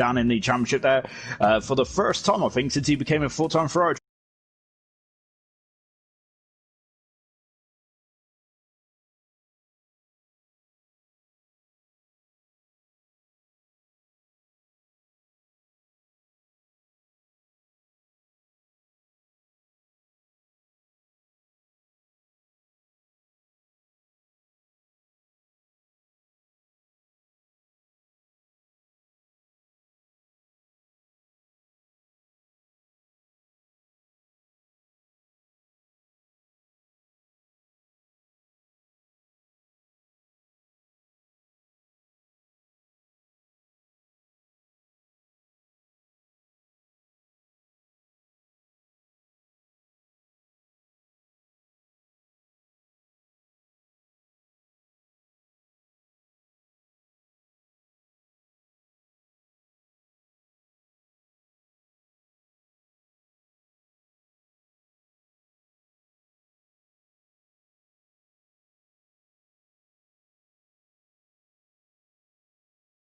down in the championship there for the first time, I think, since he became a full-time Ferrari.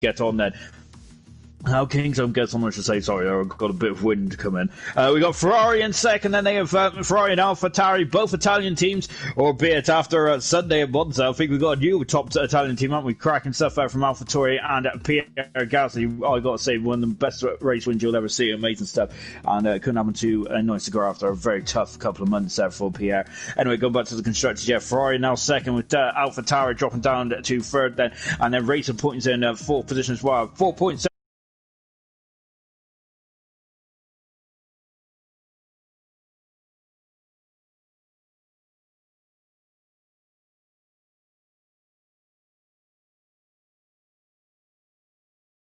Get on then. How Kingdom gets on, I should say, sorry, I've got a bit of wind coming. We got Ferrari in second, then they have Ferrari and AlphaTauri, both Italian teams, albeit after Sunday at Monza. I think we've got a new top Italian team, haven't we? Cracking stuff out from AlphaTauri and Pierre Gasly. I've got to say, one of the best race wins you'll ever see, amazing stuff. And it couldn't happen to a nice to go after a very tough couple of months there for Pierre. Anyway, going back to the constructors, yeah, Ferrari now second with AlphaTauri dropping down to third then, and then Racing Points in fourth position as well. 4 points.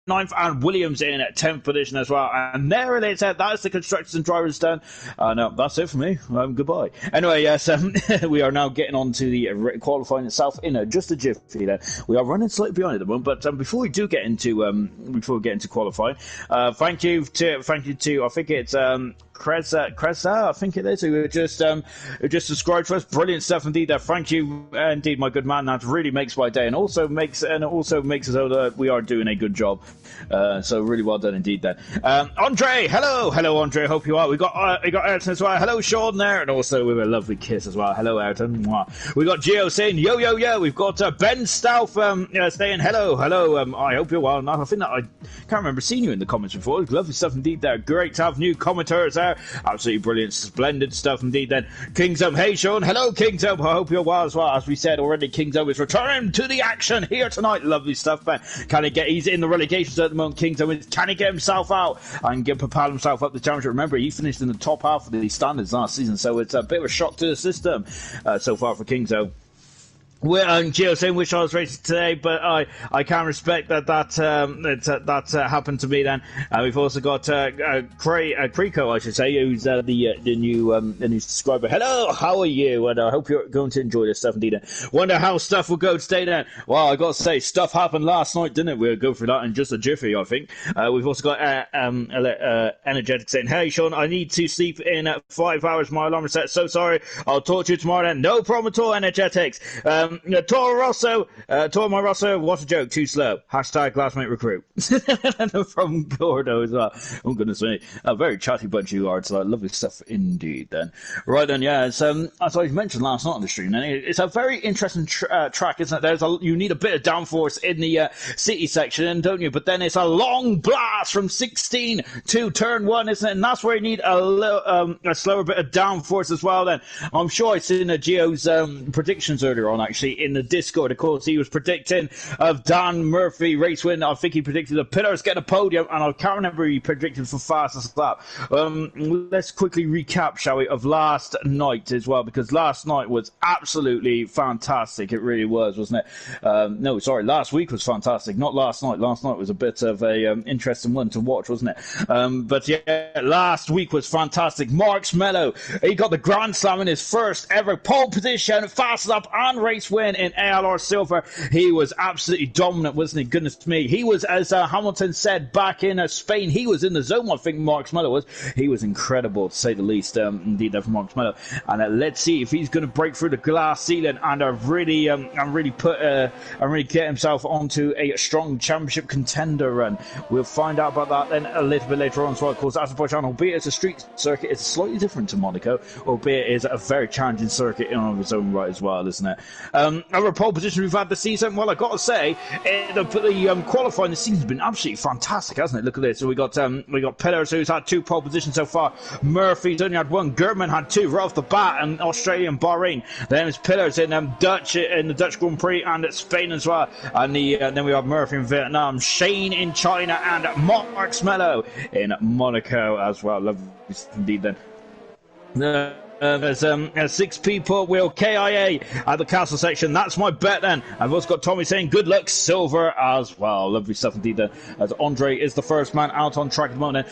Ninth, and Williams in at 10th position as well. And there it is. That's the constructors and drivers done. No, that's it for me. Goodbye. Anyway, yes, we are now getting on to the qualifying itself in just a jiffy. Then we are running slightly behind at the moment, but before we do get into qualifying, thank you to I think it's Cresa, I think it is, who just subscribed to us. Brilliant stuff indeed. Thank you indeed, my good man. That really makes my day, and also makes it so that we are doing a good job. So really well done indeed. Then Andre, hello Andre. Hope you are. We got Ayrton as well. Hello Sean there, and also with a lovely kiss as well. Hello Ayrton. We got Gio saying yo yo yo. We've got Ben Stauff saying hello. I hope you're well. I think that I can't remember seeing you in the comments before. Lovely stuff indeed there. Great to have new commenters there. Absolutely brilliant, splendid stuff indeed. Then Kingdom, hey Sean, hello Kingdom. I hope you're well as well. As we said already, Kingdom is returning to the action here tonight. Lovely stuff, man. He's in the relegation at the moment. Kingdom can he get himself out and propel himself up the championship? Remember, he finished in the top half of the standards last season, so it's a bit of a shock to the system so far for Kingdom. Gio saying wish I was racing today, but I can respect that happened to me then. We've also got Creco, I should say, who's the new subscriber. Hello, how are you? And I hope you're going to enjoy this stuff indeed. Wonder how stuff will go today then. Well, I got to say, stuff happened last night, didn't it? We'll go through that in just a jiffy, I think. We've also got Energetic saying, hey Sean, I need to sleep in 5 hours. My alarm is set. So sorry. I'll talk to you tomorrow then. No problem at all, Energetics. Toro Rosso, what a joke, too slow. Hashtag lastmate recruit. From Gordo as well. Oh, goodness me. A very chatty bunch you are. It's lovely stuff indeed then. Right then, yeah, it's, as I mentioned last night on the stream, then, it's a very interesting track, isn't it? You need a bit of downforce in the city section, don't you? But then it's a long blast from 16 to turn 1, isn't it? And that's where you need a slower bit of downforce as well then. I'm sure I've seen Gio's predictions earlier on, actually, in the Discord. Of course, he was predicting of Dan Murphy race win. I think he predicted the Pillars get a podium, and I can't remember he predicted for fastest lap. Let's quickly recap, shall we, of last night as well, because last night was absolutely fantastic. It really was, wasn't it? Last week was fantastic, not last night. Last night was a bit of a interesting one to watch, wasn't it? But yeah, last week was fantastic. Marks Mello, he got the Grand Slam in his first ever pole position, fast lap and race 6th win in ALR Silver. He was absolutely dominant, wasn't he? Goodness me. He was, as Hamilton said, back in Spain. He was in the zone, I think Mark Mello was. He was incredible, to say the least, indeed, there for Mark Mello. And let's see if he's going to break through the glass ceiling and really get himself onto a strong championship contender run. We'll find out about that then a little bit later on as well. Of course, Azerbaijan, albeit it's a street circuit, is slightly different to Monaco, albeit it is a very challenging circuit in of its own right as well, isn't it? Other pole positions we've had this season, well, I've got to say, the qualifying this season's been absolutely fantastic, hasn't it? Look at this. So we got Pillars, who's had 2 pole positions so far. Murphy's only had 1. Gertman had 2 right off the bat, and Australia and Bahrain. Then it's Pillars in the Dutch Grand Prix and at Spain as well. And then we have Murphy in Vietnam, Shane in China, and Mark Mello in Monaco as well. Lovely indeed then. There's 6 people will KIA at the castle section. That's my bet then. I've also got Tommy saying good luck, silver as well. Lovely stuff indeed then. As Andre is the first man out on track at the moment.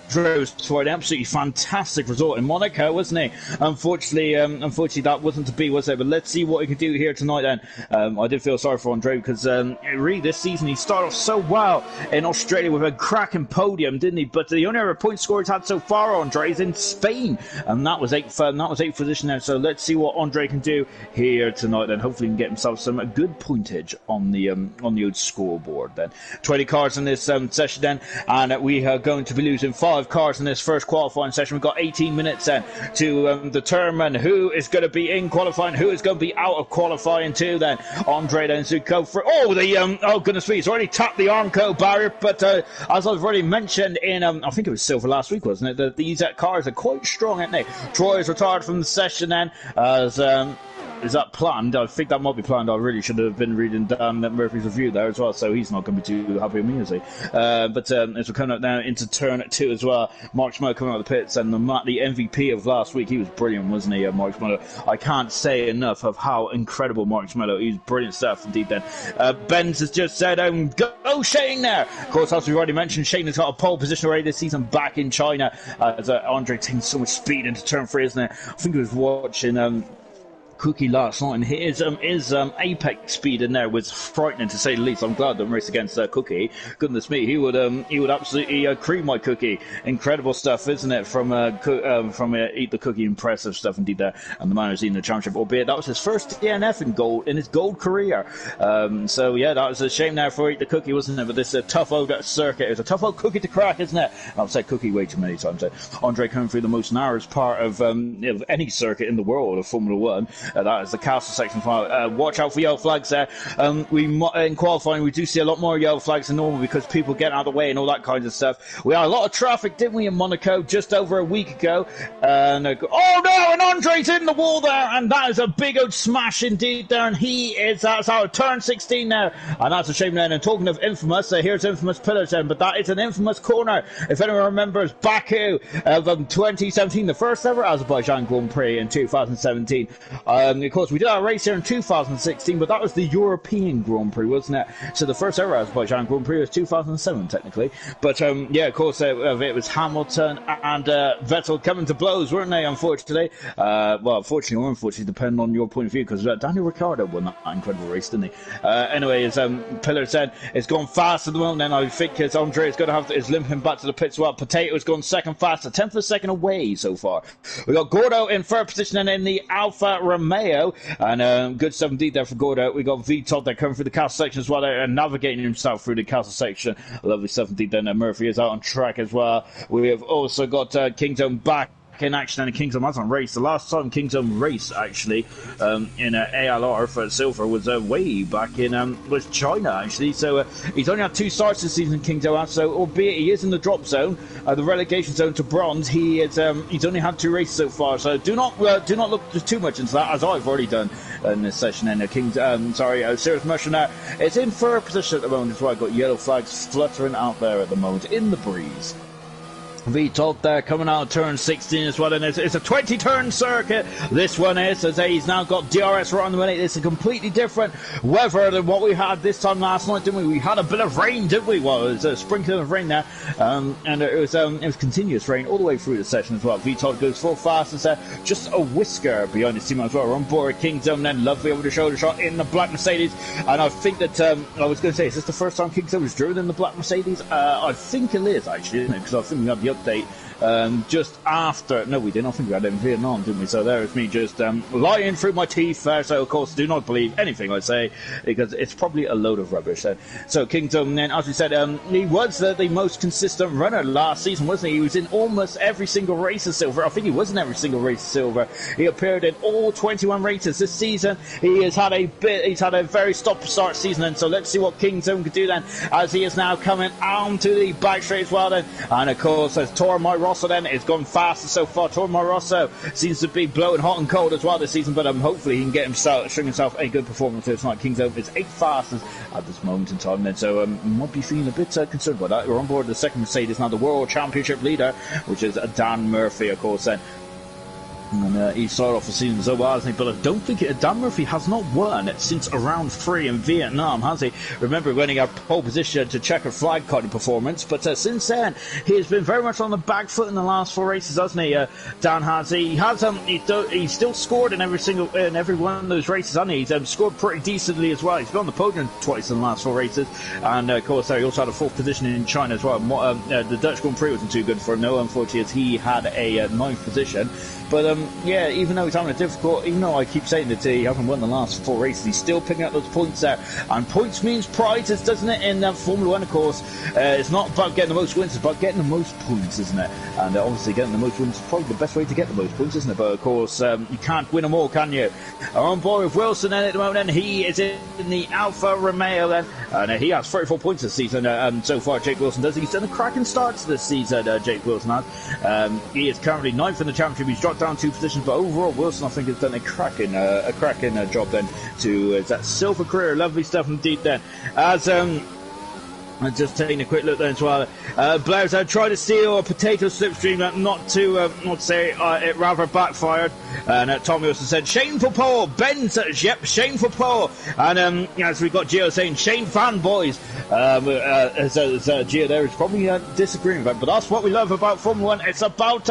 For an absolutely fantastic result in Monaco, wasn't he? Unfortunately, that wasn't to be, was it? But let's see what he can do here tonight then. I did feel sorry for Andre because really this season he started off so well in Australia with a cracking podium, didn't he? But the only other point score he's had so far, Andre, is in Spain, and that was 8th position there. So let's see what Andre can do here tonight. Then hopefully he can get himself some good pointage on the old scoreboard. Then 20 cars in this session then, and we are going to be losing 5 cars in this first qualifying session. We've got 18 minutes then to determine who is going to be in qualifying, who is going to be out of qualifying too then. Andre then to go for oh goodness me, he's already tapped the Armco barrier, but as I've already mentioned in I think it was Silver last week, wasn't it, that these cars are quite strong, aren't they? Troy is retired from the session then as is that planned? I think that might be planned. I really should have been reading Dan Murphy's review there as well, so he's not going to be too happy with me, is he? But as we're coming up now into turn 2 as well, Mark Schmo coming out of the pits, and the MVP of last week, he was brilliant, wasn't he, Mark Schmo? I can't say enough of how incredible Mark Schmo. He's brilliant stuff indeed then. Benz has just said, go Shane there! Of course, as we've already mentioned, Shane has got a pole position already this season back in China, as Andre taking so much speed into turn 3, isn't it? I think he was watching Cookie last night, and his apex speed in there was frightening, to say the least. I'm glad that race against Cookie. Goodness me, he would absolutely cream my Cookie. Incredible stuff, isn't it? From Eat the Cookie, impressive stuff indeed there. And the man who's in the championship, albeit that was his first DNF in his gold career. So yeah, that was a shame there for Eat the Cookie, wasn't it? But this tough old circuit, it's a tough old cookie to crack, isn't it? I've said Cookie way too many times. Andre coming through the most narrowest part of any circuit in the world of Formula One. That is the castle section. Watch out for yellow flags there. In qualifying, we do see a lot more yellow flags than normal because people get out of the way and all that kind of stuff. We had a lot of traffic, didn't we, in Monaco just over a week ago? Oh no, and Andre's in the wall there, and that is a big old smash indeed there, and that's out of turn 16 now, and that's a shame then. And talking of infamous, here's infamous pillars then, but that is an infamous corner. If anyone remembers Baku of 2017, the first ever Azerbaijan Grand Prix in 2017. Of course, we did our race here in 2016, but that was the European Grand Prix, wasn't it? So the first ever Azerbaijan Grand Prix was 2007, technically. But yeah, of course, it was Hamilton and Vettel coming to blows, weren't they, unfortunately? Well, fortunately or unfortunately, depending on your point of view, because Daniel Ricciardo won that incredible race, didn't he? Anyway, as Pillar said, it's gone fast at the moment, and I think Andre is going to have is limping back to the pits. Well, Potato's gone second fast, a tenth of a second away so far. We got Gordo in third position and in the Alfa Romeo, and good stuff indeed there for Gordo. We got V-Todd there coming through the castle section as well, and navigating himself through the castle section. Lovely stuff indeed then. Murphy is out on track as well. We have also got Kingdom back in action, and Kingdom hasn't raced. The last time Kingdom raced actually in ALR for silver was way back in was China actually. So he's only had 2 starts this season, Kingdom. So albeit he is in the drop zone, the relegation zone to bronze, he's only had 2 races so far. So do not look too much into that, as I've already done in this session. And Serious Mushroom now it's in third position at the moment as well. Got yellow flags fluttering out there at the moment in the breeze. V-Top there coming out of turn 16 as well, and it's a 20-turn circuit. This one is, as he's now got DRS right on the minute. It's a completely different weather than what we had this time last night, didn't we? We had a bit of rain, didn't we? Well, it was a sprinkling of rain there, and it was continuous rain all the way through the session as well. V-Top goes full fast, and just a whisker behind his team as well. We're on board Kingdom, then lovely over the shoulder shot in the black Mercedes, and I think that I was going to say, is this the first time Kingdom was driven in the black Mercedes? I think it is actually, isn't it? Because I think we had the update just after. No, we didn't. I think we had it in Vietnam, didn't we? So there's me just lying through my teeth there. So of course, do not believe anything I say, because it's probably a load of rubbish. So Kingdom, then, as we said, he was the most consistent runner last season, wasn't he? He was in almost every single race of silver. I think he was in every single race of silver. He appeared in all 21 races this season. He's had a very stop-start season, and so let's see what Kingdom could do then, as he is now coming onto the back straight as well then. And of course, as Toro Rosso then is gone faster so far. Toro Rosso seems to be blowing hot and cold as well this season, but hopefully he can get string himself a good performance here tonight. Kingdom is 8th fastest at this moment in time then, so might be feeling a bit concerned about that. We're on board the second Mercedes now, the World Championship leader, which is Dan Murphy, of course, then. And he started off the season so well, hasn't he? But I don't think Dan Murphy has not won since around 3 in Vietnam, has he? Remember winning a pole position to checker flag kind of performance, but since then he has been very much on the back foot in the last 4 races, hasn't he? Dan has. He's still scored in every one of those races, hasn't he? He's scored pretty decently as well. He's been on the podium twice in the last 4 races, and of course he also had a 4th position in China as well. The Dutch Grand Prix wasn't too good for him, no, unfortunately, as he had a 9th position. But yeah, even though he's having a difficult, even though I keep saying that he hasn't won the last 4 races, he's still picking up those points there. And points means prizes, doesn't it? In Formula 1, of course, it's not about getting the most wins, it's about getting the most points, isn't it? And obviously getting the most wins is probably the best way to get the most points, isn't it? But of course, you can't win them all, can you? On board with Wilson then at the moment, and he is in the Alfa Romeo then, and he has 34 points this season. So far, Jake Wilson does. He's done a cracking start to this season, Jake Wilson has. He is currently 9th in the championship. He's dropped down 2 positions, but overall Wilson I think has done a cracking job then to that silver career. Lovely stuff indeed then. As just taking a quick look there as well. Blair's tried to steal a potato slipstream, not to say it rather backfired. And Tommy also said, shameful Paul. Ben says, yep, shameful Paul. And as we got Gio saying, shame fanboys. Gio there is probably disagreeing with that, but that's what we love about Formula 1. It's about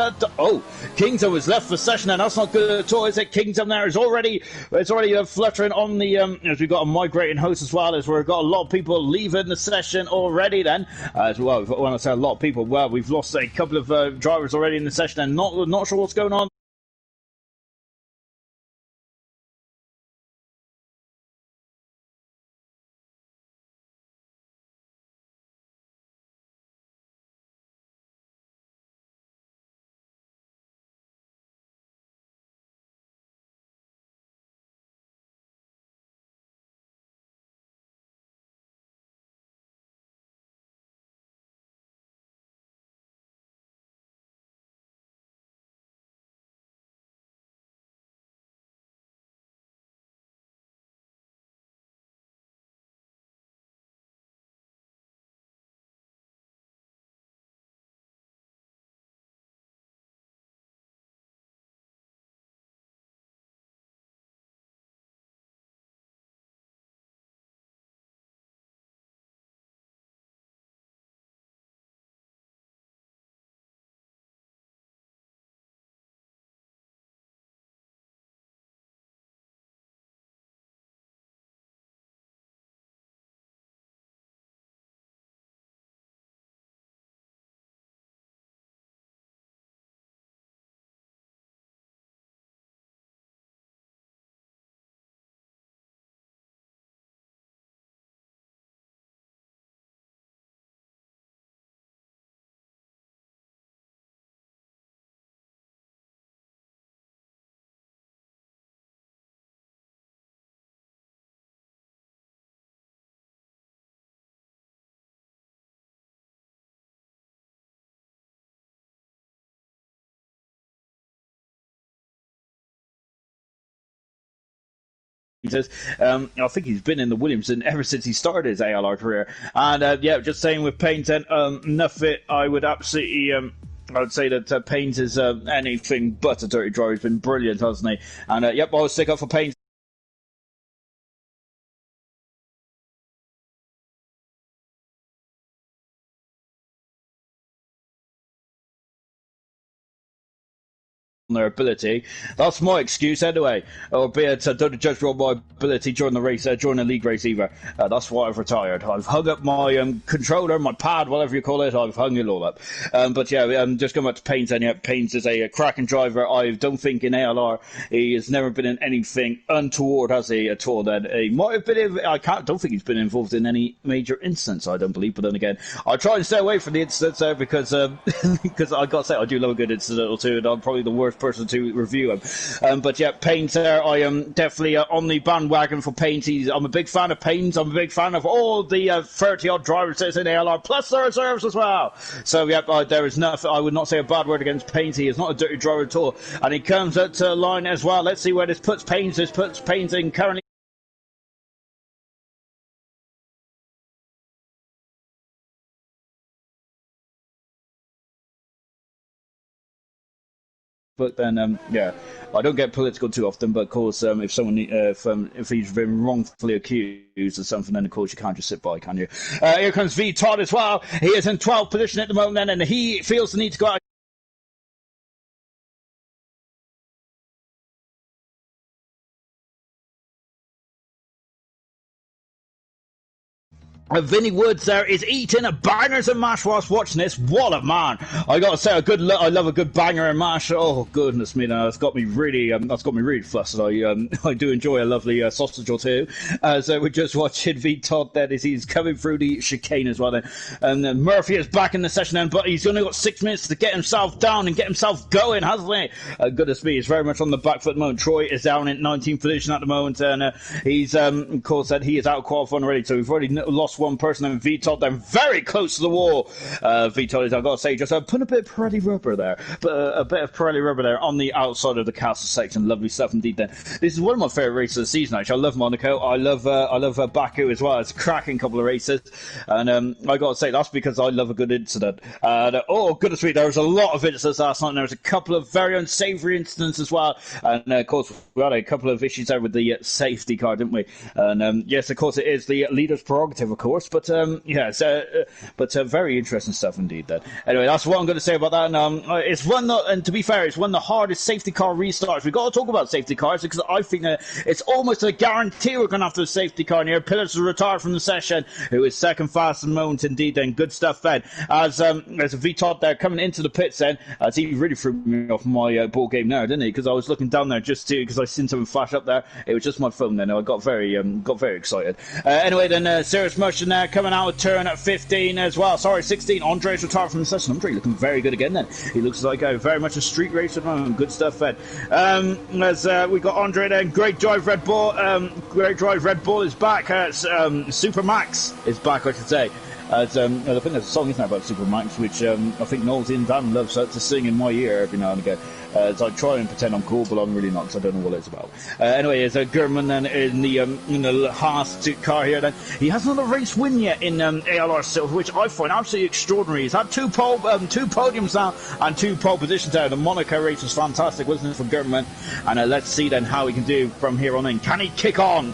Kingdom was left for session, and that's not good at all, is it? Kingdom there is already fluttering on the as we've got a migrating host as well, as we've got a lot of people leaving the session already then, as well. When I say a lot of people, well, we've lost a couple of drivers already in the session, and not sure what's going on. I think he's been in the Williams ever since he started his ALR career. And yeah, just saying with Paint and nothing, I would absolutely I would say that Paynes is anything but a dirty driver. He's been brilliant, hasn't he? And yep, I'll stick up for Paynes. Their ability. That's my excuse anyway, albeit don't judge me on my ability during the race, during the league race either. That's why I've retired. I've hung up my controller, my pad, whatever you call it. I've hung it all up. But yeah, just going back to Paynes. And yeah, Paynes is a cracking driver. I don't think in ALR he has never been in anything untoward, has he, at all? Then he might have been. Don't think he's been involved in any major incidents. I don't believe. But then again, I try and stay away from the incidents there because because I got to say I do love a good incident or two, and I'm probably the worst person to review him. But yeah, Paynes there, I am definitely on the bandwagon for Paynes. I'm a big fan of Paynes. I'm a big fan of all the 30-odd drivers in ALR, plus the reserves as well. So yeah, there is nothing, I would not say a bad word against Paynes. He is not a dirty driver at all. And he comes up to the line as well. Let's see where this puts Paynes. This puts Paynes in currently. But then, yeah, I don't get political too often. But of course, if someone, if he's been wrongfully accused of something, then of course you can't just sit by, can you? Here comes V Todd as well. He is in 12th position at the moment, and he feels the need to go out. Vinny Woods there is eating a bangers and mash whilst watching this. What a man! I got to say, I love a good banger and mash. Oh goodness me, now that's got me really flustered. I do enjoy a lovely sausage or two. So we're just watching V Todd then as he's coming through the chicane as well. Then, and then Murphy is back in the session then, but he's only got 6 minutes to get himself down and get himself going, hasn't he? Goodness me, he's very much on the back foot at the moment. Troy is down in 19th position at the moment, and he's of course said he is out qualifying already. So we've already lost one person, and V-Todd then very close to the wall. V-Todd is, I've got to say, just put a bit of Pirelli rubber there, a bit of Pirelli rubber there on the outside of the castle section. Lovely stuff indeed. Then this is one of my favourite races of the season. Actually, I love Monaco. I love Baku as well. It's a cracking couple of races, and I got to say that's because I love a good incident. Oh goodness me, there was a lot of incidents last night. And there was a couple of very unsavoury incidents as well, and of course we had a couple of issues there with the safety car, didn't we? And yes, of course it is the leader's prerogative, of course. But yeah, very interesting stuff indeed. Then anyway, that's what I'm going to say about that. And it's one that, and to be fair, it's one of the hardest safety car restarts. We've got to talk about safety cars because I think that it's almost a guarantee we're going to have to a safety car near. Pillars is retired from the session, who is second fastest moment indeed. Then good stuff. Then as there's a V-Todd there coming into the pits. Then as he really threw me off my ball game now, didn't he? Because I was looking down there just because I seen something flash up there. It was just my phone. Then I got very excited. Anyway, then Serious Motion there coming out of turn at 15 as well. Sorry, 16. Andre's retired from the session. Andre looking very good again then. He looks like very much a street racer at the moment. Good stuff then. As we got Andre then. Great drive Red Bull. Great drive Red Bull is back. Super Max is back, I should say. I think there's a song, isn't there, about Super Max, which I think Knowles Ian Dan loves to sing in my ear every now and again. So I try and pretend I'm cool, but I'm really not, because I don't know what it's about. Anyway, there's Gurman then in the Haas car here. Then he hasn't had a race win yet in ALR Silver, which I find absolutely extraordinary. He's had two podiums now and 2 pole positions there. The Monaco race was fantastic, wasn't it, for Gurman? And let's see then how he can do from here on in. Can he kick on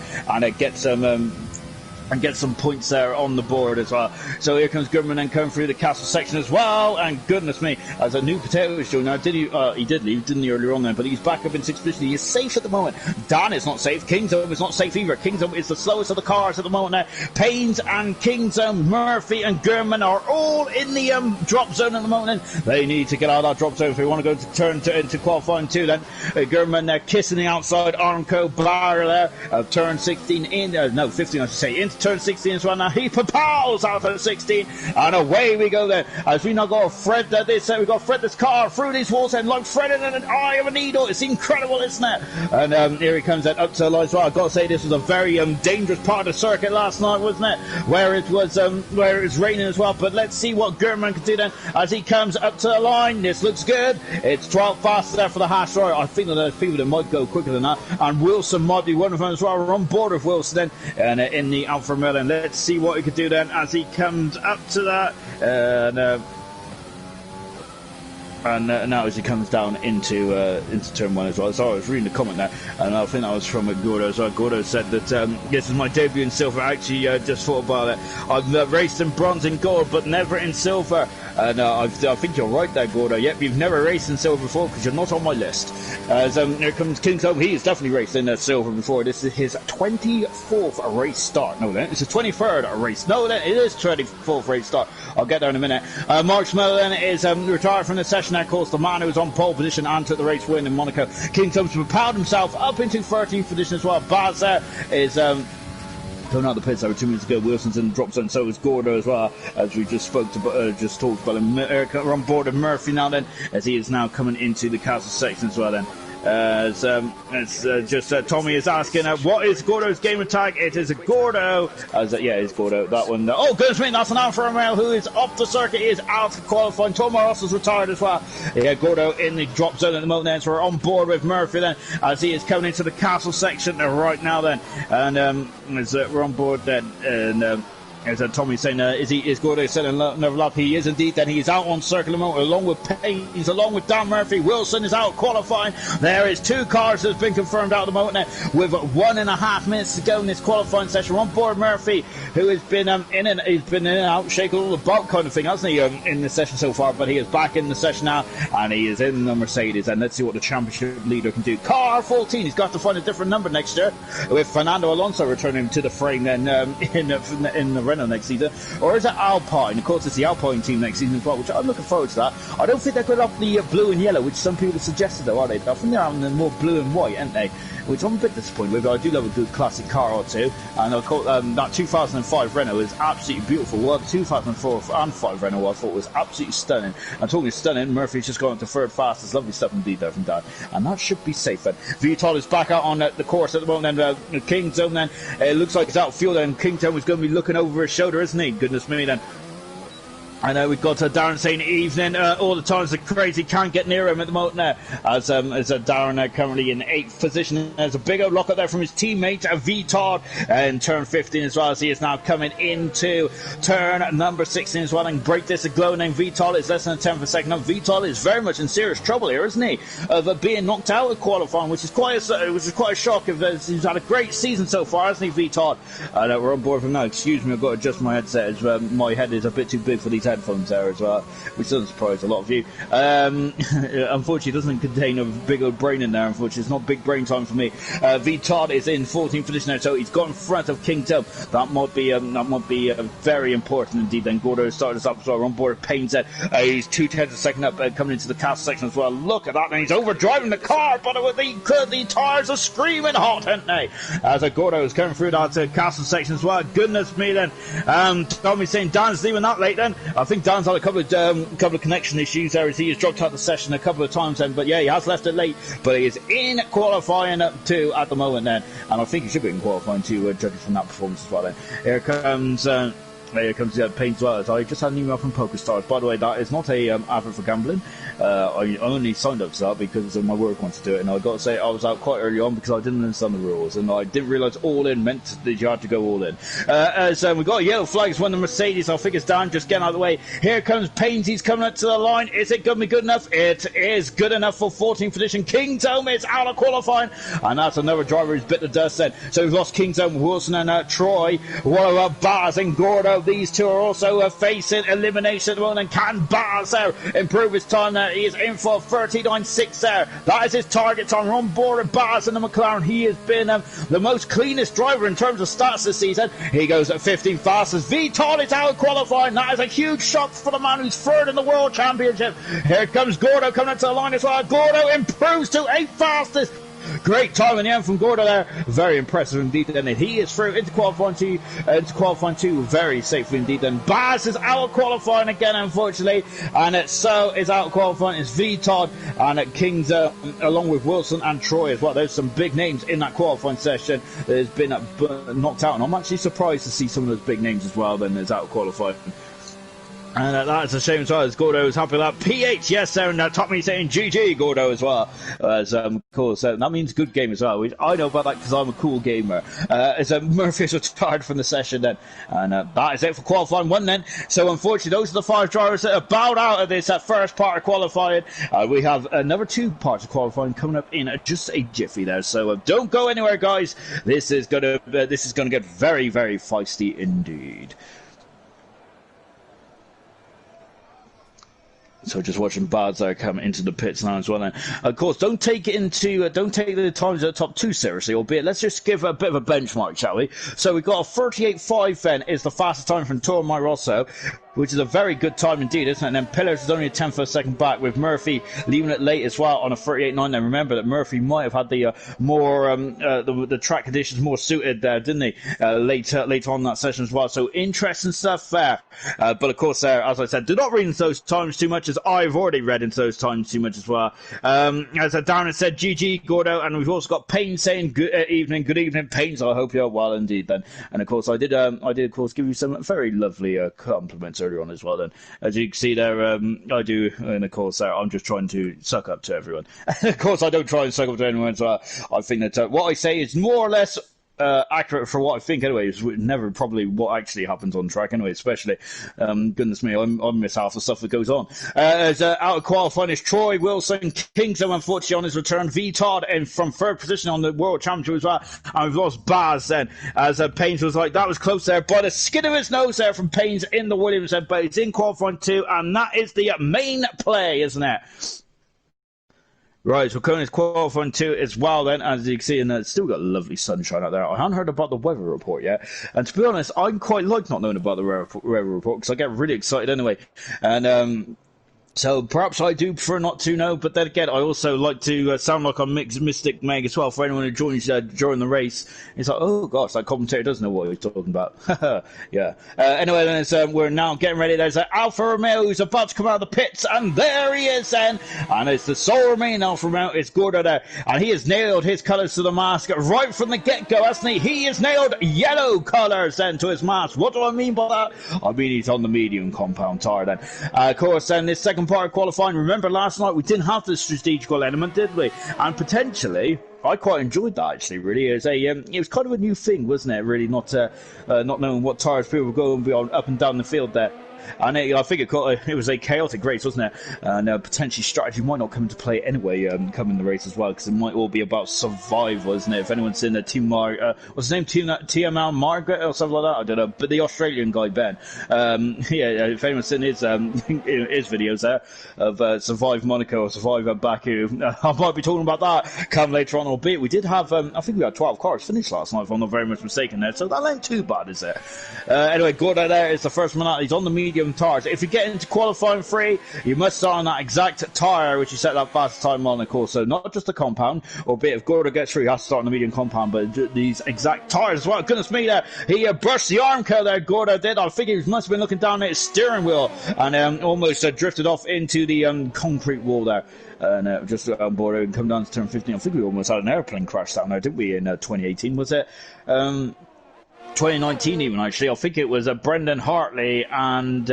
and get some points there on the board as well. So here comes Goodman then coming through the castle section as well. And goodness me, as a new potato show now, he did leave, didn't he, earlier on then? But he's back up in 6th position. He is safe at the moment. Dan is not safe. Kingdom is not safe either. Kingdom is the slowest of the cars at the moment now. Paynes and Kingdom, Murphy and Gurman are all in the drop zone at the moment. Then they need to get out of that drop zone if they want to go to turn into qualifying 2 then. Gurman there kissing the outside. Armco Blair there of turn 16 15 I should say, into turn 16 as well. Now he propels out of 16 and away we go then, as we now got to thread we've got to thread this car through these walls and like threading in an eye of a needle. It's incredible, isn't it? And here he comes then up to the line as well. I've got to say this was a very dangerous part of the circuit last night, wasn't it, where it was raining as well. But let's see what Gurman can do then as he comes up to the line. This looks good. It's 12 faster there for the Haas driver. I think that there's people that might go quicker than that, and Wilson might be one of them as well. We're on board with Wilson then, and in the Alfa Romeo. Let's see what he can do then as he comes up to that. And now as he comes down into turn one as well. So I was reading the comment there, and I think that was from Gordo as well. Gordo said that this is my debut in silver. I actually just thought about it. I've raced in bronze and gold, but never in silver. And I think you're right there, Gordo. Yep, you've never raced in silver before because you're not on my list. As here comes King's Home. He's definitely raced in silver before. This is his 24th race start. No, then it's his 23rd race. No, then it is 24th race start. I'll get there in a minute. Mark Schmeller then is retired from the session. Of course, the man who was on pole position and took the race win in Monaco. King's Home's propelled himself up into 13th position as well. Baz is going out the pits over 2 minutes ago. Wilson's in the drop zone, so is Gordo as well, as we just talked about him. We're on board of Murphy now then, as he is now coming into the castle section as well then. Tommy is asking, what is Gordo's game tag? It is a Gordo. It's Gordo. That one. Oh, goodness me, that's an Alfa Romeo who is off the circuit. He is out of qualifying. Tomo Ross is retired as well. Yeah, Gordo in the drop zone at the moment then, so we're on board with Murphy then, as he is coming into the castle section right now then. And we're on board then, and as Tommy saying, is Gordo said another lap? He is indeed. Then he is out on circular moment along with Paynes, along with Dan Murphy. Wilson is out qualifying. There is 2 cars that have been confirmed out at the moment now, with 1.5 minutes to go in this qualifying session. We're on board Murphy, who has been in and out, shaking all about kind of thing, hasn't he, in the session so far? But he is back in the session now, and he is in the Mercedes. And let's see what the championship leader can do. Car 14. He's got to find a different number next year, with Fernando Alonso returning to the frame then in the Renault next season, or is it Alpine? Of course, it's the Alpine team next season as well, which I'm looking forward to that. I don't think they're going up the blue and yellow, which some people have suggested, though, are they? I think they're having the more blue and white, aren't they? Which I'm a bit disappointed with, but I do love a good classic car or two. And of course, that 2005 Renault is absolutely beautiful. Well, the 2004 and 5 Renault I thought was absolutely stunning. And talking stunning, Murphy's just gone to third fastest. Lovely stuff indeed there from Dan. And that should be safe then. Vital is back out on the course at the moment. And King's Home then, it looks like it's outfield, and King's Home is going to be looking over his shoulder, isn't he? Goodness me then. I know we've got Darren saying evening all the times. The crazy can't get near him at the moment now. As Darren currently in 8th position. There's a big old lock up there from his teammate Vitard in turn 15 as well, as he is now coming into turn number 16 as well. And break this a glow name Vitard is less than a 10th of a second. Now Vitard is very much in serious trouble here, isn't he? Of being knocked out of qualifying, which is quite a shock. He's had a great season so far, hasn't he, Vitard? We're on board with him now. Excuse me, I've got to adjust my headset as my head is a bit too big for these headphones there as well, which doesn't surprise a lot of you. Unfortunately, it doesn't contain a big old brain in there. Unfortunately, it's not big brain time for me. Vitard is in 14th position now, so he's got in front of King's Home. That might be very important indeed. Then Gordo started us up as well. We're on board Payne's head. He's 2/10 a second up, coming into the castle section as well. Look at that, and he's overdriving the car, but the tyres are screaming hot, aren't they? As Gordo is coming through that castle section as well. Goodness me then. Tommy's saying Dan's leaving that late then. I think Dan's had a couple of connection issues there, as he has dropped out the session a couple of times then, but yeah, he has left it late, but he is in qualifying 2 at the moment then, and I think he should be in qualifying 2, judging from that performance as well then. Here comes Payne as well. I just had an email from PokerStars. By the way, that is not a advert for gambling. I only signed up to that because my work wants to do it, and I've got to say I was out quite early on because I didn't understand the rules, and I didn't realise all in meant that you had to go all in. We've got a yellow flag. It's one of the Mercedes. I think it's down, just getting out of the way. Here comes Paynes. He's coming up to the line. Is it going to be good enough? It is good enough for 14th position. King's Home is out of qualifying, and that's another driver who's bit the dust then. So we've lost King's Home, Wilson and Troy. What about Baz and Gordo? These two are also facing elimination at the moment. And can Baz improve his time there? He is in for 39.6 there. That is his target time. We're on board with Baz in the McLaren. He has been the most cleanest driver in terms of stats this season. He goes at 15 fastest. Vital is out qualifying. That is a huge shock for the man who's third in the World Championship. Here comes Gordo coming up to the line as well. Gordo improves to 8th fastest. Great time in the end from Gordo there. Very impressive indeed. And he is through into qualifying two very safely indeed. And Baz is out qualifying again, unfortunately. And so is out qualifying is Vitod and Kings, along with Wilson and Troy as well. There's some big names in that qualifying session that has been knocked out. And I'm actually surprised to see some of those big names as well then is out qualifying. And that's a shame as well, as Gordo was happy with that. PH, yes, sir, and Tommy saying GG, Gordo, as well. As, of course, that means good game as well. I know about that because I'm a cool gamer. As Murphy's retired from the session then. And that is it for qualifying 1 then. So, unfortunately, those are the 5 drivers that are bowed out of this first part of qualifying. We have another 2 parts of qualifying coming up in just a jiffy there. So, don't go anywhere, guys. This is gonna get very, very feisty indeed. So just watching Bards there come into the pits now as well. Then, of course, don't take the times at the top too seriously. Albeit, let's just give a bit of a benchmark, shall we? So we've got a 38.5 then is the fastest time from Tormai Rosso, which is a very good time indeed, isn't it? And then Pillars is only a 10th of a second back, with Murphy leaving it late as well on a 38.9. Then remember that Murphy might have had the the track conditions more suited there, didn't he? Later on in that session as well. So interesting stuff there. But of course, as I said, do not read into those times too much, as I've already read into those times too much as well. As Darren said, GG Gordo, and we've also got Payne saying good evening, Paynes. I hope you're well indeed. Then, and of course, I did of course give you some very lovely compliments earlier on as well. Then, as you can see there, I do, and of course, I'm just trying to suck up to everyone. Of course, I don't try and suck up to anyone. So I think that what I say is more or less accurate for what I think anyway. It's never probably what actually happens on track anyway, especially goodness me, I miss half the stuff that goes on. As out of qualifying is Troy Wilson Kingston, unfortunately on his return. V Todd and from 3rd position on the World Championship as well, and we've lost Baz then, as Paynes was like, that was close there by the skin of his nose there from Paynes in the Williams, but it's in qualifying 2, and that is the main play, isn't it? Right, so Conan's qualifying 2 as well then, as you can see, and it's still got lovely sunshine out there. I haven't heard about the weather report yet, and to be honest, I quite like not knowing about the weather report, because I get really excited anyway, and so perhaps I do prefer not to know, but then again, I also like to sound like I'm Mystic Meg as well. For anyone who joins during the race, it's like, oh gosh, that commentator doesn't know what he's talking about. Yeah. Anyway, then we're now getting ready. There's Alfa Romeo who's about to come out of the pits, and there he is then. And it's the sole remaining Alfa Romeo. It's Gordo there, and he has nailed his colours to the mask right from the get-go, hasn't he? He has nailed yellow colours then to his mask. What do I mean by that? I mean he's on the medium compound tyre then. Of course, then this second part of qualifying, remember last night we didn't have the strategical element, did we? And potentially I quite enjoyed that actually. Really, it was kind of a new thing, wasn't it? Really, not knowing what tyres people were going to be on up and down the field there. And I think it was a chaotic race, wasn't it? And potentially strategy might not come into play anyway, come in the race as well, because it might all be about survival, isn't it? If anyone's in the team, what's his name? TML Margaret or something like that? I don't know. But the Australian guy, Ben. Yeah, if anyone's seen his videos there of Survive Monaco or Survive Baku, I might be talking about that come later on, albeit we did have, I think we had 12 cars finished last night, if I'm not very much mistaken there, so that ain't too bad, is it? Anyway, Gordo there is the first one out. He's on the medium tyres. If you get into qualifying 3, you must start on that exact tyre which you set that fast time on, of course. So not just the compound, albeit if Gordo gets through, he has to start on the medium compound, but these exact tyres as well. Goodness me, there he brushed the arm curl there. Gordo did. I think he must have been looking down at his steering wheel and almost drifted off into the concrete wall there. And just on board and come down to turn 15. I think we almost had an airplane crash down there, didn't we, in 2018, was it? 2019 even, actually. I think it was Brendan Hartley and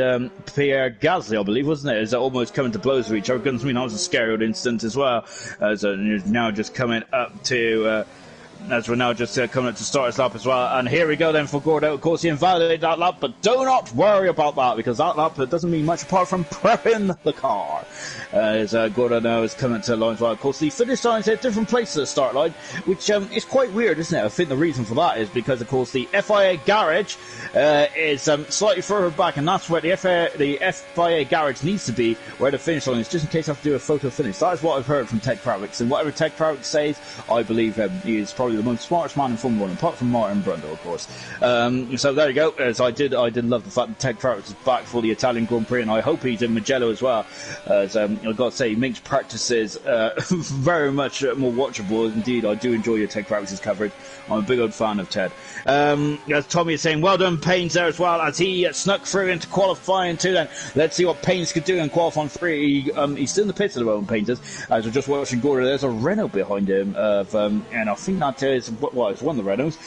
Pierre Gasly, I believe, wasn't it? Is almost coming to blows with each other. Goodness me, that was a scary old incident as well. So now just coming up to... as we're now just coming up to start his lap as well. And here we go then for Gordo. Of course, he invalidated that lap, but do not worry about that, because that lap doesn't mean much apart from prepping the car. As Gordo now is coming to the line as well. Of course, the finish lines are at different places at the start line, which is quite weird, isn't it? I think the reason for that is because, of course, the FIA garage is slightly further back, and that's where the FIA garage needs to be, where the finish line is, just in case I have to do a photo finish. That is what I've heard from Tech Kravitz, and whatever Tech Kravitz says, I believe he is probably the most smartest man in Formula 1, apart from Martin Brundle, of course. So there you go. As I did love the fact that Tech Kravitz is back for the Italian Grand Prix, and I hope he's in Mugello as well. As I've got to say, he makes practices very much more watchable. Indeed, I do enjoy your Tech Kravitz's coverage. I'm a big old fan of Ted. As Tommy is saying, well done Paynes there as well, as he snuck through into qualifying 2 then. Let's see what Paynes could do in qualifying 3. He's still in the pits at the moment, Paynes is. As we're just watching Gordo, there's a Renault behind him, and I think that fact, it's one of the Renaults.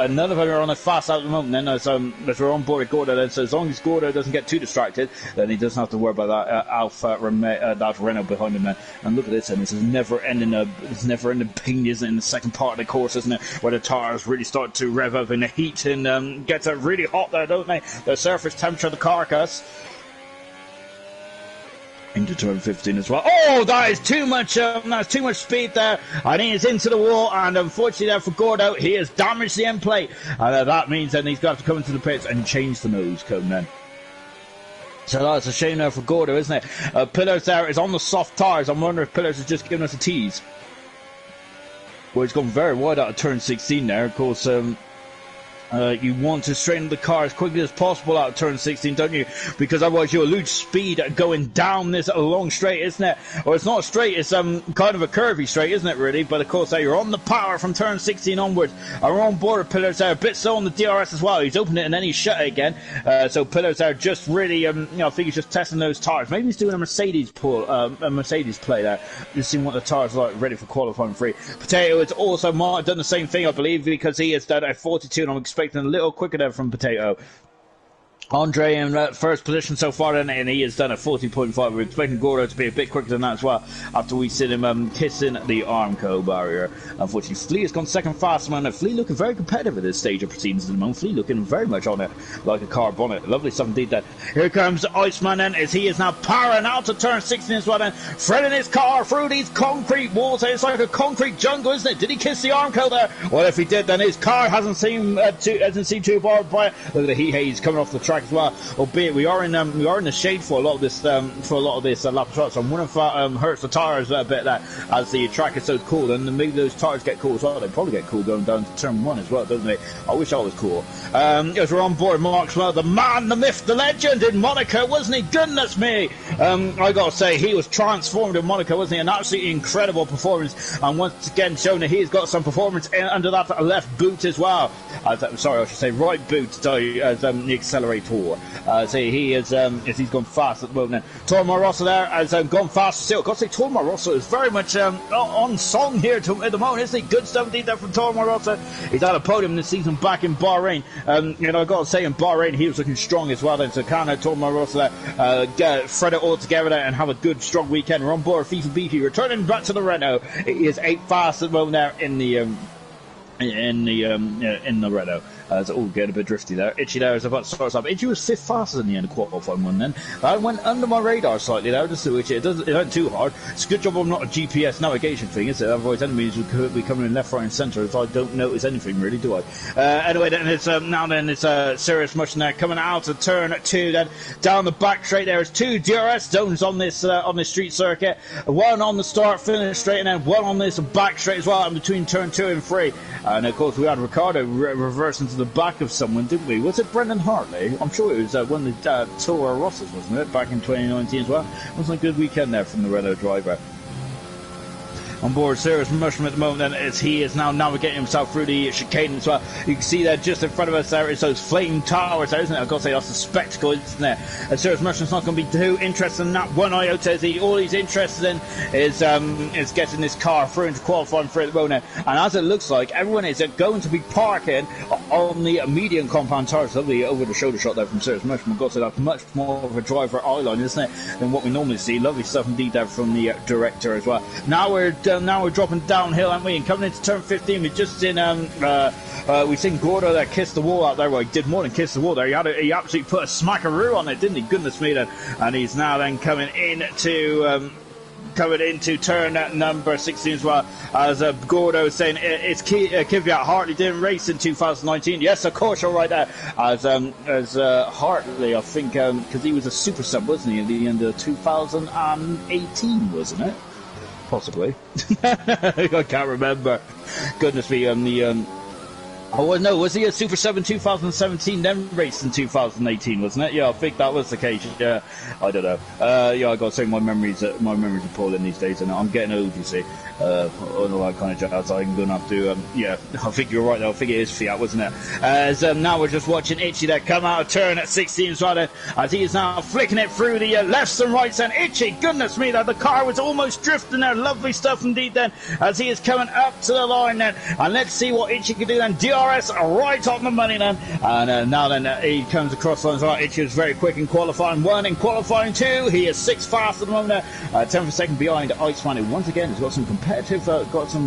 None of them are on a fast out at the moment. Then as we're on board with Gordo, then so as long as Gordo doesn't get too distracted, then he doesn't have to worry about that that Renault behind him. Then and look at this, and this is never-ending pain, isn't it? In the second part of the course, isn't it? Where the tires really start to rev up in the heat and gets really hot there, don't they? The surface temperature of the carcass. Into turn 15 as well. Oh, that is too much. That's too much speed there. I think it's into the wall, and unfortunately, there for Gordo, he has damaged the end plate, and that means then he's got to come into the pits and change the nose cone then. So that's a shame now for Gordo, isn't it? Pillars there is on the soft tires. I'm wondering if Pillars is just giving us a tease. Well, he's gone very wide out of turn 16 there. Of course, you want to straighten the car as quickly as possible out of turn 16, don't you? Because otherwise you'll lose speed going down this long straight, isn't it? Or it's not a straight, it's kind of a curvy straight, isn't it, really? But of course, you're on the power from turn 16 onwards. Our on board Pillars there, a bit slow on the DRS as well. He's opened it and then he's shut it again. So Pillars there just really, I think he's just testing those tires. Maybe he's doing a Mercedes play there. Just seeing what the tires are like, ready for qualifying free. Potato has also done the same thing, I believe, because he has done a 42, and I'm expecting a little quicker there from Potato. Andre in first position so far, and he has done a 40.5. We're expecting Gordo to be a bit quicker than that as well after we see him kissing the Armco barrier. Unfortunately, Flea has gone second fast, man. Flea looking very competitive at this stage of proceedings at the moment. Flea looking very much on it like a car bonnet. Lovely stuff indeed then. Here comes Iceman then, as he is now powering out to turn 16 as well then, threading his car through these concrete walls. It's like a concrete jungle, isn't it? Did he kiss the Armco there? Well, if he did, then his car hasn't seemed too far by it. Look at the heat haze coming off the track as well. Albeit we are in the shade for a lot of this lap of track, so I'm wondering if that hurts the tires a bit there, as the track is so cool, and maybe those tires get cool as well. They probably get cool going down to turn 1 as well, don't they? I wish I was cool. As we're on board Mark Smell, the man, the myth, the legend in Monaco, wasn't he? Goodness me! I gotta say, he was transformed in Monaco, wasn't he? An absolutely incredible performance, and once again shown that he's got some performance under that left boot as well. Sorry, I should say right boot as the accelerator. So he is, he's gone fast at the moment. Tormar Rosso there has gone fast still. I've got to say, Tormar Rosso is very much on song here at the moment, isn't he? Good stuff indeed there from Tormar Rosso. He's had a podium this season back in Bahrain. I've got to say, in Bahrain, he was looking strong as well then. So can Tormar Rosso there thread it all together there and have a good, strong weekend. We're on board FIFA BP, returning back to the Renault. He is 8th fast at the moment there in the Renault. It's all getting a bit drifty there. Itchy there is about to start us up. Itchy was 5th fastest in the end of qualifying one then. That went under my radar slightly there, just so Itchy. It went too hard. It's a good job I'm not a GPS navigation thing, is it? Otherwise enemies would be coming in left, right and centre, so I don't notice anything really, do I? Anyway, then it's Serious Motion there coming out of turn 2 then. Down the back straight there is 2 DRS zones on this street circuit. One on the start finish straight, and then one on this back straight as well, in between turn 2 and 3. And of course we had Ricardo reverse into the back of someone, didn't we? Was it Brendan Hartley? I'm sure it was one of the Toro Rosses, wasn't it? Back in 2019 as well. Wasn't a good weekend there from the Renault driver. On board Serious Mushroom at the moment, and as he is now navigating himself through the chicane as well. You can see there just in front of us there is those flame towers there, isn't it? I've got to say that's a spectacle, isn't it? And Serious Mushroom's not going to be too interested in that one iota. All he's interested in is getting this car through into qualifying for the moment. And as it looks like, everyone is going to be parking on the medium compound tires. Lovely over the shoulder shot there from Serious Mushroom. I've got to say that's much more of a driver eye line, isn't it, than what we normally see. Lovely stuff indeed there from the director as well. Now we're dropping downhill, aren't we? And coming into turn 15, we've just seen we've seen Gordo there kiss the wall out there. Well, he did more than kiss the wall there. He absolutely put a smackaroo on it, didn't he? Goodness me, then. And he's now then coming into turn number 16 as well, as Gordo is saying it's Kvyat Hartley didn't race in 2019. Yes, of course, you're right there. As Hartley, I think, because he was a super sub, wasn't he, at the end of 2018, wasn't it? Possibly. I can't remember. Goodness me, Oh, well, no, was he a Super 7 2017, then raced in 2018, wasn't it? Yeah, I think that was the case. Yeah, I don't know. Yeah, I got to say my memories are appalling these days, and I'm getting old, you see. All that kind of jazz. I'm going to have to, yeah, I think you're right, though. I think it is Fiat, wasn't it? As now we're just watching Itchy there come out of turn at 16 as well, as he is now flicking it through the lefts and rights, and Itchy, goodness me, that the car was almost drifting there. Lovely stuff indeed then, as he is coming up to the line then, and let's see what Itchy can do then. DRS right on the money then, and now then he comes across lines. Right, Itchy was very quick in qualifying 1, in qualifying 2, he is 6 fast at the moment, 10 for a second behind Iceman, who once again has got some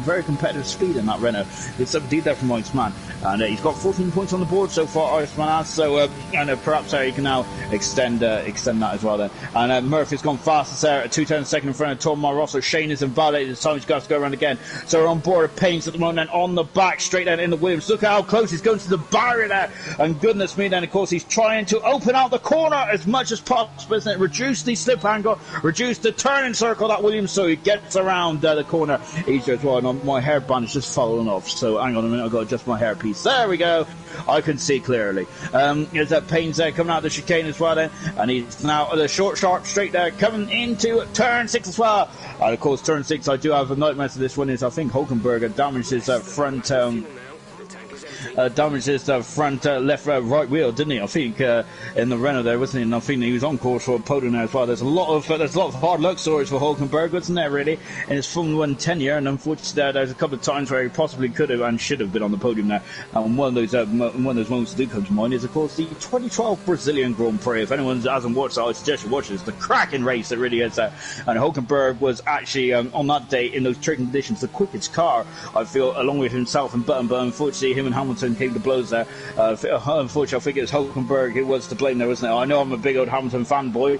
very competitive speed in that Renault. It's indeed there from Iceman, and he's got 14 points on the board so far, Iceman has, so and perhaps he can now extend that as well then. And Murphy's gone fastest there at 2 tenths a second in front of Tom Rosso. Shane is invalidated this time, he's got to go around again, so we're on board of Paynes at the moment, and on the back straight down in the Williams. Look how close he's going to the barrier there, and goodness me then, of course he's trying to open out the corner as much as possible, isn't it? Reduce the slip angle, reduce the turning circle that Williams, so he gets around the corner easier as well. And my hairband is just falling off, so hang on a minute, I've got to adjust my hairpiece. There we go, I can see clearly. There's that Paynes there coming out of the chicane as well then, and he's now at the short sharp straight there coming into turn 6 as well. And of course turn 6, I do have a nightmare to this one, is I think Hulkenberg damaged his front left right wheel, didn't he? I think in the Renault there, wasn't he? And I think he was on course for a podium there as well. There's a lot of hard luck stories for Hulkenberg, wasn't there, really, in his Formula 1 tenure, and unfortunately there's a couple of times where he possibly could have and should have been on the podium there. And one of those moments that do come to mind is, of course, the 2012 Brazilian Grand Prix. If anyone hasn't watched that, I suggest you watch it. It's the cracking race that really is there. And Hulkenberg was actually on that day in those tricky conditions the quickest car, I feel, along with himself and Button. But unfortunately him and Hamilton came to blows there. Unfortunately, I think it was Hulkenberg who was to blame there, wasn't it? I know I'm a big old Hamilton fanboy,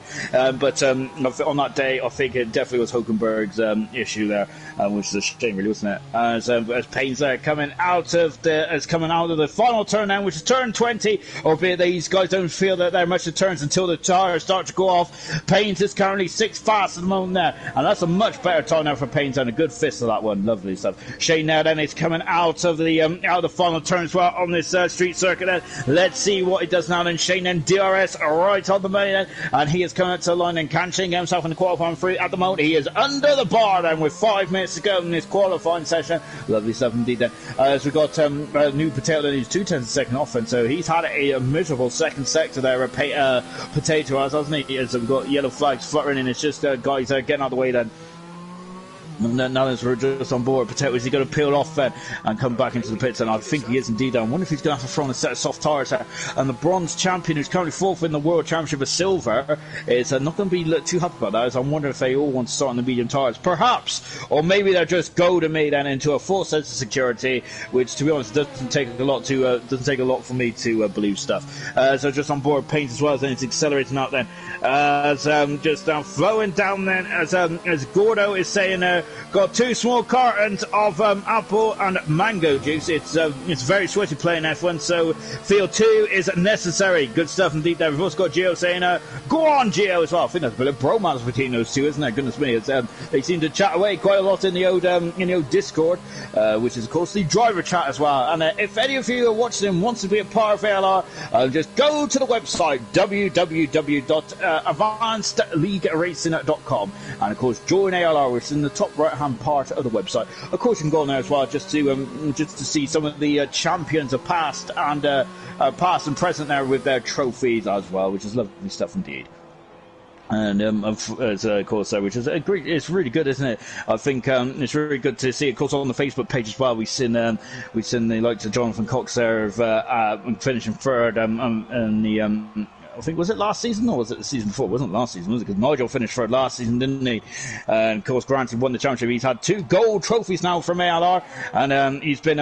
but on that day, I think it definitely was Hulkenberg's issue there, which is a shame, really, wasn't it? As Paynes there coming out of the final turn now, which is turn 20, albeit these guys don't feel that they're much of turns until the tires start to go off. Paynes is currently 6 fast at the moment there, and that's a much better time now for Paynes, and a good fist of that one. Lovely stuff. Shane now then is coming out of the final turn as well on this street circuit then. Let's see what he does now then. Shane then DRS right on the money then, and he is coming up to the line and can Shane get himself in the qualifying free at the moment. He is under the bar then with 5 minutes to go in this qualifying session. Lovely stuff indeed then. As we got a new Patel then, he's 2 tenths a second off, and so he's had a miserable second sector there, Potato hasn't he? As we've got yellow flags fluttering, and it's just guys getting out of the way then. Now as we're just on board, Patel, is he going to peel off then and come back into the pits? And I think he is indeed. I wonder if he's going to have to throw on a set of soft tyres there. And the bronze champion, who's currently 4th in the World Championship of silver, is not going to be too happy about that, as I'm wondering if they all want to start on the medium tyres. Perhaps, or maybe they're just goading me then into a full sense of security, which, to be honest, doesn't take a lot for me to believe stuff. So just on board Paynes as well, then it's accelerating out then. Just flowing down then, as Gordo is saying, got 2 small cartons of apple and mango juice. It's very sweaty playing F1, so field 2 is necessary. Good stuff indeed there. We've also got Gio saying, go on Gio as well. I think there's a bit of bromance between those two, isn't there? Goodness me, they seem to chat away quite a lot in the old Discord, which is of course the driver chat as well. And if any of you are watching and wants to be a part of ALR, just go to the website www.advancedleagueracing.com, and of course join ALR, which is in the top right hand part of the website. Of course you can go on there as well just to see some of the champions of past and present there with their trophies as well, which is lovely stuff indeed. And of course, which is great. It's really good, isn't it? I think it's really good to see. Of course, on the Facebook page as well, we've seen the likes of Jonathan Cox there of finishing third, and the. I think, was it last season or was it the season before? It wasn't last season, was it? Because Nigel finished third last season, didn't he? And of course, Grant won the championship. He's had 2 gold trophies now from ALR, and he's been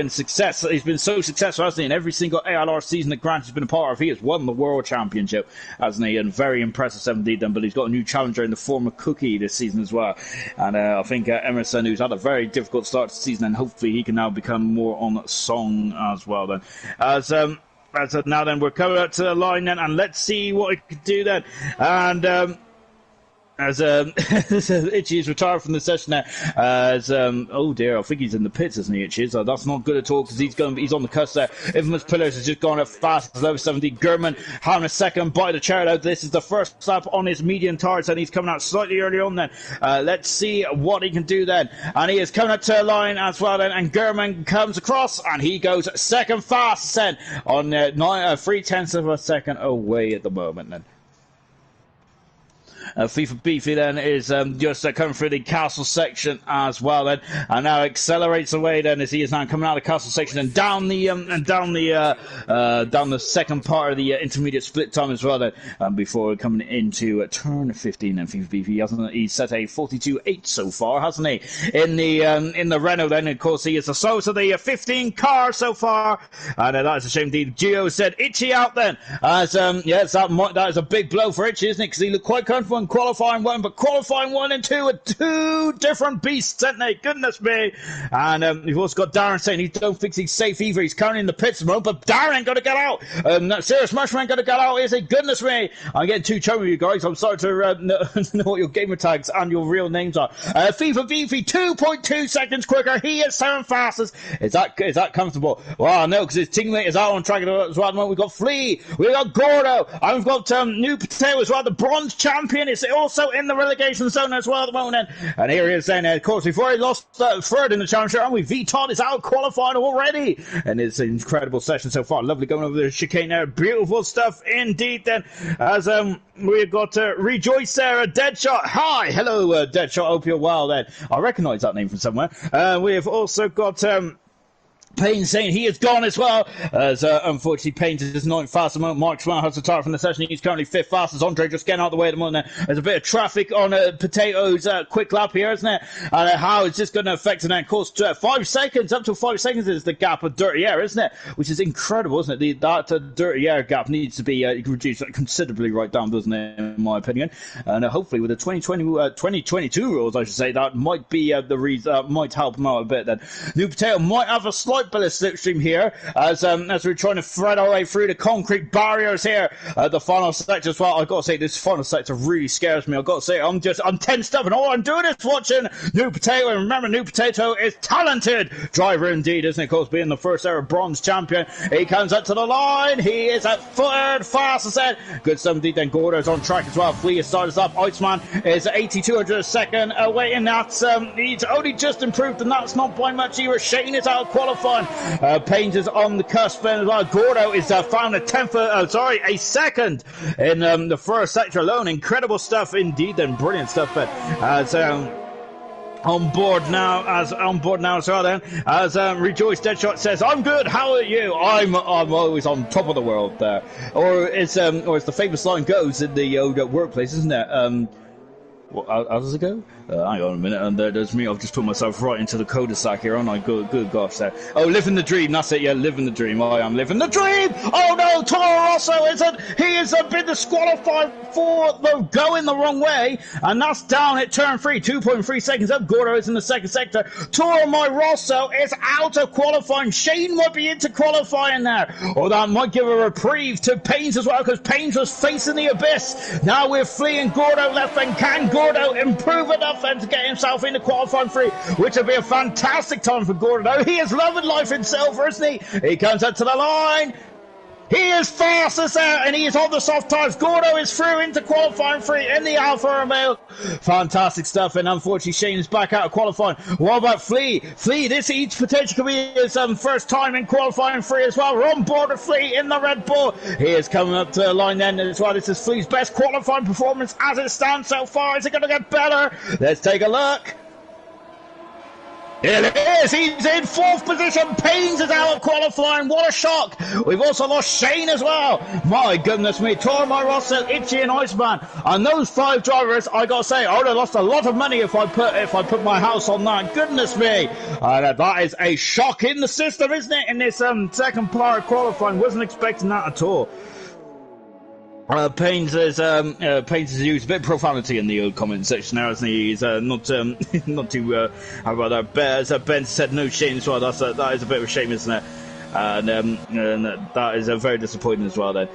successful. He's been so successful, hasn't he? In every single ALR season that Grant has been a part of, he has won the world championship, hasn't he? And very impressive indeed. Then, but he's got a new challenger in the form of Cookie this season as well. And I think Emerson, who's had a very difficult start to the season, and hopefully he can now become more on song as well. Then, so now then we're coming up to the line then, and let's see what we can do then. And As Itchy is retired from the session now. As oh dear, I think he's in the pits, isn't he, Itchy? So that's not good at all because he's on the cusp there. Infamous Pillars has just gone up fast as low 70. Gurman having a second bite of the chariot out. This is the first lap on his medium tires, and he's coming out slightly early on then. Let's see what he can do then. And he is coming up to a line as well then, and Gurman comes across and he goes second fastest then on 3/10 of a second away at the moment then. FIFA Beefy then is just coming through the castle section as well then, and now accelerates away then as he is now coming out of the castle section and down the second part of the intermediate split time as well then, before coming into turn 15. And FIFA Beefy he's set a 42.8 so far, hasn't he? In the Renault then, of course he is the slowest of the 15 cars so far, and that is a shame. The Geo said Itchy out then, as yes, that is a big blow for Itchy, isn't it? Because he looked quite confident qualifying 1, but qualifying 1 and 2 are two different beasts, aren't they? Goodness me. And you've also got Darren saying he don't think he's safe either. He's currently in the pits at the moment, but Darren ain't going to get out. Serious Mushroom ain't going to get out, is he? Goodness me. I'm getting too chummy with you guys. I'm sorry to know what your gamer tags and your real names are. FIFA Beefy 2.2 seconds quicker. He is 7th fastest. Is that comfortable? Well, no, because his teammate is out on track as well. We've got Flea, we've got Gordo, and we've got New Potato as well. The bronze champion is also in the relegation zone as well at the moment. And here he is then, of course, we've already lost third in the championship, and V-Todd is out qualifying already. And it's an incredible session so far. Lovely going over the chicane there. Beautiful stuff indeed then. As we've got Rejoice there, Deadshot. Hi, hello, Deadshot. Hope you're well then. I recognise that name from somewhere. We have also got Payne saying he is gone as well, as unfortunately Payne is 9th fastest. Mark Smart has retired from the session. He's currently 5th fastest. Andre just getting out of the way at the moment. There's a bit of traffic on Potato's quick lap here, isn't it? And how is this going to affect it? And of course, 5 seconds, up to 5 seconds is the gap of dirty air, isn't it? Which is incredible, isn't it? That dirty air gap needs to be reduced considerably right down, doesn't it, in my opinion? And hopefully with the 2022 rules, I should say, that might be the reason, might help them out a bit then. New Potato might have a slight bit of slipstream here as we're trying to thread our way through the concrete barriers here. The final sector as well. I've got to say, this final sector really scares me. I've got to say, I'm tensed up, and all I'm doing is watching New Potato. And remember, New Potato is talented driver indeed, isn't he? Of course, being the first ever bronze champion. He comes up to the line. He is at 3rd fastest then. Good stuff indeed. Then Gordo's on track as well. Flea has started us up. Iceman is 8200 a second away, and that's he's only just improved, and that's not by much either. Shane is out qualifying. Payne is on the cusp as well. Gordo is found a 2nd in the first sector alone. Incredible stuff indeed, and brilliant stuff. But as on board now as well then, as Rejoice Deadshot says, I'm good, how are you? I'm always on top of the world there. Or as the famous line goes in the old workplace, isn't it? How does it go? Hang on a minute, and there's me. I've just put myself right into the cul-de-sac here, aren't I? Good gosh, there. Oh, living the dream. That's it. Yeah, living the dream. I am living the dream. Oh no, Toro Rosso he has been disqualified for going the wrong way, and that's down at turn 3, 2.3 seconds up. Gordo is in the second sector. Toro Rosso is out of qualifying. Shane might be into qualifying there, or that might give a reprieve to Paynes as well, because Paynes was facing the abyss. Now we're fleeing Gordo left, and can Gordo improve enough then to get himself into qualifying 3, which would be a fantastic time for Gordo. He is loving life in silver, isn't he? He comes up to the line. He is fastest out, and he is on the soft tyres. Gordo is through into qualifying 3 in the Alfa Romeo. Fantastic stuff, and unfortunately Shane is back out of qualifying. What about Flea? Flea, this each potentially could be his first time in qualifying 3 as well. We're on board with Flea in the Red Bull. He is coming up to the line then as well. This is Flea's best qualifying performance as it stands so far. Is it going to get better? Let's take a look. It is! He's in 4th position. Paynes is out of qualifying. What a shock! We've also lost Shane as well. My goodness me. Toro Rosso, Itchy, and Iceman. And those 5 drivers, I gotta say, I would have lost a lot of money if I put my house on that. Goodness me. That is a shock in the system, isn't it? In this second part of qualifying. Wasn't expecting that at all. Paynes has used a bit of profanity in the old comment section now, hasn't he? He's not too how about that? Ben said no shame as well. That is a bit of a shame, isn't it? and that is very disappointing as well then.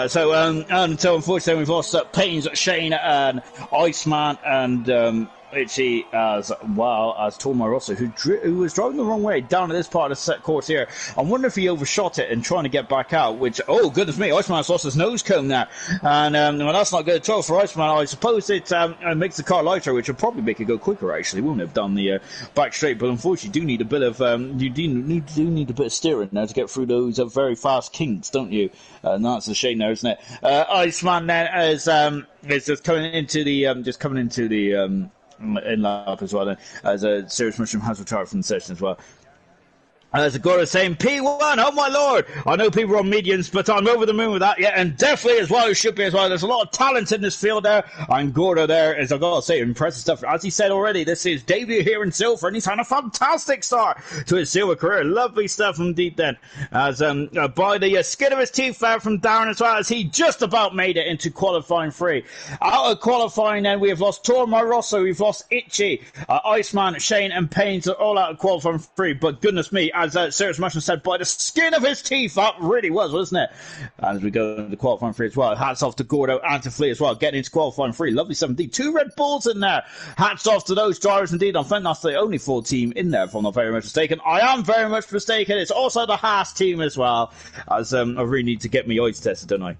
So unfortunately we've lost Paynes, Shane, and Iceman, and Itchy, as well as Tormar Rosso, who was driving the wrong way down to this part of the set course here. I wonder if he overshot it and trying to get back out, which, oh goodness me, Iceman's lost his nose cone there. And well, that's not good at all for Iceman. I suppose it makes the car lighter, which would probably make it go quicker, actually, wouldn't it, down the back straight. But unfortunately, you do need a bit of need a bit of steering now to get through those very fast kinks, don't you? And that's a shame there, isn't it? Iceman then is just coming into the in lap as well, then, as a serious mushroom has retired from the session as well. As Agora saying, P1, oh my lord! I know people are on medians, but I'm over the moon with that, yeah, and definitely as well, it should be as well. There's a lot of talent in this field there, and Gordo there is, I've got to say, impressive stuff. As he said already, this is debut here in silver, and he's had a fantastic start to his silver career. Lovely stuff indeed then. As by the skin of his teeth from Darren as well, as he just about made it into qualifying 3. Out of qualifying then, we have lost Tormar Rosso, we've lost Itchy, Iceman, Shane, and Paynes are all out of qualifying 3, but goodness me, as Serious Mushroom said, by the skin of his teeth, that really was, wasn't it? As we go into qualifying 3 as well, hats off to Gordo and to Flea as well, getting into qualifying 3. Lovely stuff indeed. 2 Red Bulls in there. Hats off to those drivers indeed. I think that's the only full team in there, if I'm not very much mistaken. I am very much mistaken. It's also the Haas team as well, as I really need to get my eyes tested, don't I?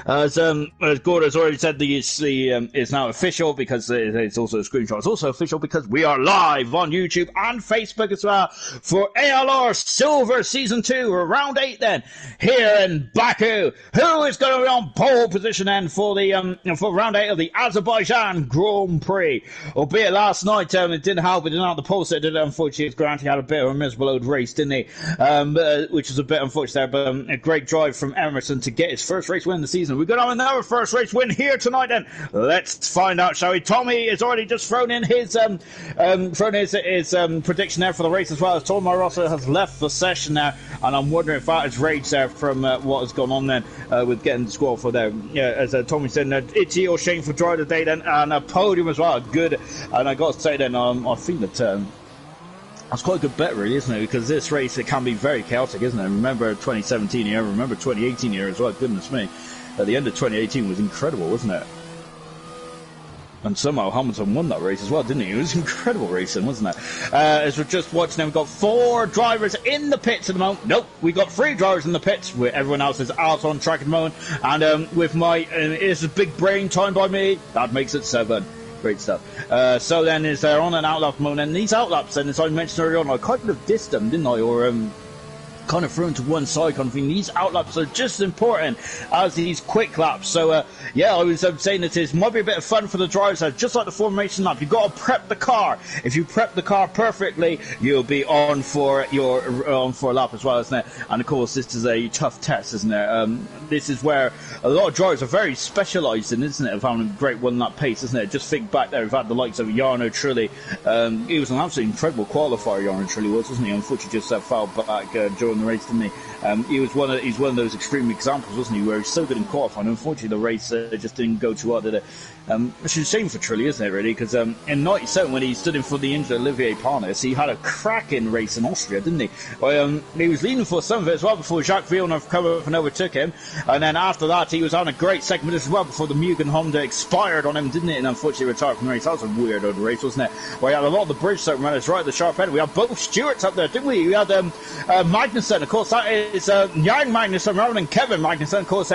As Gordo's already said, it's now official because it's also a screenshot. It's also official because we are live on YouTube and Facebook as well for ALR Silver Season 2, or Round 8 then, here in Baku. Who is going to be on pole position then for for Round 8 of the Azerbaijan Grand Prix? Albeit last night it didn't help, it didn't have the pole set, did it? Unfortunately, Grant had a bit of a miserable old race, didn't he? Which was a bit unfortunate there, but a great drive from Emerson to get his first race win this season. We've got on another first race win here tonight then. Let's find out, shall we? Tommy has already just thrown in his prediction there for the race as well, as Tormar Rosso has left the session now, and I'm wondering if that is rage there from what has gone on then with getting the score for there. Yeah, as Tommy said, Itchy or Shane for driver today then, and a podium as well. Good. And I got to say then, I think that that's quite a good bet, really, isn't it? Because this race, it can be very chaotic, isn't it? Remember 2017 here, remember 2018 here as well, goodness me. At the end of 2018 was incredible, wasn't it? And somehow Hamilton won that race as well, didn't he? It was incredible racing, wasn't it? As we're just watching them, we've got 4 drivers in the pits at the moment. Nope, we've got 3 drivers in the pits, where everyone else is out on track at the moment. And with my, it's a big brain time by me, that makes it 7. Great stuff. So then is they're on an outlap moment, and these outlaps, and as I mentioned earlier on, I kind of dissed them, didn't I? Or kind of thrown to one side kind of thing. These outlaps are just as important as these quick laps. So yeah, I was saying that it might be a bit of fun for the drivers, just like the formation lap. You've got to prep the car. If you prep the car perfectly, you'll be on for a lap as well, isn't it? And of course, this is a tough test, isn't it? This is where a lot of drivers are very specialised in, isn't it, of having a great one-lap pace, isn't it? Just think back there, we've had the likes of Jarno Trulli. He was an absolutely incredible qualifier, Jarno Trulli was, wasn't he? Unfortunately, just fell back during the race, didn't he? He's one of those extreme examples, wasn't he, where he's so good in qualifying. Unfortunately, the race just didn't go too well, did it? Which is a shame for Trulli, isn't it, really? Because in '97, when he stood in for the injured Olivier Parnas, he had a cracking race in Austria, didn't he? He was leading for some of it as well before Jacques Villeneuve came up and overtook him. And then after that, he was on a great second position as well before the Mugen Honda expired on him, didn't it? And unfortunately retired from the race. That was a weird old race, wasn't it? Where he had a lot of the Bridgestone runners right at the sharp end. We had both Stewarts up there, didn't we? We had Magnussen, of course, that is Jan Magnussen rather than Kevin Magnussen. Of course,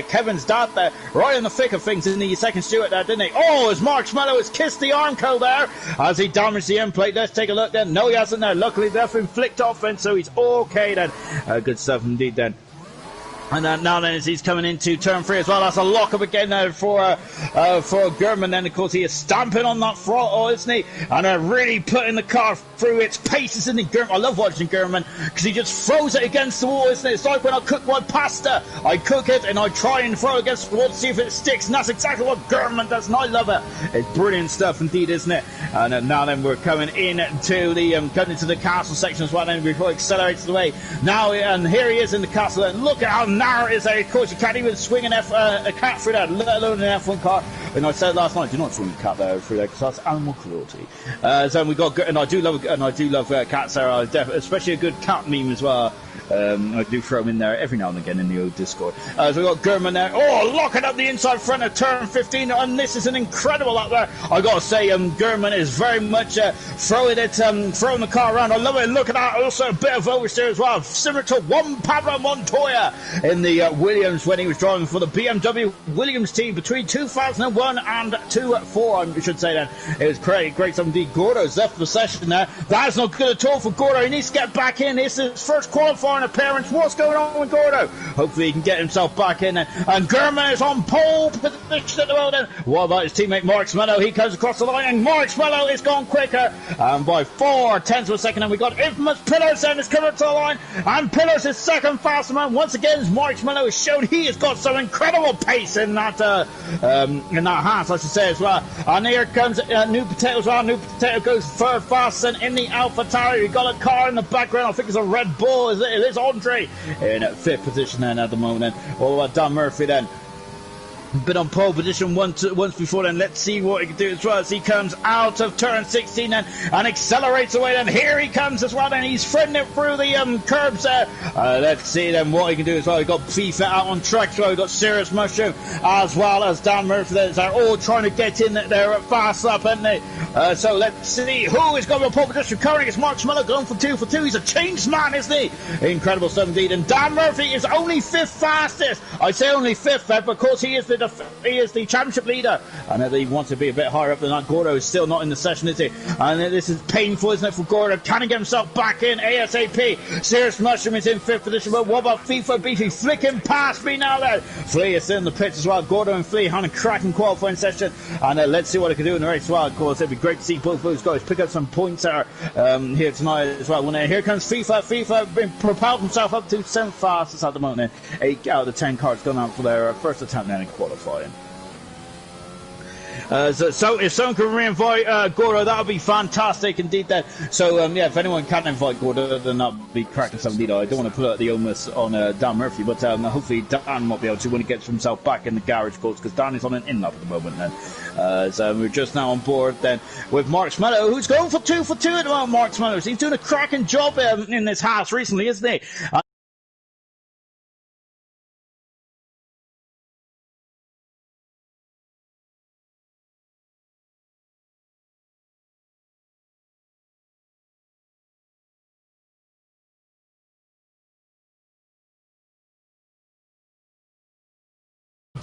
Kevin's dad there, right in the thick of things, in the second Stewart there, didn't he? Oh, as Mark Schmello has kissed the Armco there as he damaged the end plate. Let's take a look then. No, he hasn't there. Luckily, they've been flicked off, and so he's okay then. Good stuff indeed then. And now then, as he's coming into turn 3 as well, that's a lock-up again there for German. Then, of course, he is stamping on that throttle, isn't he? And really putting the car through its paces, isn't he, German? I love watching German because he just throws it against the wall, isn't it? It's like when I cook my pasta. I cook it and I try and throw it against the wall to see if it sticks, and that's exactly what German does, and I love it. It's brilliant stuff indeed, isn't it? And now then, we're coming into the castle section as well, then before it accelerates the way. Now, and here he is in the castle, and look at how narrow is there. Of course, you can't even swing a cat through that, let alone an F1 car. And I said last night, do not swing a cat there through there because that's animal cruelty. So we got, and I do love cats there, especially a good cat meme as well. I do throw them in there every now and again in the old Discord. So we've got Gurman there. Oh, locking up the inside front of turn 15, and this is an incredible up there. I got to say, Gurman is very much throwing the car around. I love it. Look at that. Also a bit of oversteer as well, similar to Juan Pablo Montoya in the Williams when he was driving for the BMW Williams team between 2001 and 2004. I should say then. It was great indeed. Gordo's left the session there. That's not good at all for Gordo. He needs to get back in. This is his first qualifying appearance. What's going on with Gordo? Hopefully he can get himself back in. And Gurman is on pole position at the moment. What about his teammate Mark Smello? He comes across the line, and Mark Smello is gone quicker by 4/10 of a second. And we got Infamous Pillars then is coming to the line, and Pillars is second fastest man once again. Mark Smello has shown he has got some incredible pace in that Haas, I should say, as well. And here comes New Potato as well. New Potato goes third fastest, and in the AlphaTauri we've got a car in the background. I think it's a Red Bull. It is Andre in fifth position then at the moment. Then all about Dan Murphy then. Been on pole position once before then. Let's see what he can do as well as he comes out of turn 16 then and accelerates away. Then here he comes as well, and he's threading it through the curbs there. Let's see then what he can do as well. We've got FIFA out on track, so we've got Serious Mushroom as well as Dan Murphy. They're all trying to get in there at fast lap, aren't they? So let's see who is going to be on pole position. Currently it's Mark Schmuller going for 2 for 2. He's a changed man, isn't he? Incredible stuff indeed. And Dan Murphy is only fifth fastest. I say only fifth, but of course he is the championship leader, and he wants to be a bit higher up than that. Gordo is still not in the session, is he? And this is painful, isn't it, for Gordo? Can he get himself back in ASAP? Serious Mushroom is in fifth position, but what about FIFA Beefy flicking past me now then? Flea is still in the pits as well. Gordo and Flea having a cracking qualifying session, and let's see what they can do in the race as well. Of course, it'd be great to see both those guys pick up some points there here tonight as well. Here comes FIFA propelled himself up to 7th fastest at the moment. 8 out of the 10 cars gone out for their first attempt then in qualifying. So if someone can re-invite Gordo, that would be fantastic indeed then. So if anyone can invite Gordo, then that would be cracking something indeed. I don't want to put the onus on Dan Murphy, but hopefully Dan might be able to when he gets himself back in the garage, of course, because Dan is on an in-lap at the moment then. So we're just now on board then with Mark Smello, who's going for 2 for 2 at the moment. Mark Smello, he's doing a cracking job in this house recently, isn't he?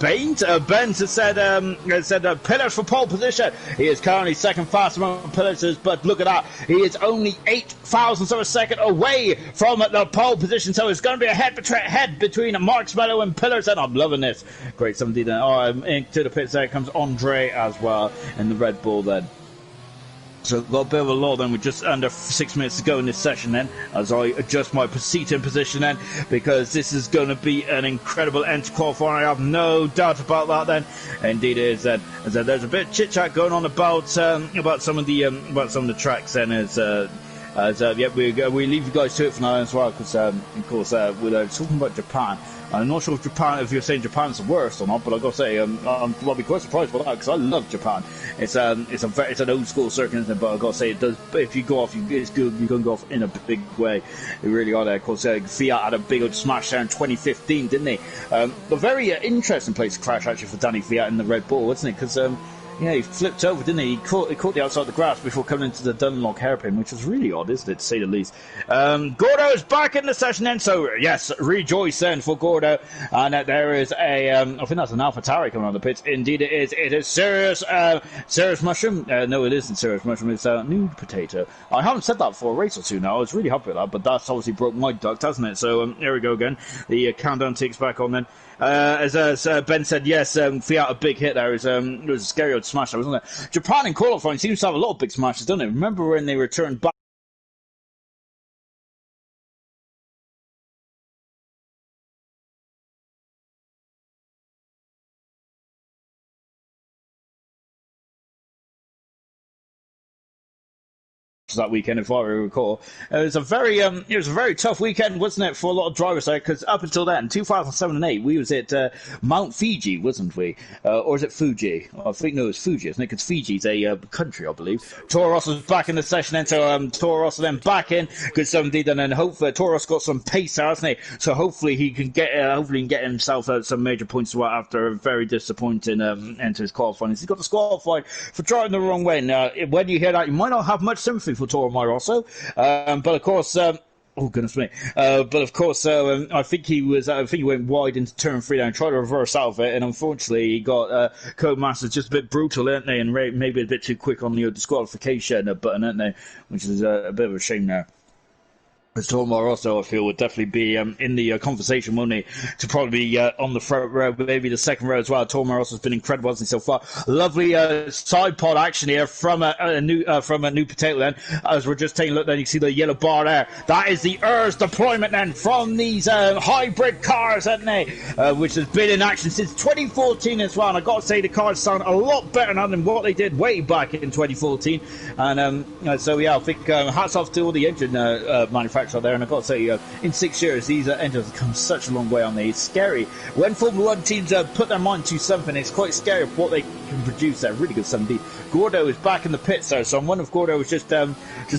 Baines has said Pillars for pole position. He is currently second fastest among Pillars, but look at that. He is only 8 thousandths of a second away from the pole position, so it's going to be a head between Mark Smello and Pillars, and I'm loving this. Great 17 then. Into the pits there comes Andre as well in the Red Bull then. So we've got a bit of a lull then, with just under 6 minutes to go in this session then, as I adjust my seating position then, because this is going to be an incredible end to qualifying. I have no doubt about that then. Indeed it is then. There's a bit of chit-chat going on about some of the tracks then, we leave you guys to it for now as well, because of course we're talking about Japan. I'm not sure if you're saying Japan's the worst or not, but I've got to say I'll be quite surprised by that, because I love Japan. It's an old school circuit, isn't it? But I've got to say it does. If you go off, it's good. You can go off in a big way. You really are there. Of course, Fiat had a big old smash there in 2015, didn't they? A very interesting place to crash actually for Danny Fiat in the Red Bull, wasn't it? Because he flipped over, didn't he? He caught the outside of the grass before coming into the Dunlop hairpin, which was really odd, isn't it, to say the least. Gordo is back in the session then, so yes, rejoice then for Gordo. And there is I think that's an AlphaTauri coming on the pits. Indeed it is. It is Serious Mushroom. No, it isn't Serious Mushroom. It's New Potato. I haven't said that for a race or two now. I was really happy with that, but that's obviously broke my duct, hasn't it? So here we go again. The countdown ticks back on then. As Ben said, yes, Fiat a big hit there. It was a scary old smash, wasn't it? Japan in qualifying seems to have a lot of big smashes, doesn't it? Remember when they returned back that weekend, if I recall. It was a very tough weekend, wasn't it, for a lot of drivers there? Because up until then, 2007 and 8, we was at Mount Fiji, wasn't we? Or is it Fuji? I think no, it's Fuji, isn't it? Because Fiji's a country, I believe. Toro Rosso's back in the session, and so Toro Rosso then back in. Good stuff indeed, and then hopefully Toro Rosso got some pace there, hasn't he? So hopefully he can get himself some major points as well after a very disappointing end to his qualifying. He's got disqualified for driving the wrong way. Now, when you hear that, you might not have much sympathy for Toro Rosso, but of course, oh goodness me! But of course, I think he went wide into turn 3 and tried to reverse out of it, and unfortunately, he got Codemasters just a bit brutal, aren't they? And maybe a bit too quick on the disqualification button, aren't they? Which is a bit of a shame now. Toro Rosso, I feel, would definitely be in the conversation, wouldn't he? To probably be on the front row, but maybe the second row as well. Toro Rosso's been incredible, hasn't he, so far? Lovely side pod action here from a new potato then. As we're just taking a look, then you see the yellow bar there. That is the ERS deployment then from these hybrid cars, haven't they? Which has been in action since 2014 as well. And I've got to say, the cars sound a lot better now than what they did way back in 2014. And so, yeah, I think hats off to all the engine manufacturers there, and I've got to say, in 6 years, these engines have come such a long way on there. It's scary. When Formula 1 teams put their mind to something, it's quite scary of what they can produce there. Really good stuff indeed. Gordo is back in the pits there, so I'm wondering if Gordo was just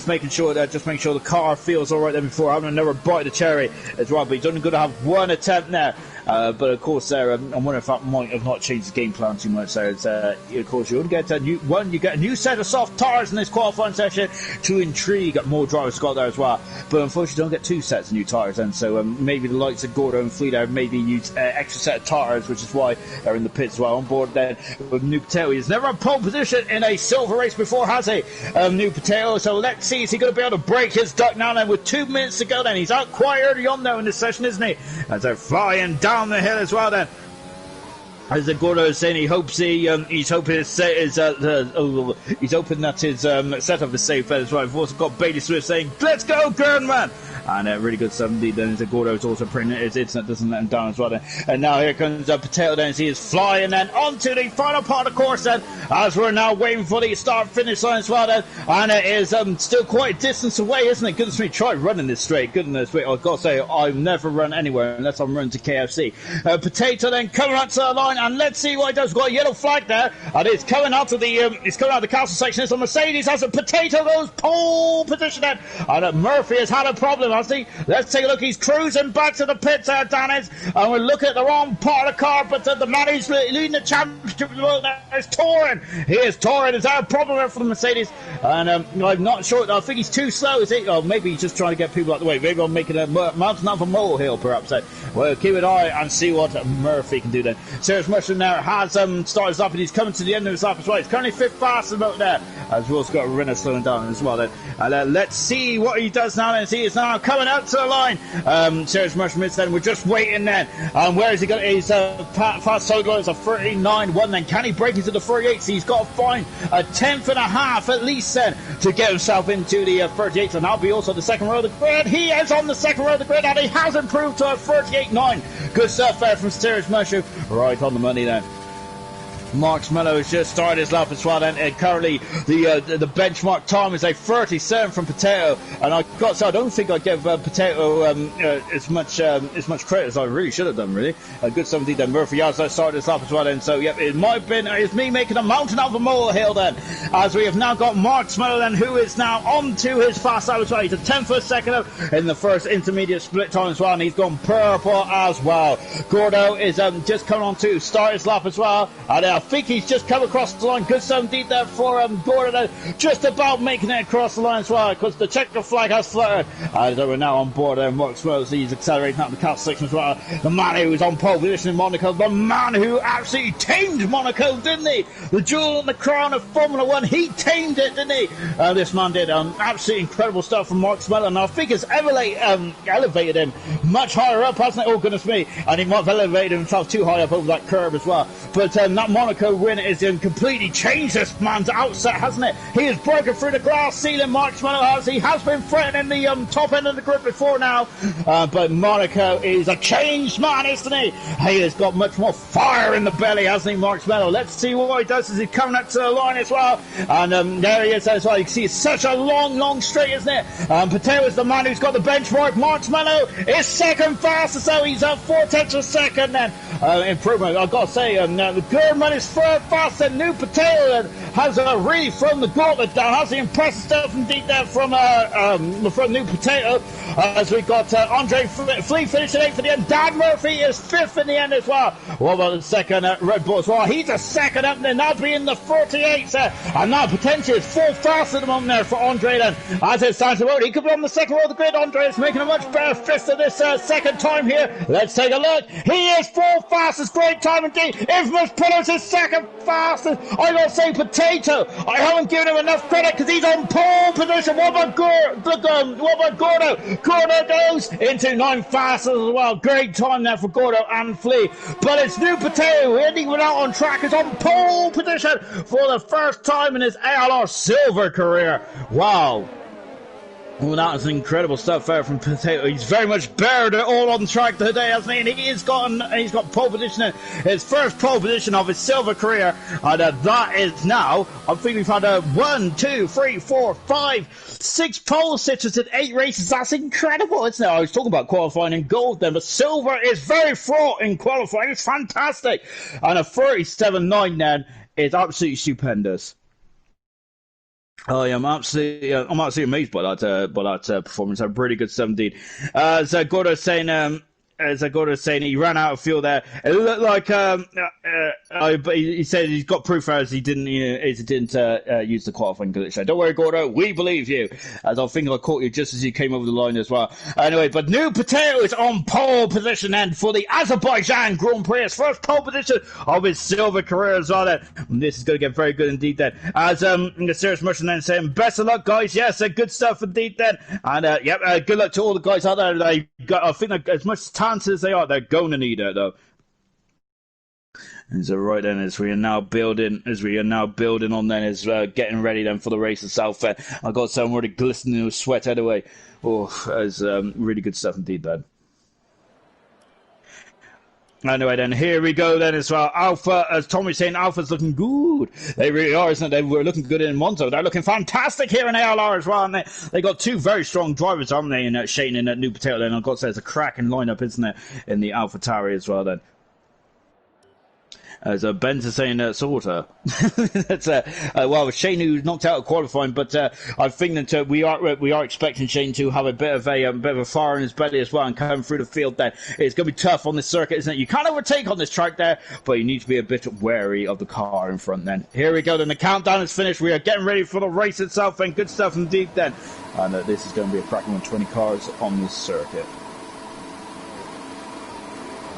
making sure the car feels alright then before having another bite of the cherry as well, but he's only going to have one attempt now. But of course, I'm wondering if that might have not changed the game plan too much. So it's, of course, you only get you get a new set of soft tires in this qualifying session to intrigue more drivers got there as well. But unfortunately, you don't get 2 sets of new tires, and so maybe the likes of Gordo and Fleet maybe use extra set of tires, which is why they're in the pits as well. On board then with New Potato. He's never had pole position in a silver race before, has he? New Potato. So let's see, is he going to be able to break his duck now? Then with 2 minutes to go, then he's out quite early on now in this session, isn't he? As they're flying down the hill as well then. As Gordo is saying, he's hoping that his setup is safe as well. We've also got Bailey Swift saying, "Let's go, Gurnman!" And really good stuff indeed. Then Gordo is also printing his internet doesn't let him down as well then. And now here comes Potato then, he is flying then onto the final part of the course then, as we're now waiting for the start-finish line as well then. And it is still quite a distance away, isn't it? Goodness me, try running this straight. Goodness me, I've got to say, I've never run anywhere unless I'm running to KFC. Potato then coming up to the line, and let's see what he does. We've got a yellow flag there, and it's coming out of the castle section. It's a Mercedes has a Potato goes pole position then, and Murphy has had a problem, hasn't he? Let's take a look. He's cruising back to the pits there, Dennis, and we're looking at the wrong part of the car, but the man who's leading the championship is Torin. He is Torin. Is that a problem there for the Mercedes? And I'm not sure. I think he's too slow, is he? Or maybe he's just trying to get people out of the way. Maybe I'm making a mountain out of a molehill, perhaps. Well, keep an eye and see what Murphy can do then. Serious Mushroom now has started his lap, and he's coming to the end of his lap as well. He's currently 5th fastest about there, as we've also got Renner slowing down as well then. And let's see what he does now then. He is now coming out to the line. Serious Mushroom is then. We're just waiting then. And where is he going? His fast solid line is a 39.1 then. Can he break into the 38? So he's got to find a 10th and a half at least then to get himself into the 38. And that'll be also the second row of the grid. He is on the second row of the grid, and he has improved to a 38.9. Good stuff there from Serious Mushroom. Right on the money then. Mark Mello has just started his lap as well, and currently the benchmark time is a 37 from Potato, and I got to say, I don't think I give Potato as much credit as I really should have done. Really, good stuff indeed. Then Murphy has started his lap as well, and so yep, it might have been it's me making a mountain out of a molehill then, as we have now got Mark Mello then, who is now on to his fast lap as well. He's a 10th for a second up in the first intermediate split time as well, and he's gone purple as well. Gordo is just coming on to start his lap as well, and I think he's just come across the line. Good stuff indeed there for Gordon, just about making it across the line as well, because the checker flag has fluttered. As we're now on board there, Mark Rose, he's accelerating up the castle section as well. The man who was on pole position in Monaco, the man who absolutely tamed Monaco, didn't he? The jewel and the crown of Formula 1, he tamed it, didn't he? This man did absolutely incredible stuff from Mark Smeller, and I think it's elevated him much higher up, hasn't it? Oh goodness me, and he might have elevated himself too high up over that curve as well. But that Monaco Monaco win has completely changed this man's outset, hasn't it? He has broken through the glass ceiling, Marshmallow has. He has been threatening the top end of the grid before now, but Monaco is a changed man, isn't he? He has got much more fire in the belly, hasn't he, Marshmallow? Let's see what he does as he's coming up to the line as well. And there he is as well. You can see it's such a long straight, isn't it? Potato is the man who's got the benchmark. Marshmallow is second fastest, so he's up 4/10 of a second then. Improvement, I've got to say, the Gurman is third fast, and New Potato has really thrown the gauntlet down. Has the impressive stuff indeed there from New Potato, as we got Andre Flea finishing 8th for the end. Dan Murphy is 5th in the end as well. What about the second Red Bull as well? He's a second up there, now being the 48th, and now potentially it's 4th fast at the moment there for Andre then. As it stands, he could be on the second row of the grid. Andre is making a much better fist of this second time here. Let's take a look. He is 4th fastest, great time indeed. Infamous Pillars is second fastest. I gotta say Potato, I haven't given him enough credit because he's on pole position. What about Gordo? Gordo goes into 9th fastest as well. Great time there for Gordo and Flea. But it's New Potato, ending without on track, is on pole position for the first time in his ALR silver career. Wow. Well, that is incredible stuff there from Potato. He's very much buried it all on track today, hasn't he? And he's got pole position, his first pole position of his silver career. And that is now, I think we've had 1, 2, 3, 4, 5, 6 pole sitters in 8 races. That's incredible, isn't it? I was talking about qualifying in gold then, but silver is very fraught in qualifying. It's fantastic. And a 37.9 then is absolutely stupendous. Oh, yeah, I'm absolutely amazed by that performance. A really good 17. Gordo saying he ran out of fuel there. It looked like he said he's got proof as he didn't use the qualifying glitch. Don't worry, Gordo, we believe you. As I think I caught you just as you came over the line as well. Anyway, but New Potato is on pole position then for the Azerbaijan Grand Prix. His first pole position of his silver career as well. Then this is going to get very good indeed. Then as the Serious Merchant then saying, best of luck, guys. Yes, good stuff indeed. Then and good luck to all the guys out there. I think as much time as they are, they're going to need it though. And so right then, as we are now building on then, is getting ready then for the race itself. I got some already glistening with sweat anyway. Oh, it's really good stuff indeed then. Anyway, then here we go then as well. Alpha, as Tommy's saying, Alpha's looking good. They really are, isn't it? They were looking good in Monza. They're looking fantastic here in ALR as well. And they got 2 very strong drivers, haven't they? In Shane and New Potato. And I've got to say, it's a cracking lineup, isn't it? In the Alpha Tauri as well then. As Ben's is saying, sorta. That's well, Shane who knocked out of qualifying, but I think that we are expecting Shane to have a bit of a fire in his belly as well and come through the field. Then it's going to be tough on this circuit, isn't it? You can't overtake on this track there, but you need to be a bit wary of the car in front. Then here we go. Then the countdown is finished. We are getting ready for the race itself, and good stuff indeed. Then, and this is going to be a cracking 20 cars on this circuit.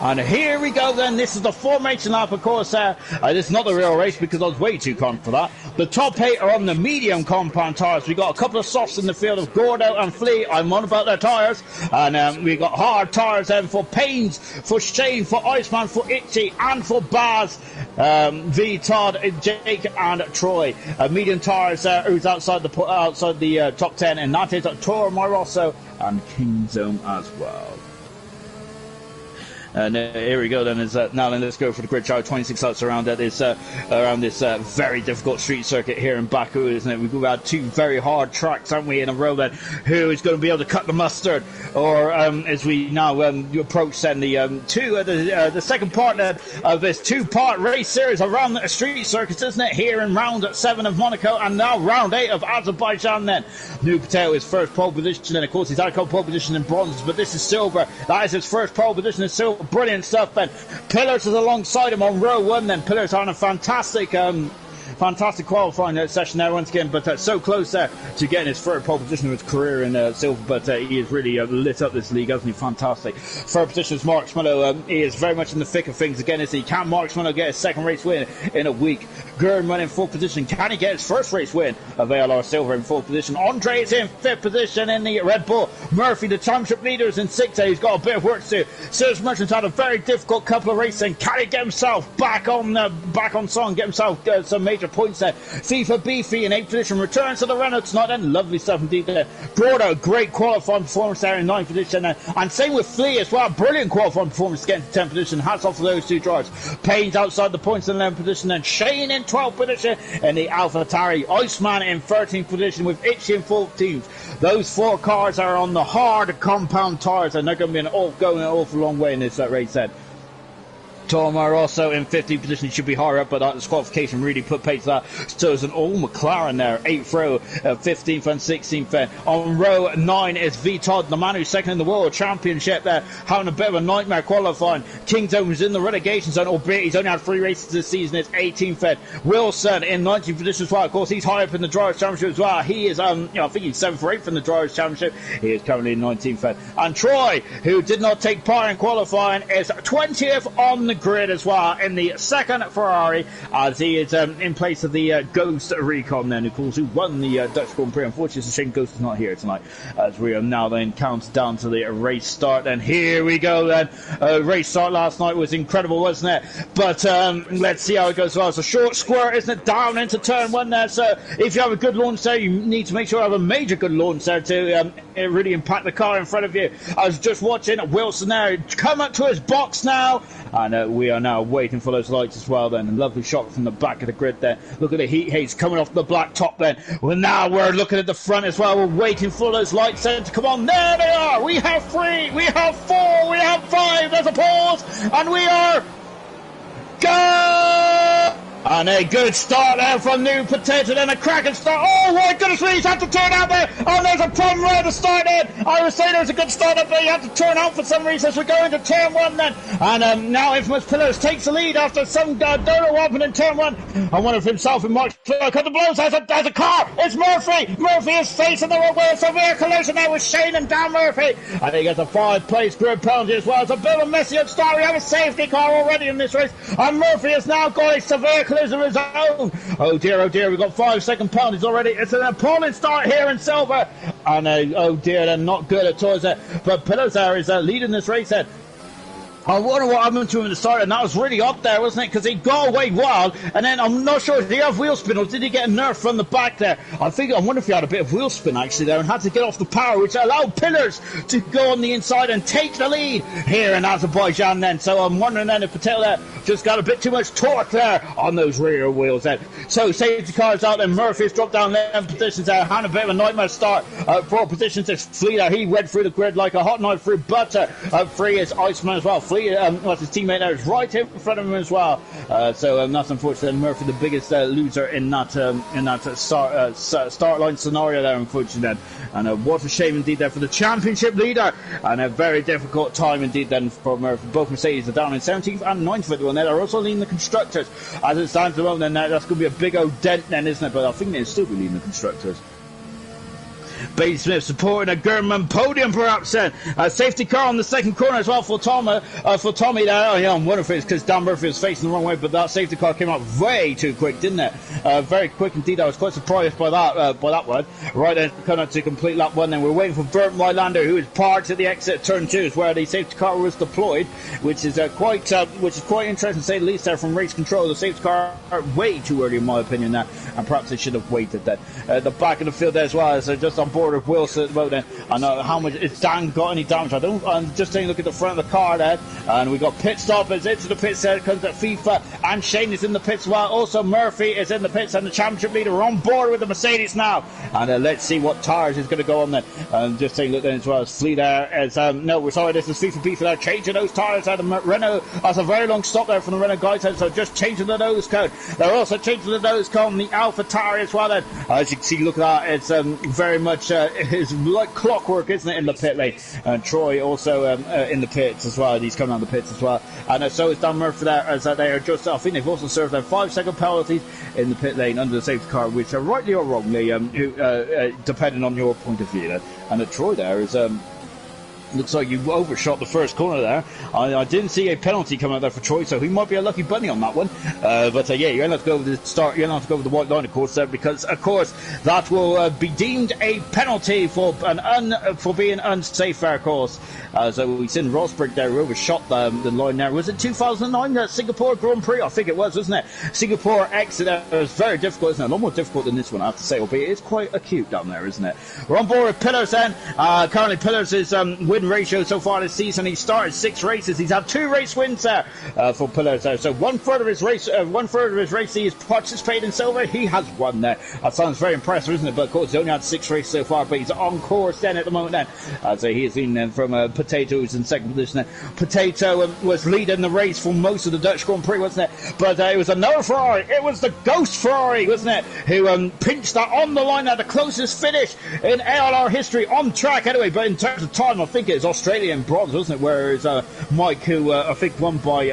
And here we go then, this is the formation lap, of course. This is not the real race because I was way too confident for that. The top 8 are on the medium compound tyres. We got a couple of softs in the field of Gordo and Flea. I'm on about their tyres. And we got hard tyres then for Pains, for Shane, for Iceman, for Itchy, and for Baz, V, Todd, Jake, and Troy. Medium tyres who's outside the top 10, and that is Toro Moroso and King Zone as well. And here we go then. Now then, let's go for the grid chart. 26 laps around this very difficult street circuit here in Baku, isn't it? We've had 2 very hard tracks, haven't we, in a row then. Who is going to be able to cut the mustard? Or as we now approach then the second part of this 2-part race series around the street circuits, isn't it? Here in round 7 of Monaco and now round 8 of Azerbaijan then. New Potato is first pole position, and of course he's had a couple pole position in bronze, but this is silver. That is his first pole position in silver. Brilliant stuff then. Pillars is alongside him on row 1 then. Pillars on a fantastic qualifying session there once again, but so close there to getting his third pole position of his career in silver, but he has really lit up this league, hasn't he? Fantastic. Third position is Marshmallow. He is very much in the thick of things again, is he? Can Marshmallow get his second race win in a week? Gurman in 4th position. Can he get his first race win of ALR Silver in 4th position? Andre is in 5th position in the Red Bull. Murphy, the championship leader, is in 6th. He's got a bit of work to do. Serge Merchant's had a very difficult couple of races. Can he get himself back on song, get himself some major points there? FIFA Beefy in 8th position returns to the Renault tonight, and lovely stuff indeed there. Broda, great qualifying performance there in 9th position, and same with Flea as well. Brilliant qualifying performance getting to 10th position. Hats off to those two drivers. Payne's outside the points in 11th position, and Shane in 12th position in the AlphaTauri. Iceman in 13th position with Itchy in 14th. Those 4 cars are on the hard compound tyres, and they're going to be going an awful long way in this race then. Tomar also in 15th position. He should be higher up, but that disqualification really put pace to that. So it's an old McLaren there, 8th row, 15th and 16th. On row 9 is V Todd, the man who's second in the World Championship there, having a bit of a nightmare qualifying. Kingdom is in the relegation zone, albeit he's only had 3 races this season. It's 18th. Wilson in 19th position as well. Of course, he's high up in the Drivers' Championship as well. He is, I think he's 7th or 8th in the Drivers' Championship. He is currently in 19th. And Troy, who did not take part in qualifying, is 20th on the grid as well in the second Ferrari, as he is in place of the Ghost Recon then, of course, who won the Dutch Grand Prix. Unfortunately, it's a shame Ghost is not here tonight, as we are now then counts down to the race start. And here we go then. Race start last night was incredible, wasn't it? But let's see how it goes. Well, it's a short squirt, isn't it, down into turn 1 there. So if you have a good launch there, you need to make sure you have a major good launch there to really impact the car in front of you. I was just watching Wilson there come up to his box now, and we are now waiting for those lights as well then. A lovely shot from the back of the grid there. Look at the heat haze coming off the black top then. Well, now we're looking at the front as well. We're waiting for those lights then to come on. There they are. We have 3, we have 4, we have 5. There's a pause, and we are go! And a good start there from New Potato, then a cracking start. Oh my goodness me, he's had to turn out there. Oh, there's a problem right at the start then. I was saying there's a good start up there. You have to turn out for some reason as we go into turn 1 then. And now Infamous Pillars takes the lead after some don't know what happened in turn 1. I wonder if himself and Mark cut the blows. There's a car. It's Murphy. Murphy is facing the wrong way. It's a rear collision there with Shane and Dan Murphy. And he gets a 5-place grid penalty as well. It's a bit of a messy up start. We have a safety car already in this race. And Murphy has now got a severe collision of his own. Oh dear, we've got 5-second penalties already. It's an appalling start here in Silver. And oh dear, they're not good at all. But Pillars there is leading this race then. I wonder what happened to him at the start, and that was really up there, wasn't it? Because he got away wild, and then I'm not sure, did he have wheel spin, or did he get a nerf from the back there? I wonder if he had a bit of wheel spin actually there, and had to get off the power, which allowed Pillars to go on the inside and take the lead here in Azerbaijan then. So I'm wondering then if Patel there just got a bit too much torque there on those rear wheels then. So safety cars out, and Murphy's dropped down 11 positions there, had a bit of a nightmare start. 4 positions to Flea there. He went through the grid like a hot knife through butter. 3 is Iceman as well. Flea, his teammate there is right in front of him as well. So that's unfortunate. Murphy, the biggest loser in that start line scenario there, unfortunately. And what a shame indeed there for the championship leader, and a very difficult time indeed then for Murphy. Both Mercedes are down in 17th and 9th for the one. They're also leading the constructors as it stands at the moment. Then that's going to be a big old dent then, isn't it? But I think they'll still be leading the constructors. Bailey Smith supporting a German podium perhaps then. Safety car on the second corner as well for Tommy there. Oh, yeah, I'm wondering if it's because Dan Murphy was facing the wrong way, but that safety car came out way too quick, didn't it? Very quick indeed. I was quite surprised by that one. Right then, coming out to complete lap 1 then. We're waiting for Bert Mylander, who is parked at the exit at turn 2, is where the safety car was deployed, which is quite interesting to say the least there from race control. The safety car way too early in my opinion there, and perhaps they should have waited then. The back of the field there as well is just on board of Wilson at the moment. I know how much it's Dan got any damage. I'm just taking a look at the front of the car there, and we got pit stop as into the pits there. Comes at FIFA, and Shane is in the pits as well. Also Murphy is in the pits, and the championship leader are on board with the Mercedes now. And let's see what tires is going to go on then. Just taking a look then as well as Flea there. As no, we're sorry, this is FIFA Beef there, changing those tires out of Renault. That's a very long stop there from the Renault guys, so just changing the nose cone. They're also changing the nose cone on the AlphaTauri as well then. As you can see, look at that, it's very much it's like clockwork, isn't it, in the pit lane. And Troy also in the pits as well. He's coming on the pits as well. And so is Dan Murphy there, as they are just, I think they've also served their 5-second penalties in the pit lane under the safety car, which are rightly or wrongly, depending on your point of view. And Troy there is Looks like you overshot the first corner there. I didn't see a penalty come out there for Troy, so he might be a lucky bunny on that one. But yeah, you're going to have to go with the start. You're going to have to go with the white line, of course, there, because of course that will be deemed a penalty for for being unsafe there, of course. So we've seen Rosberg there who overshot the line there. Was it 2009 Singapore Grand Prix? I think it was, wasn't it? Singapore exit there was very difficult, isn't it? A lot more difficult than this one, I have to say. Albeit it's quite acute down there, isn't it? We're on board with Pillars then. Currently Pillars is win ratio so far this season. He started 6 races. He's had 2 race wins there for Pillars there. So one third of his race he has participated in silver. He has won there. That sounds very impressive, isn't it? But of course, he's only had 6 races so far, but he's on course then at the moment then. So he has been from Potato, who's in second position there. Potato was leading the race for most of the Dutch Grand Prix, wasn't it? But it was another Ferrari. It was the Ghost Ferrari, wasn't it? Who pinched that on the line at the closest finish in ALR history on track anyway. But in terms of time, I think it's Australian bronze, wasn't it? Whereas Mike, who I think won by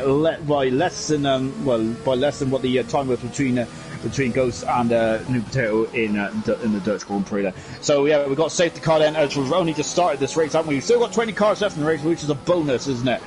less than what the time was between Ghost and New Potato in the Dutch Grand Prix there. So yeah, we've got safety car then, as we've only just started this race, haven't we? We've still got 20 cars left in the race, which is a bonus, isn't it?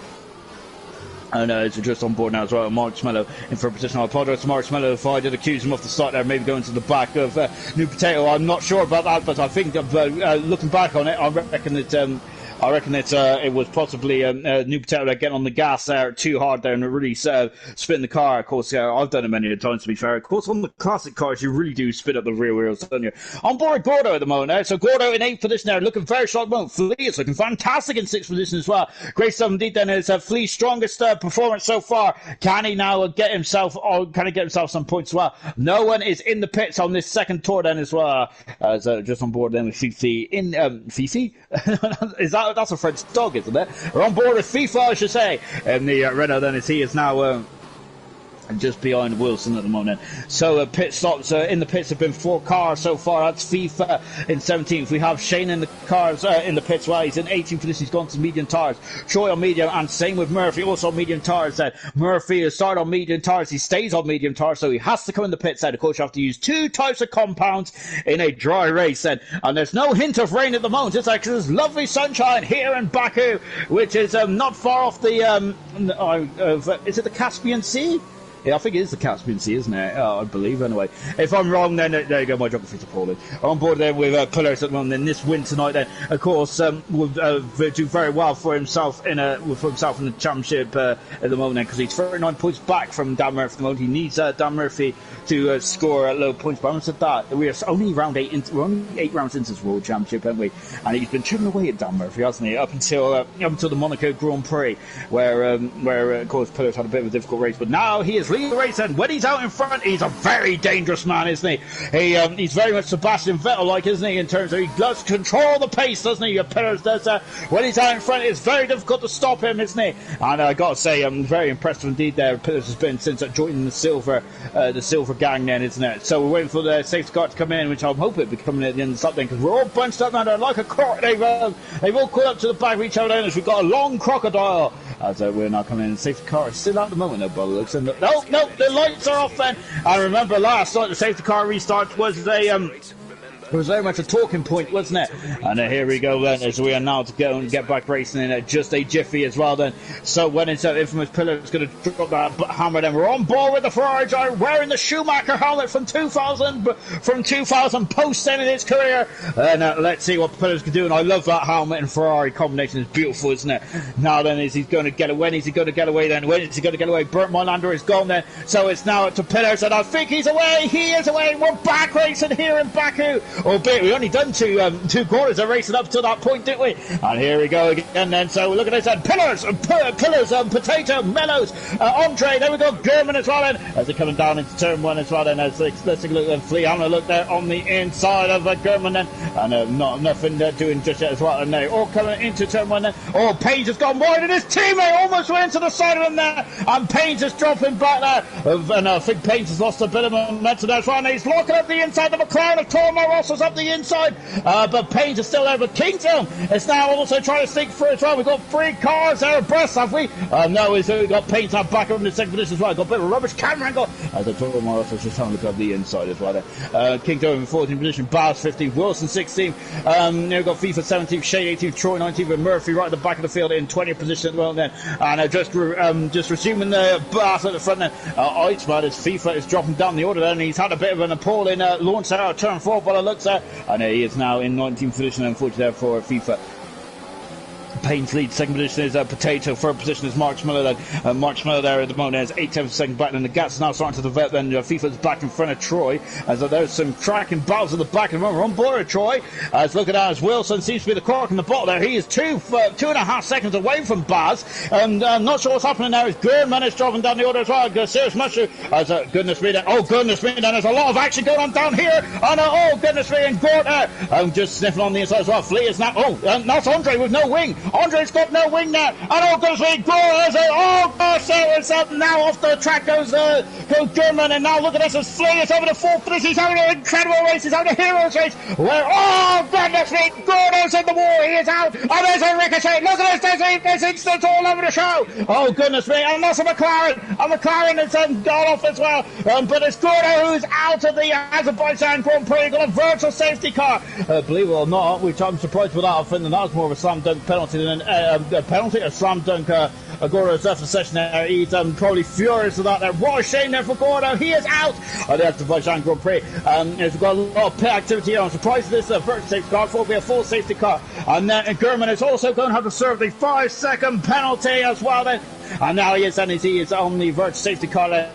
And it's just on board now as well. Marshmallow in for a position. I apologise to Marshmallow if I did accuse him off the start there, maybe going to the back of New Potato. I'm not sure about that, but I think looking back on it, I reckon it was possibly New Potato getting on the gas there too hard there and really spinning the car. Of course, I've done it many times, to be fair. Of course, on the classic cars, you really do spin up the rear wheels, don't you? On board Gordo at the moment. So Gordo in 8th position there, looking very strong at the moment. Flea is looking fantastic in 6th position as well. Great stuff indeed then is Flea's strongest performance so far. Can he now get himself some points as well? No one is in the pits on this second tour then as well. So just on board then with Fifi. Fifi? That's a French dog, isn't it? We're on board with FIFA, I should say. And the Renault then he is now just behind Wilson at the moment. So pit stops in the pits have been 4 cars so far. That's FIFA in 17th. We have Shane in the cars in the pits. Well, he's in 18th position. He's gone to medium tyres. Troy on medium, and same with Murphy, also on medium tyres. Murphy has started on medium tyres. He stays on medium tyres, so he has to come in the pits. Of course, you have to use 2 types of compounds in a dry race. And there's no hint of rain at the moment. It's actually this lovely sunshine here in Baku, which is not far off the is it the Caspian Sea? Yeah, I think it is the Caspian Sea, isn't it? I believe, anyway. If I'm wrong, then there you go, my geography's appalling. On board there with Pillars at the moment, then this win tonight, then, of course, will do very well for himself in the championship at the moment, because he's 39 points back from Dan Murphy at the moment. He needs Dan Murphy to score low points. But I said that we're only we're only 8 rounds into this World Championship, haven't we? And he's been chipping away at Dan Murphy, hasn't he? Up until the Monaco Grand Prix, where of course Pillars had a bit of a difficult race, but now he is leading the race, and when he's out in front, he's a very dangerous man, isn't he? He's very much Sebastian Vettel-like, isn't he? In terms of he does control the pace, doesn't he? Pillars does that. When he's out in front, it's very difficult to stop him, isn't he? And I got to say, I'm very impressed indeed. There, Pillars has been since joining the silver gang, then, isn't it? So we're waiting for the safety car to come in, which I'm hoping will be coming at the end of the stop then, because we're all bunched up now. They're like a croc. They've all caught up to the back of each other, as we've got a long crocodile. As we're now coming in, the safety car is still at the moment, no, by the looks. And no, the lights are off then. I remember last night the safety car restart was very much a talking point, wasn't it? And here we go then, as we are now to go and get back racing in just a jiffy as well then. So when it's infamous Pillars going to drop that hammer, then we're on board with the Ferrari driver wearing the Schumacher helmet from 2000 post then in his career. And let's see what Pillars can do. And I love that helmet and Ferrari combination. It's beautiful, isn't it? Now then, is he going to get away? When is he going to get away then? When is he going to get away? Bernd Mailander is gone then. So it's now up to Pillars, and I think he's away. He is away. We're back racing here in Baku. Albeit we only done two quarters of racing up to that point, didn't we? And here we go again then. So look at this then. Pillars, Potato, Mellows, Andre. There we go. German as well then. As they're coming down into turn 1 as well then. Let's take a look at Flea. Having a look there on the inside of German then. And nothing doing just yet as well. And they're all coming into turn 1 then. Oh, Page has gone wide, and his teammate almost went to the side of him there. And Page is dropping back there. And I think Page has lost a bit of momentum there as well. And he's locking up the inside of the McLaren of Tormo Rosso's up the inside, but Payne's is still there, but Kingdom is now also trying to sneak through as well. We've got 3 cars there abreast, have we? No, we've got Payne's now back up in the second position as well. Got a bit of a rubbish camera angle. The Toro Rosso's just having a look at the inside as well there. Kingdom in 14th position, Baz 15th, Wilson 16th. Now we've got FIFA 17th, Shea 18th, Troy 19th, and Murphy right at the back of the field in 20th position at the moment then. And just resuming the Baz at the front then. Iceman, as FIFA is dropping down the order then. He's had a bit of an appalling launch there at turn 4 by the looks there. And he is now in 19th position, unfortunately, there for FIFA. Payne's lead, second position is Potato, third position is Mark Miller then. Mark Miller there at the moment has 8/10 second back, and the gaps now starting to develop then. FIFA's back in front of Troy, as there's some cracking battles at the back, and we're on board with Troy, as looking at as Wilson seems to be the cork in the bottle there. He is 2.5 seconds away from Baz, and not sure what's happening now. Is Gurman is dropping down the order as well. Serious Mushroom, as goodness me then, oh goodness me then, there's a lot of action going on down here, and oh goodness me, and Gort just sniffing on the inside as well. Flea is now, that's Andre with no wing. Andre's got no wing now, and oh goes me, oh gosh, there is up now off the track goes German, and now look at this as Flea is over the fourth position. He's having an incredible race, he's having a hero's race, where, oh goodness me, Gordo's in the war, he is out, and there's a ricochet, look at this, there's instance all over the show, oh goodness me, and that's a McLaren, has gone off as well, but it's Gordo who's out of the Azerbaijan Grand Prix, got a virtual safety car, believe it or not, which I'm surprised with that. I think that was more of a slam dunk penalty than a slam dunk. Gordo's left the session there. He's probably furious with that there. What a shame there for Gordo. He is out of the Azerbaijan Grand Prix. We've got a lot of pit activity here. I'm surprised this first safety car will be a full safety car. And then Gurman is also going to have to serve the 5-second penalty as well then. And now he is on the virtual safety car then.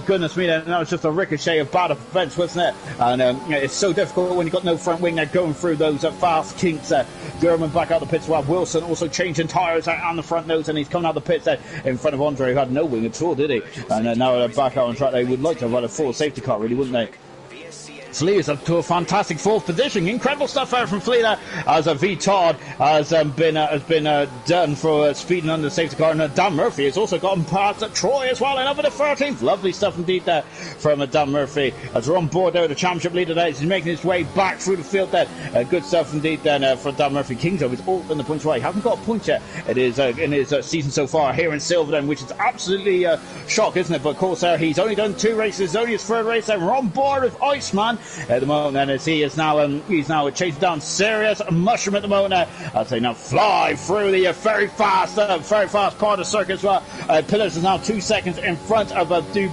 Goodness me, that was just a ricochet of bad offence, wasn't it? And it's so difficult when you've got no front wing there going through those fast kinks. Gurman back out the pits while Wilson also changing tyres on the front nose, and he's coming out the pits there in front of Andre, who had no wing at all, did he? And now they're back out on track. They would like to have had a full safety car, really, wouldn't they? Flea is up to a fantastic fourth position. Incredible stuff out from Flea there, as V Todd has been done for speeding under the safety car, and Dan Murphy has also gotten past Troy as well, and over the 13th. Lovely stuff indeed there from Dan Murphy, as we're on board there with the championship leader there. He's making his way back through the field there. Good stuff indeed then from Dan Murphy. Kingdom is all in the points right. He hasn't got a point yet. It is in his season so far here in Silver then, which is absolutely shock, isn't it? But of course he's only done 2 races, it's only his 3rd race there. We're on board with Iceman at the moment, and as he is now he's now chasing down Serious Mushroom at the moment. I'd say now fly through the very fast part of the circuit as well. Pillars is now 2 seconds in front of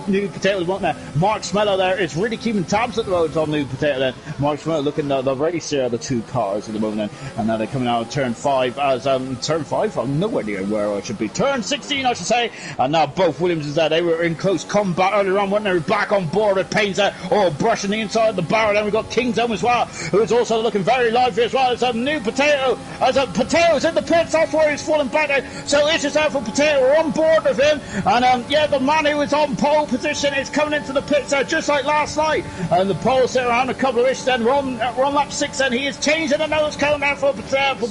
New Potato at the moment. Mark Smeller there is really keeping tabs at the moment on New Potato there. Mark Smeller looking at the race here, the 2 cars at the moment, and now they're coming out of turn 5 as turn 5. I'm nowhere near where I should be. Turn 16, I should say. And now both Williams is there. They were in close combat earlier on, weren't they? Back on board with Payne's there, brushing the inside of the barrel. Then we've got Kingdom as well, who is also looking very lively as well. It's a New Potato, as a Potato's in the pits. That's where he's falling back there. So it's just out for Potato. We're on board with him, and the man who was on pole position is coming into the pits there, just like last night. And the pole's there around a couple of issues. Then we're on lap 6. Then he is changing the nose cone there for Potato.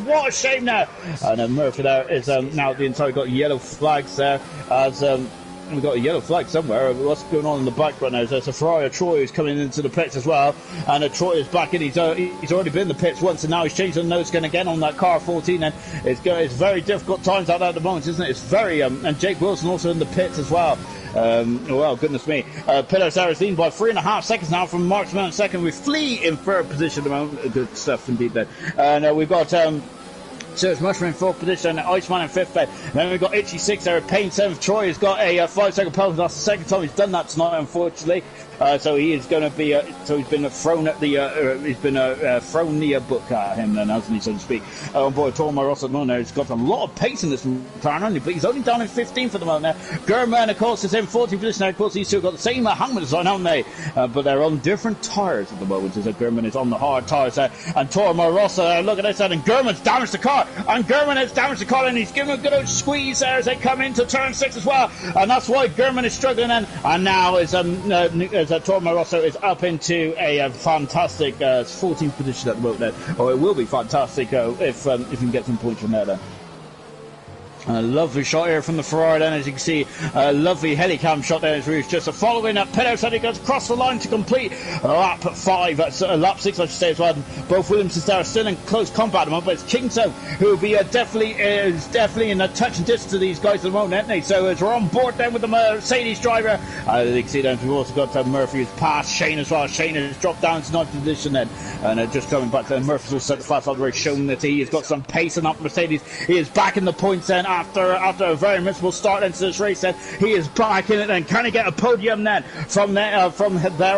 What a shame now. And Murphy there is now the inside got yellow flags there, as we've got a yellow flag somewhere. What's going on in the background now? There's a Ferrari Troy who's coming into the pits as well, and Troy is back in. He's already been in the pits once, and now he's changing the nose gun again on that car 14. And it's very difficult times out there at the moment, isn't it? It's very and Jake Wilson also in the pits as well. Well, goodness me. Pillars there is leading by 3.5 seconds now from Mark Smith in second, with Flea in 3rd position at the moment. Good stuff indeed there. And we've got Serious Mushroom in 4th position, Iceman in 5th bed. Then we've got Itchy 6 there, Payne 7th. Troy has got a 5-second penalty. That's the second time he's done that tonight, unfortunately. So he is going to be. So he's been thrown at the. Thrown the book at him, then, hasn't he, so to speak? On board Torma Ross at the moment. He's got a lot of pace in this McLaren, only, but he's only down in 15th at the moment. Now, Gurman, of course, is in 14th position. Now, of course, he's still got the same hangman design, haven't they? But they're on different tyres at the moment. As Gurman is on the hard tyres there, and Torma Ross. Look at this, and Gurman's damaged the car, and Gurman has damaged the car, and he's giving a good old squeeze there as they come into turn 6 as well, and that's why Gurman is struggling. And now is Torma Rosso is up into a fantastic 14th position at the moment. Or it will be fantastic if you can get some points from there then. A lovely shot here from the Ferrari then, as you can see, a lovely helicam shot there as we're just following up. Pelos he goes across the line to complete lap 5, lap 6 I should say as well. Both Williamsons there are still in close combat at the moment, but it's Kingso who will be definitely in a touch and distance to these guys at the moment, aren't they? So as we're on board then with the Mercedes driver, you can see then we've also got Murphy who's passed Shane as well. Shane has dropped down to 9th position then, and just coming back then, Murphy's also set the fast on the race, showing that he has got some pace on that Mercedes. He is back in the points then after a very miserable start into this race then. He is back in it then. Can he get a podium then from there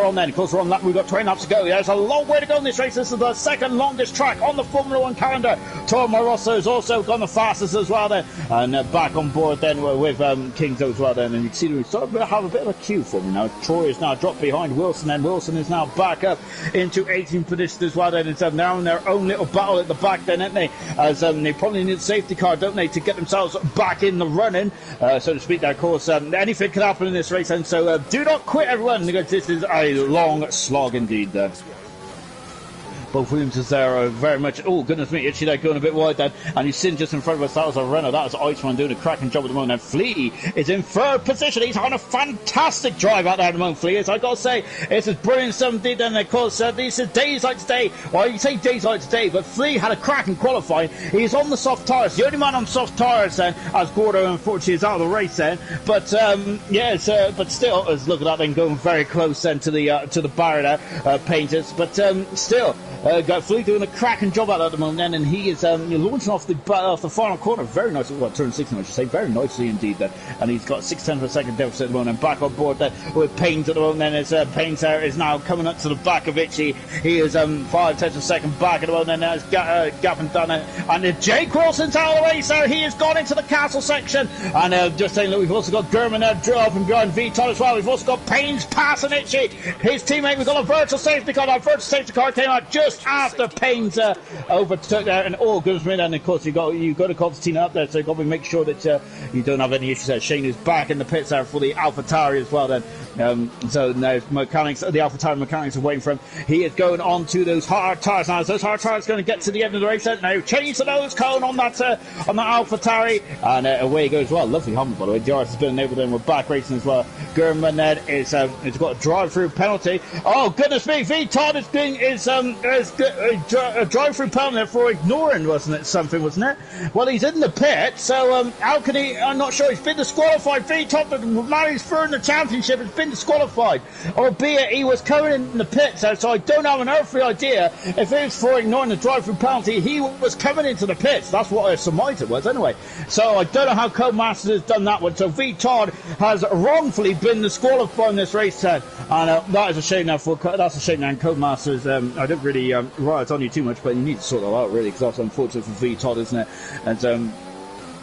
on then? Of course, we're on lap, we've got 20 laps to go. There's a long way to go in this race. This is the second longest track on the Formula 1 calendar. Toro Rosso has also gone the fastest as well then, and back on board then with Kingso as well then, and you can see we start to have a bit of a queue for me now. Troy is now dropped behind Wilson, and Wilson is now back up into 18th position as well then. It's now in their own little battle at the back then, aren't they? As they probably need a safety car, don't they, to get themselves back in the running, so to speak there. Of course, anything can happen in this race, and so do not quit, everyone, because this is a long slog indeed there. Both Williamsons there are very much, oh goodness me, Itchy there going a bit wide then, and you've seen just in front of us, that was a Renault, that was Iceman doing a cracking job at the moment, and Flea is in 3rd position. He's on a fantastic drive out there at the moment, Flea is, I gotta say, it's as brilliant as something, and of course, these are days like today, well you say days like today, but Flea had a cracking qualifying. He's on the soft tyres, the only man on soft tyres then, as Gordo unfortunately is out of the race then, but but still, as look at that then, going very close then to the barrier there, Painters, but still, got Flea doing a cracking job out at the moment then, and he is launching off the final corner very nicely, well, turn 16 I should say, very nicely indeed then, and he's got 6/10 of a second deficit at the moment, and back on board then with Pains at the moment then, as Pains there is now coming up to the back of Itchy. He is 5/10 of a second back at the moment, and there's Gavin Dunn, and Jake Wilson's out of the race there. He has gone into the castle section, and just saying that we've also got German there dropping behind VTOL as well. We've also got Pains passing Itchy, his teammate. We've got a virtual safety car. That virtual safety car came out just after Payne's overtook there, and oh goodness me, and of course you've got to Constantine up there, so you've got to make sure that you don't have any issues there. Shane is back in the pits there for the AlphaTauri as well then, so now mechanics, the AlphaTauri mechanics are waiting for him. He is going on to those hard tyres now. Those hard tyres going to get to the end of the race now, change the nose cone on that AlphaTauri, and away he goes. Well, lovely Hummer by the way. DRS has been enabled, and we're back racing as well. Gurman then is got a drive-through penalty. Oh goodness me, V Todd is a drive-through penalty for ignoring, wasn't it? Well, he's in the pit, so how can he? I'm not sure. He's been disqualified. V Todd, the man who's third in the championship, has been disqualified, albeit he was coming in the pit, so I don't have an earthly idea if it was for ignoring the drive-through penalty. He was coming into the pits. That's what I surmised it was anyway. So I don't know how Codemasters has done that one. So V Todd has wrongfully been disqualified in this race, and that is a shame now. That's a shame now. Codemasters, I don't really riot on you too much, but you need to sort that out really, because that's unfortunate for V Todd, isn't it? And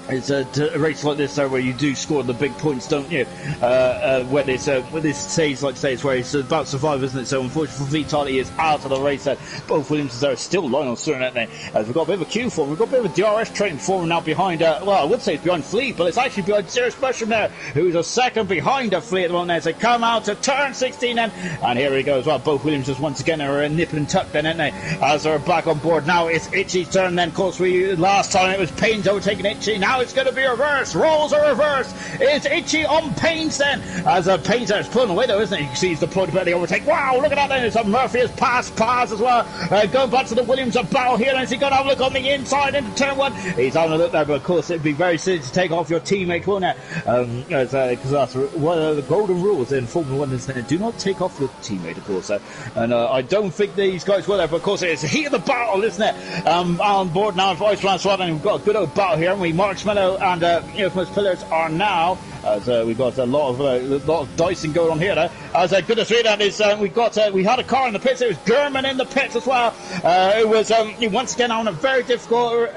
it's a race like this where you do score the big points, don't you? When this stage like today, it's where it's about to survive, isn't it? So unfortunately for Vital, he is out of the race. Both Williams are still lying on Stern, aren't they? As we've got a bit of a queue for him. We've got a bit of a DRS train for him now behind, well, I would say it's behind Flea, but it's actually behind Sirius Mushroom there, who's a second behind Flea at the moment there. So come out to turn 16 then, and here he goes. Well, both Williams once again are nip and tuck then, aren't they? As they're back on board now, it's Itchy's turn then. Of course, last time it was Payne's overtaking Itchy. Now it's going to be reversed. Roles are reversed. It's Itchy on Payne's then. As Payne's there is pulling away though, isn't it? You can see he's deployed about the overtake. Wow, look at that then. It's a Murphy has passed as well. Going back to the Williams battle here. And has he got to have a look on the inside into turn 1? He's having a look there, but of course it'd be very silly to take off your teammate, wouldn't it? Because that's one of the golden rules in Formula 1, isn't it? Do not take off your teammate, of course. And I don't think these guys will there, but of course it's the heat of the battle, isn't it? On board now, Vice Lance Swat, and we've got a good old battle here, haven't we? Marshmallow and Infamous Pillars are now, as we've got a lot of dicing going on here now. As goodness me, that is, we had a car in the pits. It was German in the pits as well. It was once again on a very difficult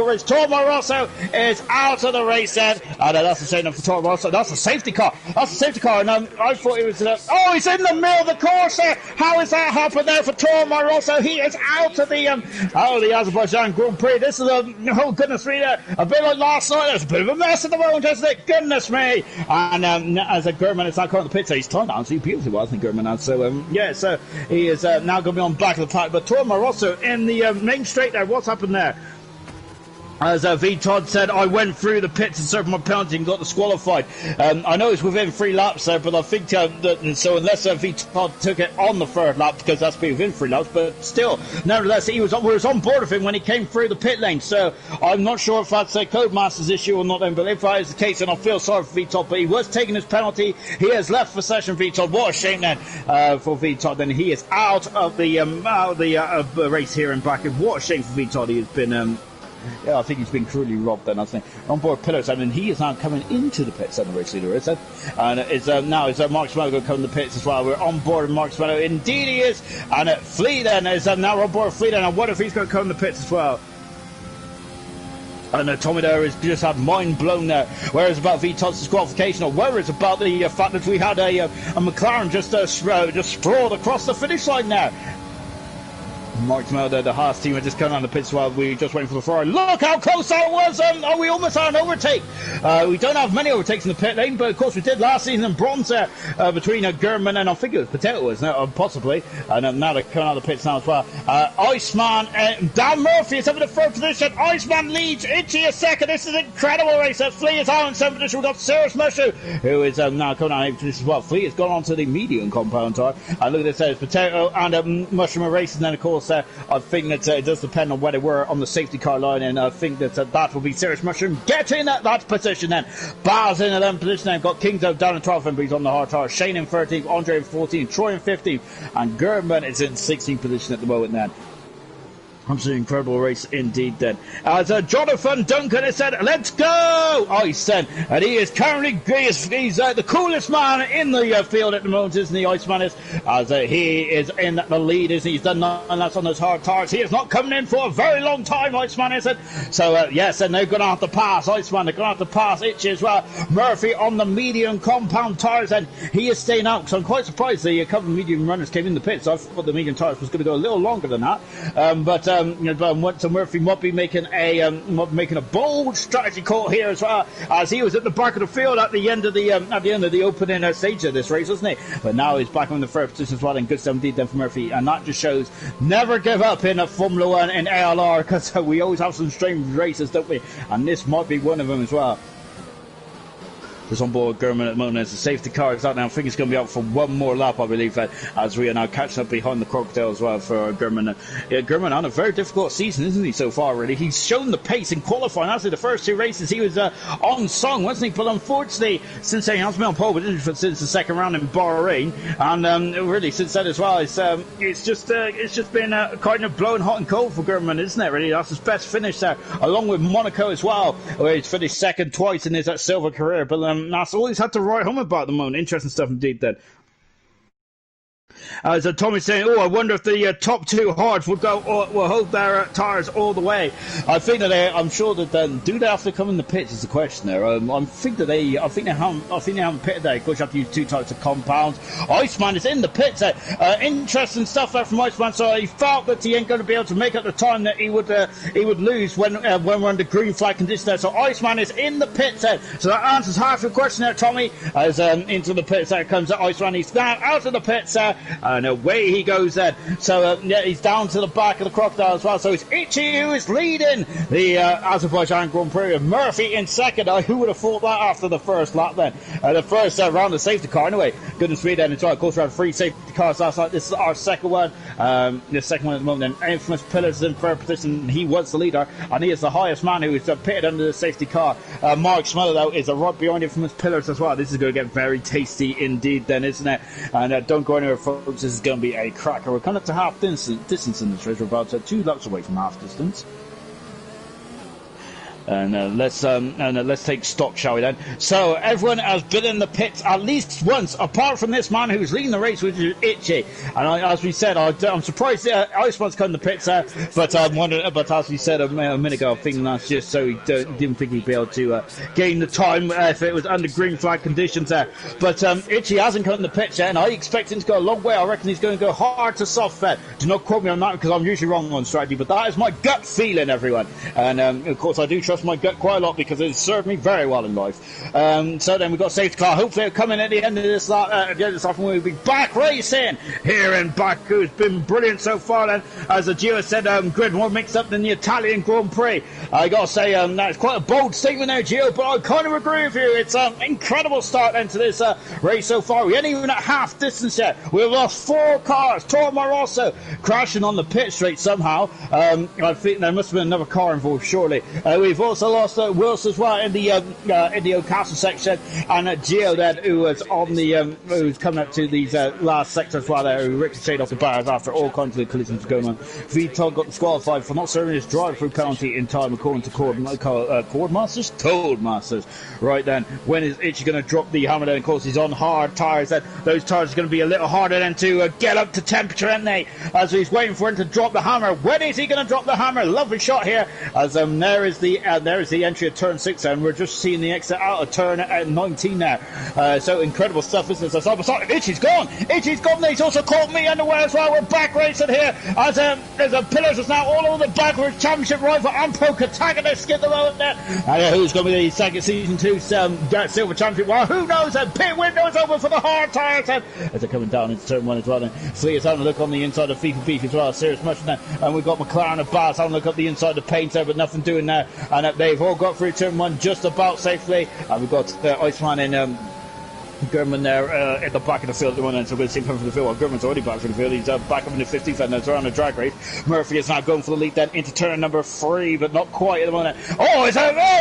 race. Toro Rosso is out of the race then, and that's the shame for Toro Rosso. That's a safety car. And I thought it was. He's in the middle of the course there. How is that happened there for Toro Rosso? He is out of the Azerbaijan Grand Prix. This is oh goodness me, a bit like last night. There's a bit of a mess at the moment, isn't it? Goodness me. And as a Gurman is now currently in the pits, he's turned down, so he beautifully well, I think Gurman has. So so he is now going to be on back of the pack. But Toro Rosso in the main straight there. What's happened there? As V. Todd said, I went through the pits and served my penalty and got disqualified. I know it's within 3 laps there, but I think so unless V. Todd took it on the 3rd lap, because that's been within 3 laps, but still, nevertheless, we was on board with him when he came through the pit lane. So I'm not sure if that's a Codemaster's issue or not, then, but if that is the case, then I feel sorry for V. Todd. But he was taking his penalty. He has left the session, V. Todd. What a shame then for V. Todd. Then he is out of the race here in Baku. What a shame for V. Todd. He has been. Yeah, I think he's been cruelly robbed then, I think. On board Pillars, I mean, he is now coming into the pits, the race leader, is it? And it's now Mark Smello going to come in the pits as well. We're on board with Mark Smello. Indeed he is. And Flea then is now on board with Flea then. And what if he's going to come in the pits as well? And Tommy there has just had mind blown there. Whether it's about V. Todd's disqualification or whether it's about the fact that we had a McLaren just sprawled across the finish line now. Mark Melder, the Haas team, had just come on the pits while we just waiting for the Ferrari. Look how close that was! We almost had an overtake. We don't have many overtakes in the pit lane, but of course we did last season in bronze there between German and I think it was Potato, possibly. And now they're coming out of the pits now as well. Iceman, Dan Murphy is up in the 3rd position. Iceman leads. Itchy a 2nd. This is an incredible race. Flea is out in 7th position. We've got Cyrus Mushroom, who is now coming out in 8th position as well. Flea has gone on to the medium compound tire. Look at this, there's Potato and Mushroom are racing. Then of course I think that it does depend on whether we're on the safety car line, and I think that that will be Cyrus Mushroom getting at that position then. Baz in 11th position then. Got Kingdom down in 12th, but he's on the hard tire. Shane in 13th, Andre in 14th, Troy in 15th, and German is in 16th position at the moment then. Absolutely incredible race indeed then. As Jonathan Duncan has said, let's go! Ice then. And he is currently, he's the coolest man in the field at the moment, isn't he, Iceman is? As he is in the lead, isn't he? He's done 9 laps on those hard tires. He is not coming in for a very long time, Iceman, is it? So, yes, and they're going to have to pass Iceman. They're going to have to pass Itchy as well. Murphy on the medium compound tires, and he is staying out, because I'm quite surprised the couple of medium runners came in the pits. I thought the medium tires was going to go a little longer than that. So Murphy might be making a bold strategy call here as well, as he was at the back of the field at the end of the opening stage of this race, wasn't he? But now he's back on the 3rd position as well, and good stuff indeed then for Murphy, and that just shows never give up in a Formula 1 in ALR, because we always have some strange races, don't we? And this might be one of them as well. Just on board German at the moment as the safety car is out now. I think it's going to be out for one more lap, I believe, as we are now catching up behind the Crocodile as well for German. German on a very difficult season, isn't he, so far, really? He's shown the pace in qualifying. Actually, the first 2 races he was on song, wasn't he? But unfortunately, since he has been on pole, but since the 2nd round in Bahrain, and really since then as well, it's just been kind of blowing hot and cold for German, isn't it, really? That's his best finish there, along with Monaco as well, where he's finished 2nd twice in his silver career, but that's all he's had to write home about at the moment. Interesting stuff indeed then. So Tommy's saying, I wonder if the top 2 hards will hold their tyres all the way. I think that I'm sure that do they have to come in the pits is the question there. I think they haven't pitted there. Of course, you have to use 2 types of compounds. Iceman is in the pits. Interesting stuff there from Iceman. So he felt that he ain't going to be able to make up the time that he would lose when we're under green flag conditions there. So Iceman is in the pits. So that answers half your question there, Tommy. As into the pits there comes Iceman. He's now out of the pits. And away he goes then. So he's down to the back of the Crocodile as well. So it's Itchy who is leading the Azerbaijan Grand Prix. Murphy in 2nd. Who would have thought that after the first lap then? The first round of safety car anyway. Goodness me then. It's right. Of course we had 3 safety cars last night. This is our 2nd one. The 2nd one at the moment. And Infamous Pillars is in 3rd position. He was the leader. And he is the highest man who is pitted under the safety car. Mark Schmeller though is right behind Infamous Pillars as well. This is going to get very tasty indeed then, isn't it? And don't go anywhere, folks. This is going to be a cracker. We're coming up to half distance in this race. We're about 2 laps away from half distance. And let's take stock, shall we then? So everyone has been in the pits at least once, apart from this man who's leading the race, which is Itchy. And as we said, I'm surprised Iceman's come in the pits, but I'm wondering. But as we said a minute ago, I think that's just so he didn't think he'd be able to gain the time if it was under green flag conditions there. But Itchy hasn't come in the pits yet, and I expect him to go a long way. I reckon he's going to go hard to soft fed. Do not quote me on that because I'm usually wrong on strategy, but that is my gut feeling, everyone. And of course, I do trust trust my gut quite a lot because it served me very well in life. So then we've got safety car. Hopefully it'll come in at the end of this afternoon. We'll be back racing here in Baku. It's been brilliant so far then. As the Gio said, grid more mixed up than the Italian Grand Prix. I got to say, that's quite a bold statement there, Gio, but I kind of agree with you. It's an incredible start then to this race so far. We ain't even at half distance yet. We've lost 4 cars. Toro Rosso crashing on the pit straight somehow. I think there must have been another car involved, surely. We've also lost Wilson as well in the Ocastle section, and Gio then, who was on the who's coming up to these last sectors as well there, who ricocheted off the bars after all kinds of collisions going on. Vitor got disqualified for not serving his drive-through penalty in time, according to Codemasters. Right then, when is Itchy going to drop the hammer? Then of course he's on hard tyres. Then those tyres are going to be a little harder then to get up to temperature, aren't they? As he's waiting for him to drop the hammer. When is he going to drop the hammer? Lovely shot here. As there is the entry of turn 6, and we're just seeing the exit out of turn 19 now. So incredible stuff, isn't it? So Itchy's gone. Itchy's gone. He's also caught me underway as well. We're back racing here. As there's a Pillars is now all over the Baku Championship rival and protagonist at the moment there. And who's going to be the second season 2 silver champion? Well, who knows? And pit window is open for the hard tyres as they're coming down into turn 1 as well. Then Flea is having a look on the inside of FIFA Beef as well. Serious mushroom there. And we've got McLaren and Bass having a look up the inside of paint there, but nothing doing there. And they've all got through turn 1 just about safely. And we've got Iceman in Gurman there at the back of the field at the moment, so we'll see him come from the field. Well, Gurman's already back from the field. He's back up in the 15th, and it's around the drag race. Murphy is now going for the lead then into turn number 3, but not quite at the moment. Oh,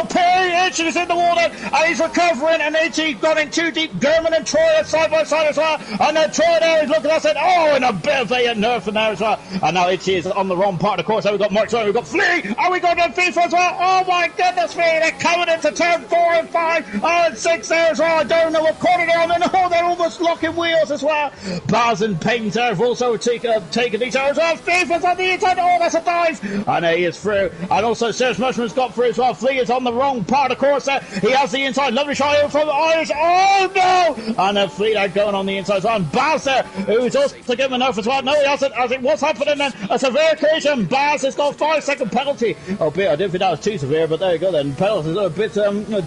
Perry Itchy is in the water, and he's recovering, and Itchy got in too deep. Gurman and Troy are side by side as well, and then Troy there is looking at us and and a bit of a nerf in there as well. And now Itchy is on the wrong part of the course. So we've got Mark Troy, we've got Flea, and we've got FIFA as well. Oh my goodness me, they're coming into turn 4 and 5, and 6 there as well. I don't know what corner they're on, and they're almost locking wheels as well. Baz and Painter have also taken these out as well. FIFA's on the inside. Oh, that's a dive. And he is through. And also Serge Mushman's got through as well. Flea is on the wrong part of the course there. He has the inside. Lovely shot here from Irish. Oh, no. And Flea are going on the inside as well. And Baz there, who's also given a nerf as well. No, he hasn't. As it was happening then, a severe collision. Baz has got 5-second penalty. Oh, I didn't think that was too severe, but there you go then. Penalty is a bit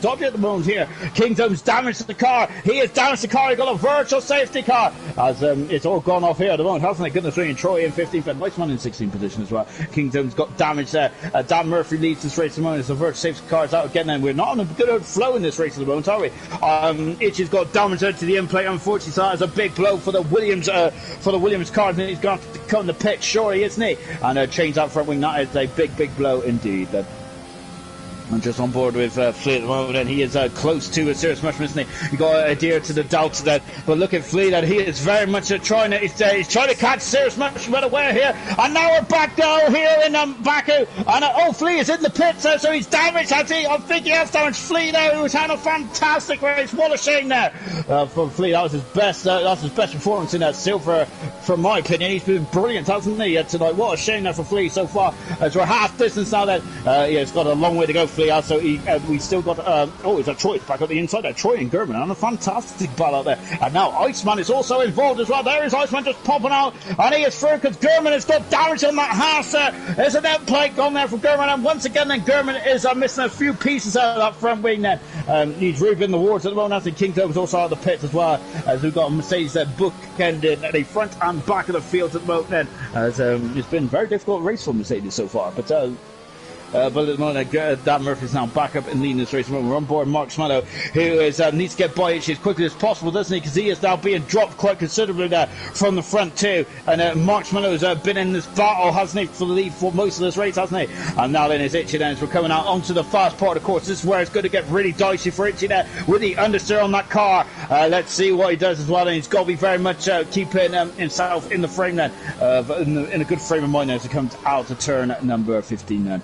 dodgy at the moment here. Kingdom's damaged the car. He has damaged the car. He got a virtual safety car as it's all gone off here at the moment, hasn't it? Goodness me. And Troy in 15th and Weissman in 16th position as well. Kingdom's got damage there. Dan Murphy leads this race at the moment. It's a virtual safety car is out again, and we're not on a good flow in this race at the moment, are we? Itchy's got damage there to the end plate, unfortunately, so that is a big blow for the Williams car, and he's going to have to come in the pit, surely, isn't he? And change that front wing. That is a big blow indeed. I'm just on board with Flea at the moment, and he is close to a serious mushroom, isn't he? You got to adhere to the Delta then, but look at Flea, that he is very much trying to catch serious mushroom away here, and now we're back down here in Baku, and Flea is in the pits there, so he's damaged, has he? I think he has damaged. Flea there, who's had a fantastic race. What a shame there for Flea. That was his best performance in that silver, from my opinion. He's been brilliant, hasn't he, tonight? What a shame there for Flea so far, as we're half distance now then. It's got a long way to go. So we still got it's a Troy back at the inside there. Troy and Gurman on a fantastic battle out there, and now Iceman is also involved as well. There is Iceman just popping out, and he is through because Gurman has got damage on that house there. There's an end plate gone there from Gurman, and once again then Gurman is missing a few pieces out of that front wing then. He's roofing the wards at the moment. I think Kingdom's also out of the pits as well, as we've got Mercedes there bookended at the front and back of the field at the moment then, as it's been a very difficult race for Mercedes so far, but at the moment, Dan Murphy's now back up and leading this race. We're on board Mark Smello, who needs to get by Itchy as quickly as possible, doesn't he? Because he is now being dropped quite considerably there from the front too. And Mark Smello has been in this battle, hasn't he, for the lead for most of this race, hasn't he? And now then it's Itchy then, as we're coming out onto the fast part of the course. This is where it's going to get really dicey for Itchy there with the understeer on that car. Let's see what he does as well. And he's got to be very much keeping himself in the frame then, in a good frame of mind as he comes out to turn number 15 then.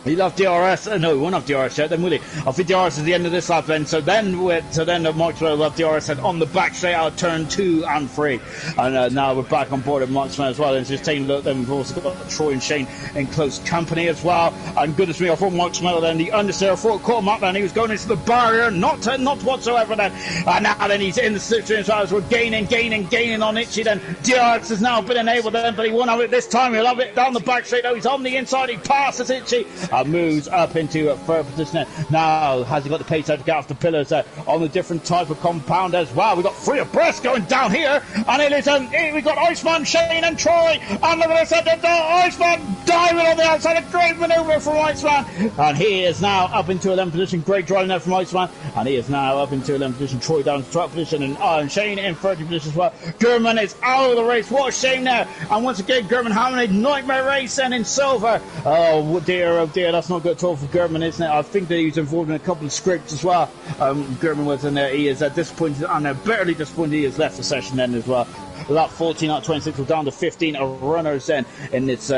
He'll have DRS. No, he won't have DRS yet, then will he? I think DRS is the end of this lap then. So then Mark will have DRS on the back straight out turn 2 and 3. And now we're back on board at Mark Smith as well. And just taking a look, then we've also got Troy and Shane in close company as well. And goodness me, I thought Mark Smith then, the understeer, I thought caught him up then. He was going into the barrier, not whatsoever then. And now then he's in the slipstream as well, as we're gaining on Itchy then. DRS has now been enabled then, but he won't have it this time. He'll have it down the back straight. No, he's on the inside, he passes Itchy. moves up into third position. Now has he got the pace to get off the pillars on a different type of compound as well. We've got free abreast going down here, and it is we've got Iceman, Shane and Troy, and look at this, Iceman diving on the outside, a great manoeuvre from Iceman, and he is now up into 11th position. Great driving there from Iceman, and he is now up into 11th position. Troy down to 12th position, and Shane in 30th position as well. Gurman is out of the race. What a shame now, and once again Gurman having a nightmare race and in silver. Oh dear, that's not good at all for Gurman, isn't it? I think that he's involved in a couple of scrapes as well. Gurman was in there. He is disappointed, and bitterly disappointed he has left the session then as well. About 14 out of 26, we're down to 15 runners then in this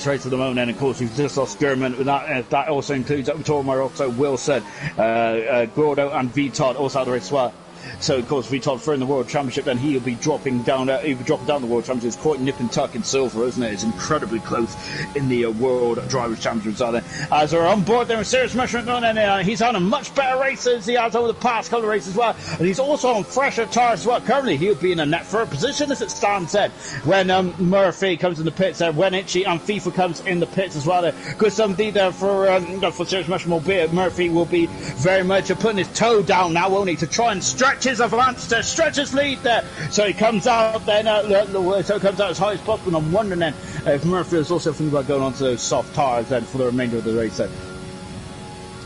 race at the moment, and of course we've just lost Gurman. That also includes Tormar, also Wilson, Gordo and Vitod also out of the race as well. So of course Vitod for in the World Championship, then he'll be dropping down. He'll be dropping down the World Championship. It's quite nip and tuck in silver, isn't it? It's incredibly close in the World Drivers' Championships. As we're on board there with Serious Mushroom, and he's on a much better race as he has over the past couple of races as well. And he's also on fresher tyres as well. Currently he'll be in a net third position as it stands then. When Murphy comes in the pits there, when Itchy and FIFA comes in the pits as well there. Good some indeed there for Serious Mushroom, albeit Murphy will be very much putting his toe down now, won't he, to try and stretch his advance, to stretch his lead there. So he comes out then, so comes out as high as possible. And I'm wondering then if Murphy is also thinking about going on to those soft tyres then for the remainder of the race then.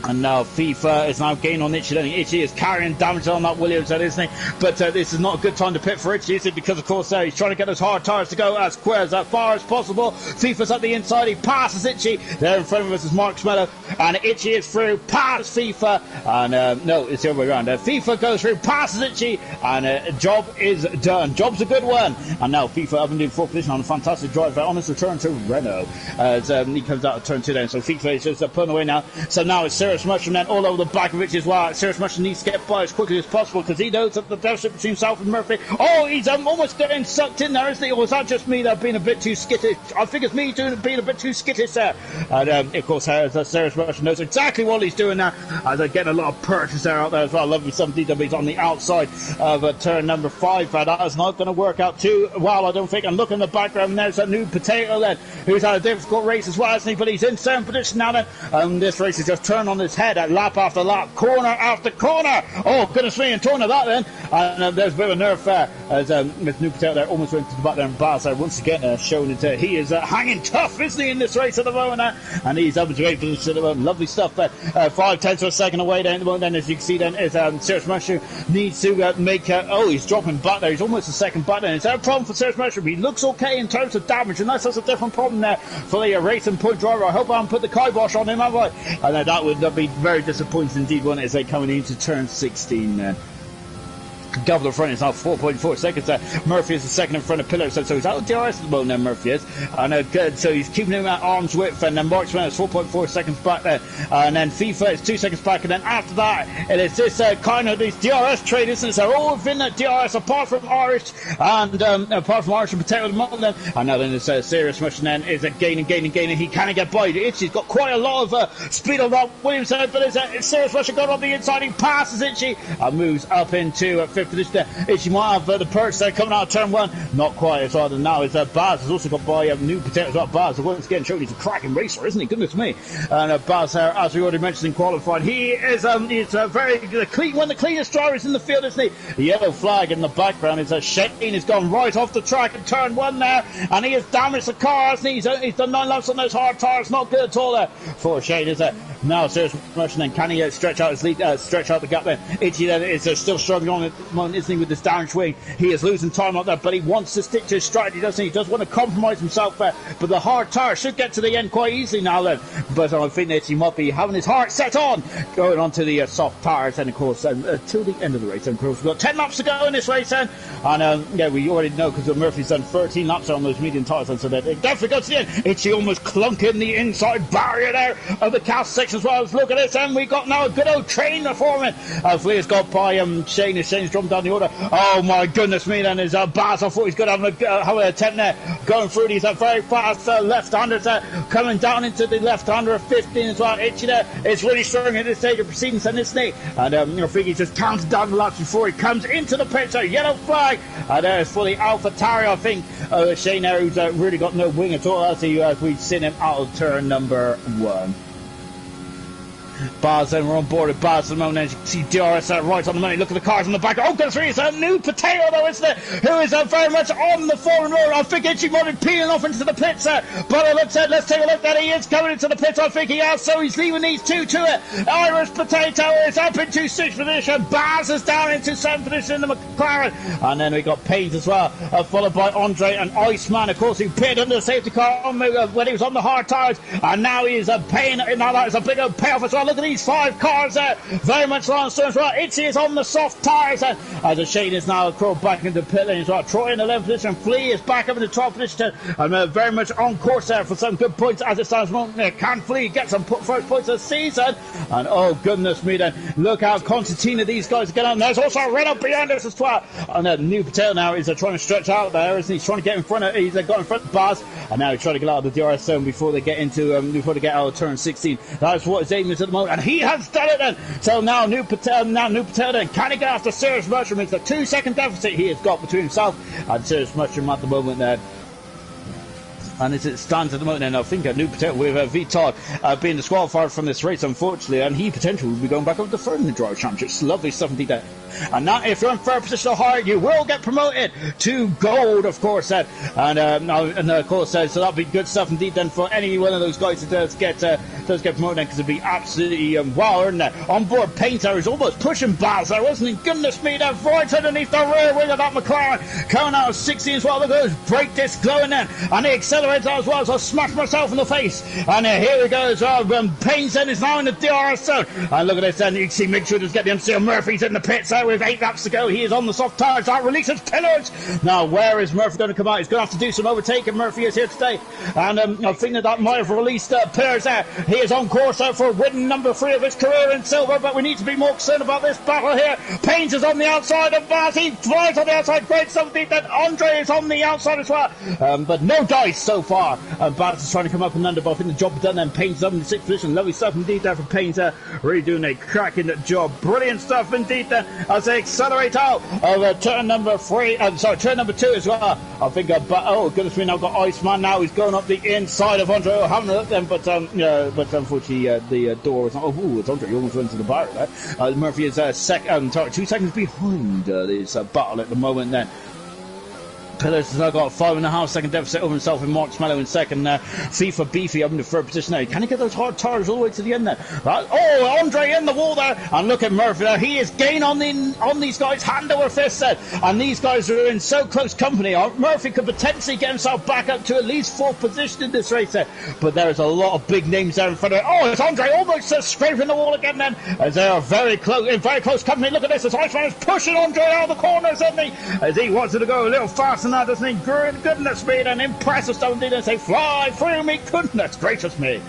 And now FIFA is now gaining on Itchy. Itchy is carrying damage on that Williams, then, isn't he? But this is not a good time to pit for Itchy, is it? Because, of course, he's trying to get those hard tyres to go as far as possible. FIFA's at the inside. He passes Itchy. There in front of us is Mark Smello. And Itchy is through, passes FIFA. And, no, it's the other way around. FIFA goes through, passes Itchy. And job is done. Job's a good one. And now FIFA up into fourth position on a fantastic drive on his return to Renault. As he comes out of turn 2 then. So FIFA is just pulling away now. So now it's Serious Mushroom then all over the back of it as well. Serious Mushroom needs to get by as quickly as possible because he knows that the deficit between himself and Murphy. Oh, he's almost getting sucked in there, isn't he? Or is that just me that being a bit too skittish? I think it's me being a bit too skittish there. And of course, Serious Mushroom knows exactly what he's doing now. As they're getting a lot of purchase there out there as well. Lovely some DWs on the outside of turn number 5. That is not going to work out too well, I don't think. And look in the background, and there's a new potato then who's had a difficult race as well, isn't he? But he's in 7th position now then. This race is just turned on his head. Lap after lap, corner after corner. Oh, goodness me, and torn of that then. And there's a bit of a nerve there as this new potato there almost went to the back there, and Baz there once again showing it. He is hanging tough, isn't he, in this race at the moment? And he's up into 8th position at the moment. Lovely stuff there. 5/10 of a second away then at the moment. Then, as you can see, then is Serious Mushroom needs to make. He's dropping back there. He's almost a second back there. Is that a problem for Serious Mushroom? He looks okay in terms of damage, and that's a different problem there for the racing point driver. I hope I haven't put the kibosh on him, have I? And that would be very disappointing indeed, one as they coming into turn 16 then. Gobler front is now 4.4 seconds. Murphy is the second in front of Pillar, so he's out of DRS at the moment. Then Murphy is, and so he's keeping him at arm's width. And then Marksman is 4.4 seconds back there, and then FIFA is 2 seconds back. And then after that, it is this kind of these DRS trade, isn't it? They're all within that DRS, apart from Irish and Potato at the moment. Then, and now then it's Serious Mushroom then is gaining. He can't get by. Itchy's got quite a lot of speed on that Williams side, but it's Serious Mushroom going on the inside. He passes Itchy and moves up into 5th position. Itchy might have the perch there coming out of turn 1. Not quite as hard as now. Baz has also got by new potato as well. Baz once again showing he's a cracking racer, isn't he? Goodness me. And Baz there, as we already mentioned in qualifying, he is he's very clean, one of the cleanest drivers in the field, isn't he? The yellow flag in the background is Shane has gone right off the track in turn 1 there, and he has damaged the car, hasn't he? He's done 9 laps on those hard tyres. Not good at all there for Shane, is it? Now Serious Mushroom then, can he stretch out his lead, stretch out the gap there? Itchy then is still struggling on at the moment, isn't he, with this damaged wing? He is losing time out there, but he wants to stick to his strategy, doesn't he? He does want to compromise himself there, but the hard tyre should get to the end quite easily now then. But I think that he might be having his heart set on going on to the soft tyres, and of course till the end of the race. And of course we've got 10 laps to go in this race then, and yeah, we already know because Murphy's done 13 laps on those medium tyres, and so that it definitely goes to the end. Itchy almost clunking the inside barrier there of the cast section as well. Look at this, and we got now a good old train reforming. Flea's got by Shane's dropping jump down the order. Oh my goodness me, then is Baz. I thought he's going to have an attempt there, going through these very fast left-handers coming down into the left-hander of 15 as well. Itchy there, it's really strong at this stage of proceedings, and isn't he? And I think he just counted down the laps before he comes into the pit. So yellow flag, and there's for the AlphaTauri, I think. Shane there, who's really got no wing at all, as we've seen him out of turn number 1. Baz, then we're on board with Baz at the moment. As you can see DRS right on the money. Look at the cars on the back. Oh, goodness me, it's a new potato though, isn't it? Who is very much on the fallen road. I think Itchy might be peeling off into the pits. But it looks let's take a look that he is coming into the pits. I think he has, so he's leaving these two to it. Irish Potato is up into 6th position. Baz is down into 7th position in the McLaren. And then we got Paynes as well, followed by Andre and Iceman, of course, who pitted under the safety car when he was on the hard tyres. And now he is paying. Now that is a big old payoff as well. Look at these 5 cars there, very much on stone as well. Itchy is on the soft tyres, as Shane is now crawled back into pit lane as well. Troy in the 11th position, Flea is back up in the 12th position, and very much on course there for some good points as it stands. Can Flea get some first points of the season? And oh goodness me, then look how concertina these guys are getting on. There's also a red up behind us as well, and the new potato now is trying to stretch out there, isn't he? He's trying to get in front of, he's got in front of Baz, and now he's trying to get out of the DRS zone before they get into before they get out of turn 16. That's what his aim is at the moment, and he has done it then. So now new potato then, can he get after Serious Mushroom? It's a 2-second deficit he has got between himself and Serious Mushroom at the moment then. And as it stands at the moment, and I think a new potato with Vital being disqualified from this race, unfortunately, and he potentially will be going back over the third in the Driver Championship. It's lovely stuff indeed there. And now, if you're in third position or higher, you will get promoted to gold, of course. And of course, so that'll be good stuff indeed then for any one of those guys that does get promoted then, because it'd be absolutely well earned there. On board, Painter is almost pushing Baz there, wasn't he? Goodness me, there, right underneath the rear wing of that McLaren, coming out of 16 as well. Look at those brake discs glowing then, and he accelerates as well, so I smashed myself in the face. And here we go as well. Paynes then is now in the DRS zone. And look at this then, you can see, make sure to get the MCL. Murphy's in the pits there with 8 laps to go. He is on the soft tyres. That releases pillars. Now, where is Murphy going to come out? He's going to have to do some overtaking. Murphy is here today. And I think that might have released pillars there. He is on course for winning number 3 of his career in silver, but we need to be more concerned about this battle here. Paynes is on the outside of Baz. He flies on the outside. Great stuff. Then Andre is on the outside as well. But no dice so far. Baz is trying to come up and under, but I think the job is done then. Paynes is up in the 6th position. Lovely stuff indeed there for Paynes. Really doing a cracking job. Brilliant stuff indeed there as they accelerate out of turn number 2 as well. I think, oh goodness me, now I've got Iceman now. He's going up the inside of Andre. Oh, having a look then, but unfortunately the door is not. Oh, it's Andre. He almost went to the barrier there. Murphy is 2 seconds behind this battle at the moment then. Pillars has now got a 5.5 second deficit over himself, and Mark Smello in second. FIFA Beefy up in the third position now. Can he get those hard tires all the way to the end there? Oh, Andre in the wall there, and look at Murphy there. He is gain on these guys hand over fist there, and these guys are in so close company. Murphy could potentially get himself back up to at least 4th position in this race there, but there is a lot of big names there in front of it. Oh, it's Andre almost scraping the wall again then, as they are very close company. Look at this, as Iceman is pushing Andre out of the corner, suddenly, as he wants to go a little faster now, doesn't he? Goodness me, an impressive stuff indeed, and say, fly through me, goodness gracious me.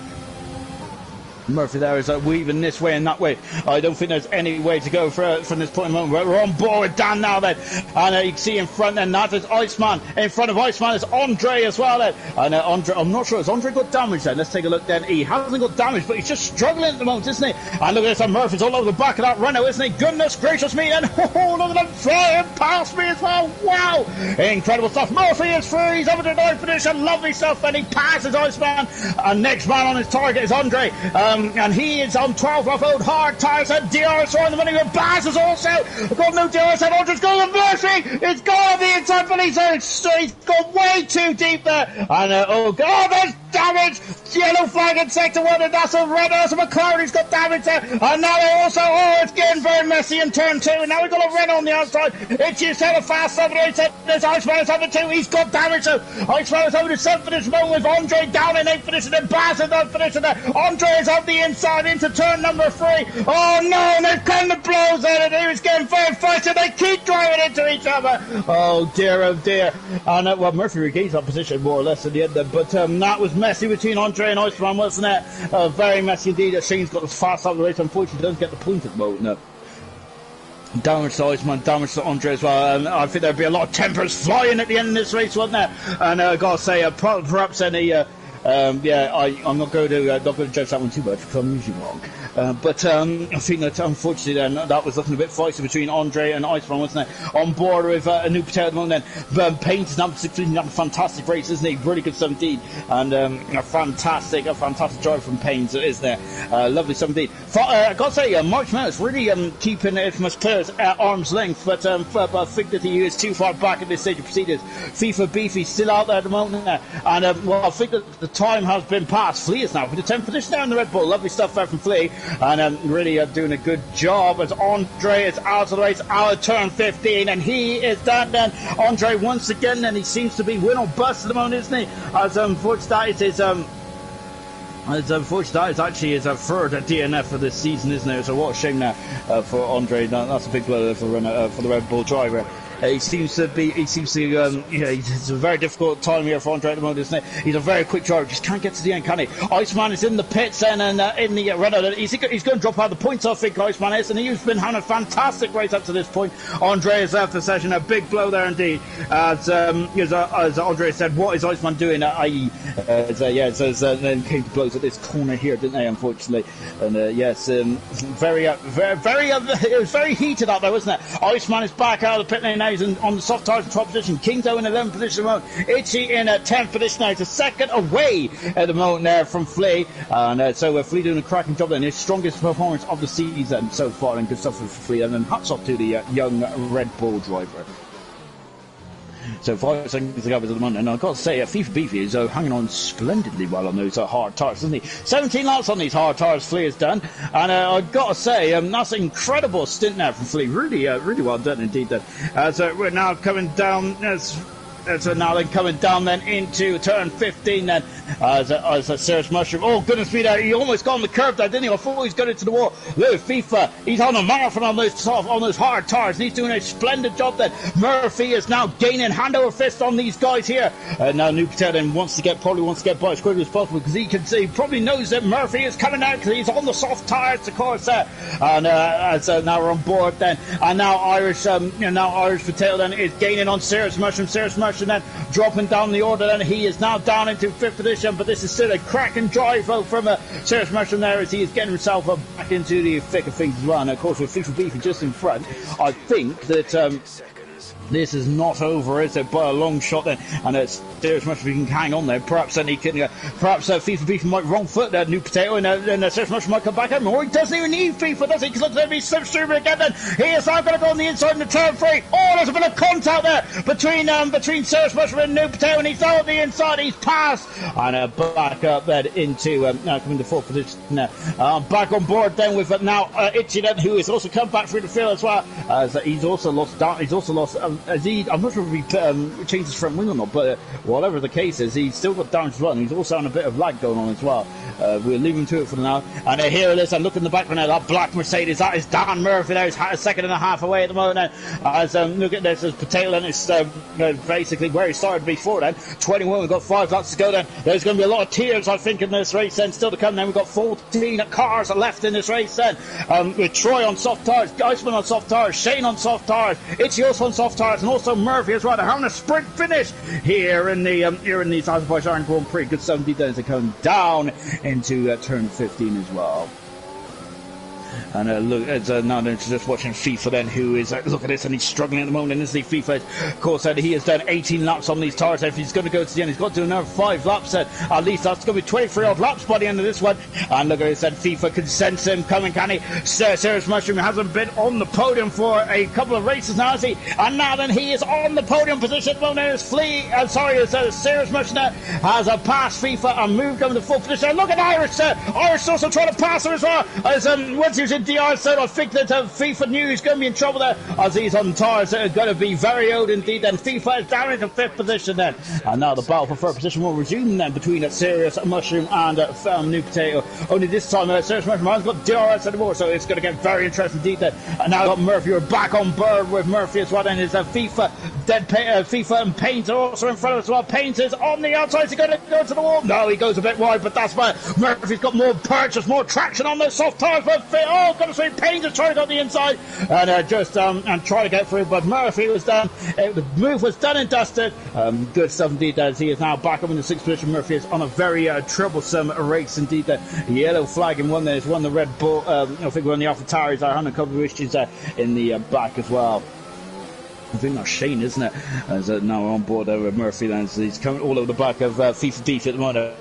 Murphy there is weaving this way and that way. I don't think there's any way to go from this point in the moment. We're on board with Dan now then, and you can see in front then, that is Iceman. In front of Iceman is Andre as well then, and Andre, I'm not sure, has Andre got damage then? Let's take a look then. He hasn't got damage, but he's just struggling at the moment, isn't he? And look at this, Murphy's all over the back of that Renault, isn't he? Goodness gracious me, and oh, look at them flying past me as well. Wow, incredible stuff. Murphy is through, he's over to 9th position. Lovely stuff, and he passes Iceman, and next man on his target is Andre. And he is on 12 off-road hard tyres, and DRS on the money with Baz is also got no DRS, and Andre's going to Murphy. It's gone on the inside, but he's gone way too deep there. And oh god, there's damage. Yellow flag in sector 1, and that's a red. That's a McLaren. He's got damage there. And now they also, it's getting very messy in turn 2. And now we've got a red on the outside. Itchy's had a fast 7-8. There's Iceman is over 2. He's got damage. So Iceman is over to 7th position with Andre down in 8th position, and Baz is 9th position there. Andre is on the inside into turn number 3. Oh no, and they've come the blows at it. He was getting very frustrated. They keep driving into each other. Oh dear, oh dear. And well, Murphy regains that position more or less at the end there, but that was messy between Andre and Iceman, wasn't it? Very messy indeed. Shane's got as fast out of the race. Unfortunately, he doesn't get the point at the moment. No. Damage to Iceman, damage to Andre as well. I think there'd be a lot of tempers flying at the end of this race, wasn't there? And I gotta say, perhaps any. I'm not going to judge that one too much because I'm usually wrong. But I think that unfortunately then that was looking a bit feisty between Andre and Iceman, wasn't it? On board with a new potato at the moment then. Paint is number 16, a fantastic race, isn't he? Really good 17. And a fantastic drive from Payne, isn't there? Lovely 17. I got to say, Mark Meadows really keeping infamous players at arm's length, but I think that he is too far back at this stage of proceedings. FIFA Beefy still out there at the moment, and I think that the time has been passed. Flea is now with the 10th position there in the Red Bull. Lovely stuff there from Flea, and really doing a good job as Andre is out of the race, out of turn 15, and he is done then. Andre once again, and he seems to be win or bust at the moment, isn't he? As unfortunately it is unfortunate that is actually his third DNF for this season, isn't it? So what a shame now for Andre. That's a big blow for the Red Bull driver. It's a very difficult time here for Andre at the moment, isn't it? He's a very quick driver, just can't get to the end, can he? Iceman is in the pits then, and in the Renault. He's going to drop out the points, I think, Iceman is, and he's been having a fantastic race up to this point. Andre has left the session, a big blow there indeed. As Andre said, what is Iceman doing? Then came to blows at this corner here, didn't they, unfortunately? And it was very heated out there, wasn't it? Iceman is back out of the pit lane now. He's on the soft tires in 12th position. Kingdo in 11th position at the moment. Itchy in 10th position now. He's a second away at the moment there from Flea. And so Flea doing a cracking job there. And his strongest performance of the season so far. And good stuff for Flea. And then hats off to the young Red Bull driver. So 5 seconds to go at the moment, and I've got to say, FIFA Beefy is hanging on splendidly well on those hard tires, isn't he? 17 laps on these hard tires Flea has done, and I've got to say, that's an incredible stint now from Flea. Really well done indeed. Then, so we're now coming down. So now then coming down then into turn 15 then as a Serious Mushroom. Oh goodness me, there he almost got on the curb there, didn't he? I thought he was going into the wall. Look, FIFA, he's on a marathon on those hard tires, and he's doing a splendid job then. Murphy is now gaining hand over fist on these guys here. Now New Potato then probably wants to get by as quickly as possible because he probably knows that Murphy is coming out because he's on the soft tires, of course. And now we're on board then, and now Irish Potato then is gaining on Serious Mushroom. And then dropping down the order, then he is now down into 5th position, but this is still a cracking drive from Serious Mushroom there as he is getting himself back into the thick of things as well. And of course with FIFA Beefy just in front, I think that this is not over, is it? By a long shot then, and Serious Mushroom can hang on there. Perhaps then he can, FIFA Beefy might wrong foot that New Potato, and Serious Mushroom might come back at him. Or he doesn't even need FIFA, does he? Because looks like he slips through again. Then he is now going to go on the inside in the turn 3. Oh, there's a bit of contact there between Serious Mushroom and New Potato, and he's now on the inside. He's passed, and back up then into now coming to 4th position now. Back on board then with now Itchy then, who has also come back through the field as well. He's also lost. I'm not sure if he changed his front wing or not, but whatever the case is, he's still got damage to run. He's also on a bit of lag going on as well. We'll leave him to it for now. And here it is, and look in the background now, that black Mercedes, that is Dan Murphy there. He's a second and a half away at the moment now. As look at this, as Potato, and it's basically where he started before then. 21, we've got 5 laps to go then. There's going to be a lot of tears, I think, in this race then, still to come then. We've got 14 cars left in this race then. With Troy on soft tires, Iceman on soft tires, Shane on soft tires, Itchy also on soft tires, and also Murphy as well. They're having a sprint finish here in the Azerbaijan Grand Prix. Good 70 as they come down into turn 15 as well. And look, now they're just watching FIFA then, who is, look at this, and he's struggling at the moment, and isn't he, FIFA? Of course, he has done 18 laps on these tires. If he's going to go to the end, he's got to do another 5 laps. At least that's going to be 23 odd laps by the end of this one. And look at this, FIFA can sense him coming, can he? Serious Mushroom hasn't been on the podium for a couple of races now, has he? And now then he is on the podium position. Well, there's Serious Mushroom has passed FIFA and moved on to 4th position. And look at Irish, Irish also trying to pass him as well. As once he was in DR, so I think that FIFA knew he's going to be in trouble there, as he's on tyres that are going to be very old indeed. Then FIFA is down into 5th position then, and now the battle for 3rd position will resume then between Serious Mushroom and New Potato. Only this time Serious Mushroom hasn't got DRS anymore, so it's going to get very interesting indeed then. And now got Murphy, we're back on board with Murphy as well. Then is FIFA and Paint are also in front of us as well. Paint is on the outside, is he going to go to the wall? No, he goes a bit wide, but that's why Murphy's got more purchase, more traction on those soft tyres. But Oh, goodness me, Payne just trying to go on the inside and and try to get through, but Murphy was done. The move was done and dusted. Good stuff indeed, as he is now back up in the 6th position. Murphy is on a very troublesome race indeed. The yellow flag in one there is one the Red Bull. I think we're on the AlphaTauri. I have a couple of issues in the back as well. I think that's Shane, isn't it? As now on board with Murphy, then he's coming all over the back of FIFA Beef at the moment.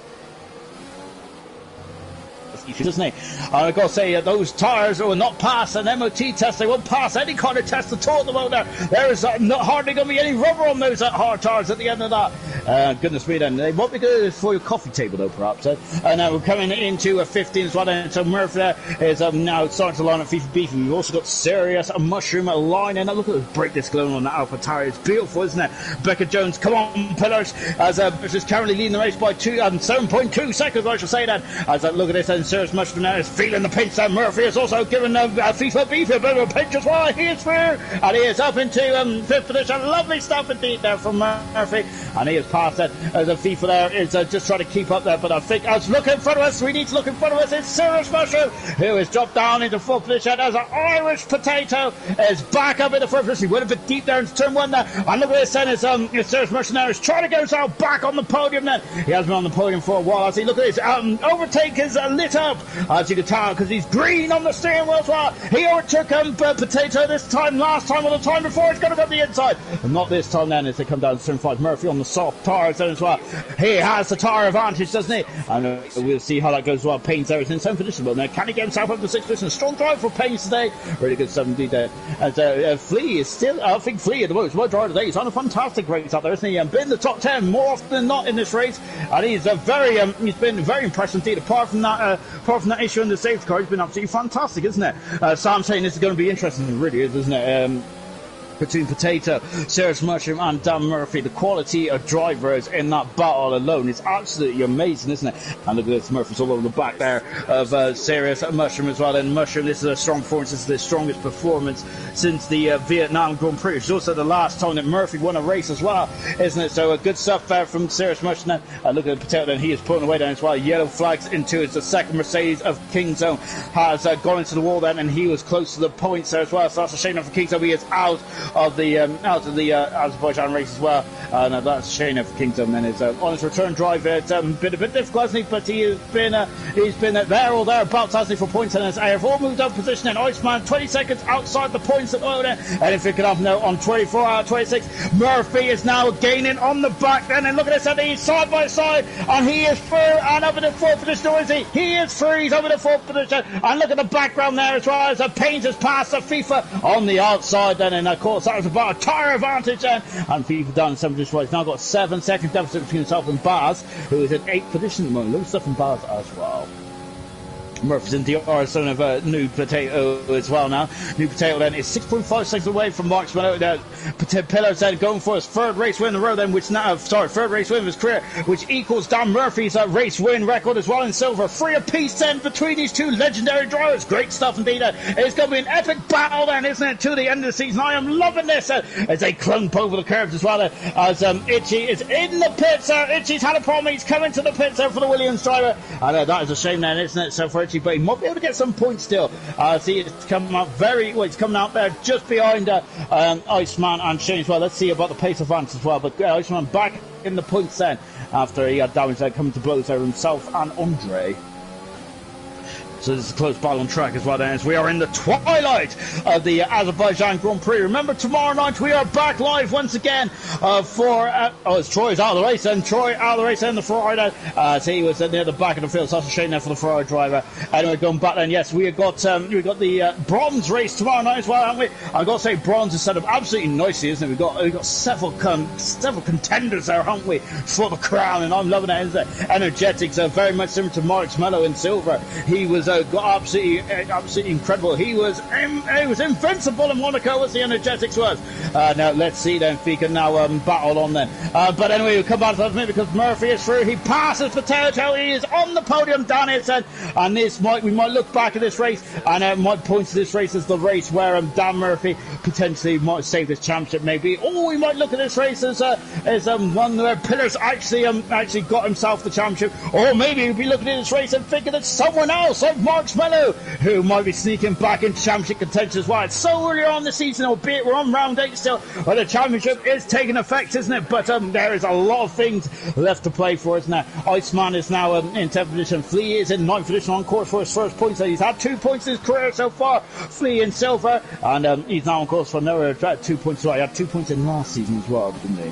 Doesn't he? I've got to say, those tyres will not pass an MOT test. They won't pass any kind of test at all at the moment. There is hardly going to be any rubber on those hard tyres at the end of that. Goodness me, then. They won't be good for your coffee table, though, perhaps. And now we're coming into 15 as well. And so Murphy there is now starting to line up FIFA Beef. We've also got Serious Mushroom line. And look at the brake disc glowing on that AlphaTauri. It's beautiful, isn't it? Becca Jones, come on, Pillars. As is currently leading the race by 7.2 seconds, I should say that. As look at this, and Serious Mushroom now is feeling the pinch. And Murphy is also giving FIFA Beef a bit of a pinch as well. He is through, and he is up into 5th position. Lovely stuff indeed there from Murphy, and he has passed it. As a FIFA there is just trying to keep up there, but I think as look in front of us, we need to look in front of us. It's Serious Mushroom who has dropped down into 4th position as an Irish Potato is back up into 4th position. He went a bit deep there into turn 1 there, and look at this then is Serious Mushroom there is trying to get himself back on the podium then. He has been on the podium for a while. As he look at this overtake is lit up, as you can tell, because he's green on the steering wheel as well. He overtook Potato this time, last time, or the time before. He's going to go the inside, and not this time then as they come down to turn 5. Murphy on the soft tyres then as well. He has the tyre advantage, doesn't he? And we'll see how that goes as well. Payne's there is in 7th position, but now can he get himself up to 6th position? Strong drive for Payne's today. Really good stuff indeed there. As Flea is still, I think Flea at the moment is my driver today. He's on a fantastic race out there, isn't he? Been in the top 10 more often than not in this race, and he's he's been very impressive indeed. Apart from that issue in the safety car, he's been absolutely fantastic, isn't it? So I'm saying this is going to be interesting. It really is, isn't it? Between Potato, Serious Mushroom and Dan Murphy, the quality of drivers in that battle alone is absolutely amazing, isn't it? And look at this, Murphy's all over the back there of Serious Mushroom as well. And Mushroom, this is a strong performance. This is the strongest performance since the Vietnam Grand Prix. It's also the last time that Murphy won a race as well, isn't it? So good stuff there from Serious Mushroom. Look at Potato, and he is pulling away down as well. Yellow flags into it. The second Mercedes of King Zone has gone into the wall then, and he was close to the points there as well. So that's a shame for King Zone. He is out of the Azerbaijan race as well. No, that's Shane for Kingdom. Then is on his return drive. It's been a bit difficult, hasn't he? But he's been there or thereabouts, hasn't he, for points. And have all moved up position. And Iceman 20 seconds outside the points at the moment. And if it could happen now on 24 out of 26, Murphy is now gaining on the back. Then and look at this, and he's side by side, and he is through and up in the 4th position. Or is he? He is through. He's over the 4th position. And look at the background there as well as Payne has passed the FIFA on the outside. Then and of course that was about a tyre advantage then, and FIFA down in 7th position. He's now got 7 seconds deficit between himself and Baz, who is in 8th position at the moment. Look stuff from Baz as well. Murphy's in DR, son of New Potato as well now. New Potato then is 6.5 seconds away from Mark Pillars then going for his 3rd race win in a row then, third race win of his career, which equals Dan Murphy's race win record as well in silver. 3 apiece then between these two legendary drivers. Great stuff indeed. It's going to be an epic battle then, isn't it, to the end of the season. I am loving this as they clump over the curves as well, as Itchy is in the pits. Itchy's had a problem. He's coming to the pits there for the Williams driver, and that is a shame then, isn't it? So for Itchy, but he might be able to get some points still. See, it's coming out it's coming out there just behind Iceman and Shane as well. Let's see about the pace advance as well. But Iceman back in the points then after he had damage there coming to blows there himself and Andre. So this is a close battle on track as well then, as we are in the twilight of the Azerbaijan Grand Prix. Remember, tomorrow night we are back live once again it's Troy's out of the race, and Troy out of the race in the Ferrari. So he was near the back of the field, so that's a shame there for the Ferrari driver. Anyway, going back then, yes, we got the bronze race tomorrow night as well, haven't we? I've got to say, bronze is set up absolutely nicely, isn't it? We've got several contenders there, haven't we, for the crown, and I'm loving it, isn't it? Energetics are very much similar to Marks Mello in silver. He was got absolutely incredible. He was invincible in Monaco, was the Energetics was. Now let's see then if he can now battle on then. But anyway, we'll come back to that in a minute because Murphy is through. He passes Potato. He is on the podium, Dan Hilton, and we might look back at this race and might point to this race as the race where Dan Murphy potentially might save this championship, maybe. Or we might look at this race as one where Pillars actually got himself the championship. Or maybe we'll be looking at this race and thinking that someone else like Marshmallow, who might be sneaking back into championship contention as well. It's so early on the season, albeit we're on round 8 still, but the championship is taking effect, isn't it? But there is a lot of things left to play for, isn't there? Iceman is now in 10th position. Flea is in 9th position on course for his first points. So he's had 2 points in his career so far. Flea in silver, and he's now on course for another 2 points. Right, he had 2 points in last season as well, didn't he?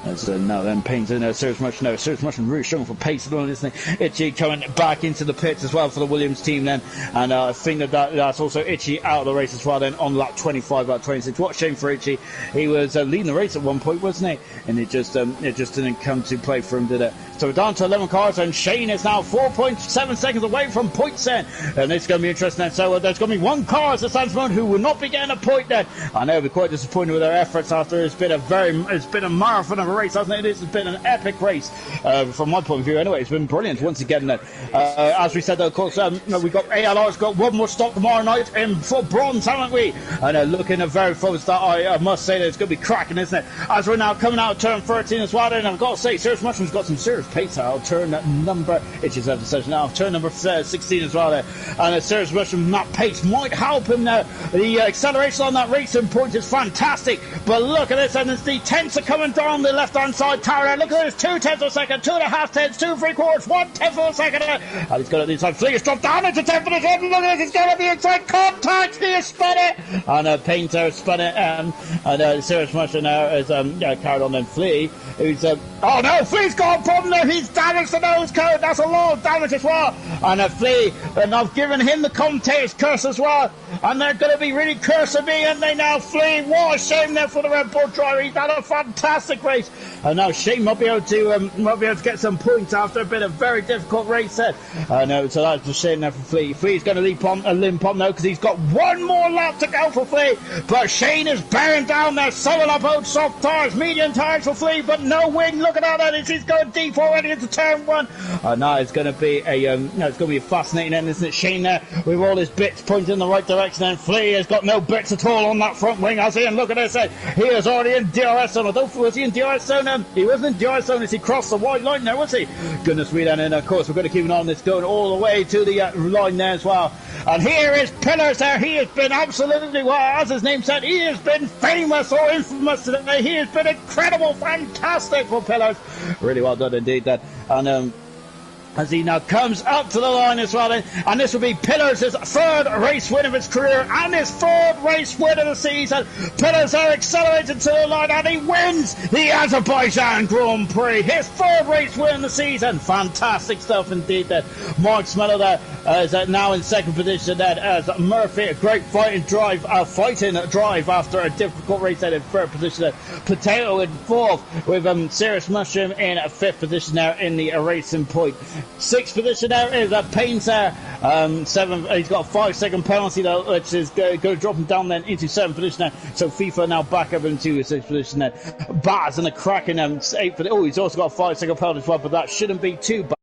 As now then Payne's in there, Serious Motion now. Serious Motion really struggling for pace at the moment, isn't he? Itchy coming back into the pits as well for the Williams team then, and I think that's also Itchy out of the race as well then on lap 25 out of 26. What a shame for Itchy. He was leading the race at one point, wasn't he? And it just didn't come to play for him, did it? So we're down to 11 cars, and Shane is now 4.7 seconds away from points then, and it's going to be interesting then. So there's going to be one car as it stands moment who will not be getting a point then. I know, we're quite disappointed with their efforts after it's been a marathon of a race, hasn't it? This has been an epic race from my point of view anyway. It's been brilliant once again then. As we said though, of course, we've got ALR's got one more stop tomorrow night for bronze, haven't we? And looking at very focused, that I must say that it's going to be cracking, isn't it? As we're now coming out of turn 13 as well, and I've got to say, Serious Mushroom's got some serious pace out turn number, itches out the session now, turn number 16 as well there. And a Serious Mushroom, that pace might help him now. The acceleration on that racing point is fantastic, but look at this, and the tenths are coming down the left hand side tower. Look at this, 2/10 of a second, 2.5 tenths, 2 3/4, 1/10 of a second, and he's got it inside. Flea has dropped down into 10th position. Look at this, he's got it the inside contact. He has spun it, and Payne's there spun it, and Serious Mushroom now is carried on then. Flea, who's oh no, Flea's got a problem there. He's damaged the nose cone. That's a lot of damage as well. And Flea, and I've given him the commentator's curse as well, and they're going to be really cursing me, and they now Flea. What a shame there for the Red Bull driver. He's had a fantastic race, and now Shane might be able to get some points after a bit of very difficult race there. No, so that's a shame there for Flea. Flea's going to limp on now because he's got one more lap to go for Flea, but Shane is bearing down there, sewing up old soft tires, medium tires for Flea, but no wing. Look at that, he's going deep already into turn 1. Now it's going to be a fascinating end, isn't it? Shane there with all his bits pointing in the right direction, and Flea has got no bits at all on that front wing, has he? And look at this, he is already in DRS zone. Was he in DRS zone? He wasn't in DRS zone as he crossed the white line there, was he? Goodness me then, and of course we're going to keep an eye on this going all the way to the line there as well. And here is Pillars there. He has been absolutely, well, as his name said, he has been famous or infamous today. He has been incredible, fantastic for Pillars. Really well done indeed then. And as he now comes up to the line as well, and this will be Pillars' 3rd race win of his career and his 3rd race win of the season. Pillars are accelerated to the line, and he wins the Azerbaijan Grand Prix, his 3rd race win of the season. Fantastic stuff indeed there. Mark Smeller there is now in 2nd position there, as Murphy, a great fighting drive after a difficult race there in 3rd position there. Potato in 4th, with Serious Mushroom in 5th position there in the racing point. 6th position there is Payne's there. 7th, he's got a 5-second penalty though, which is going to drop him down then into 7th position there. So FIFA now back up into 6th position there. Baz and a cracking 8th. Oh, he's also got a 5-second penalty as well, but that shouldn't be too bad.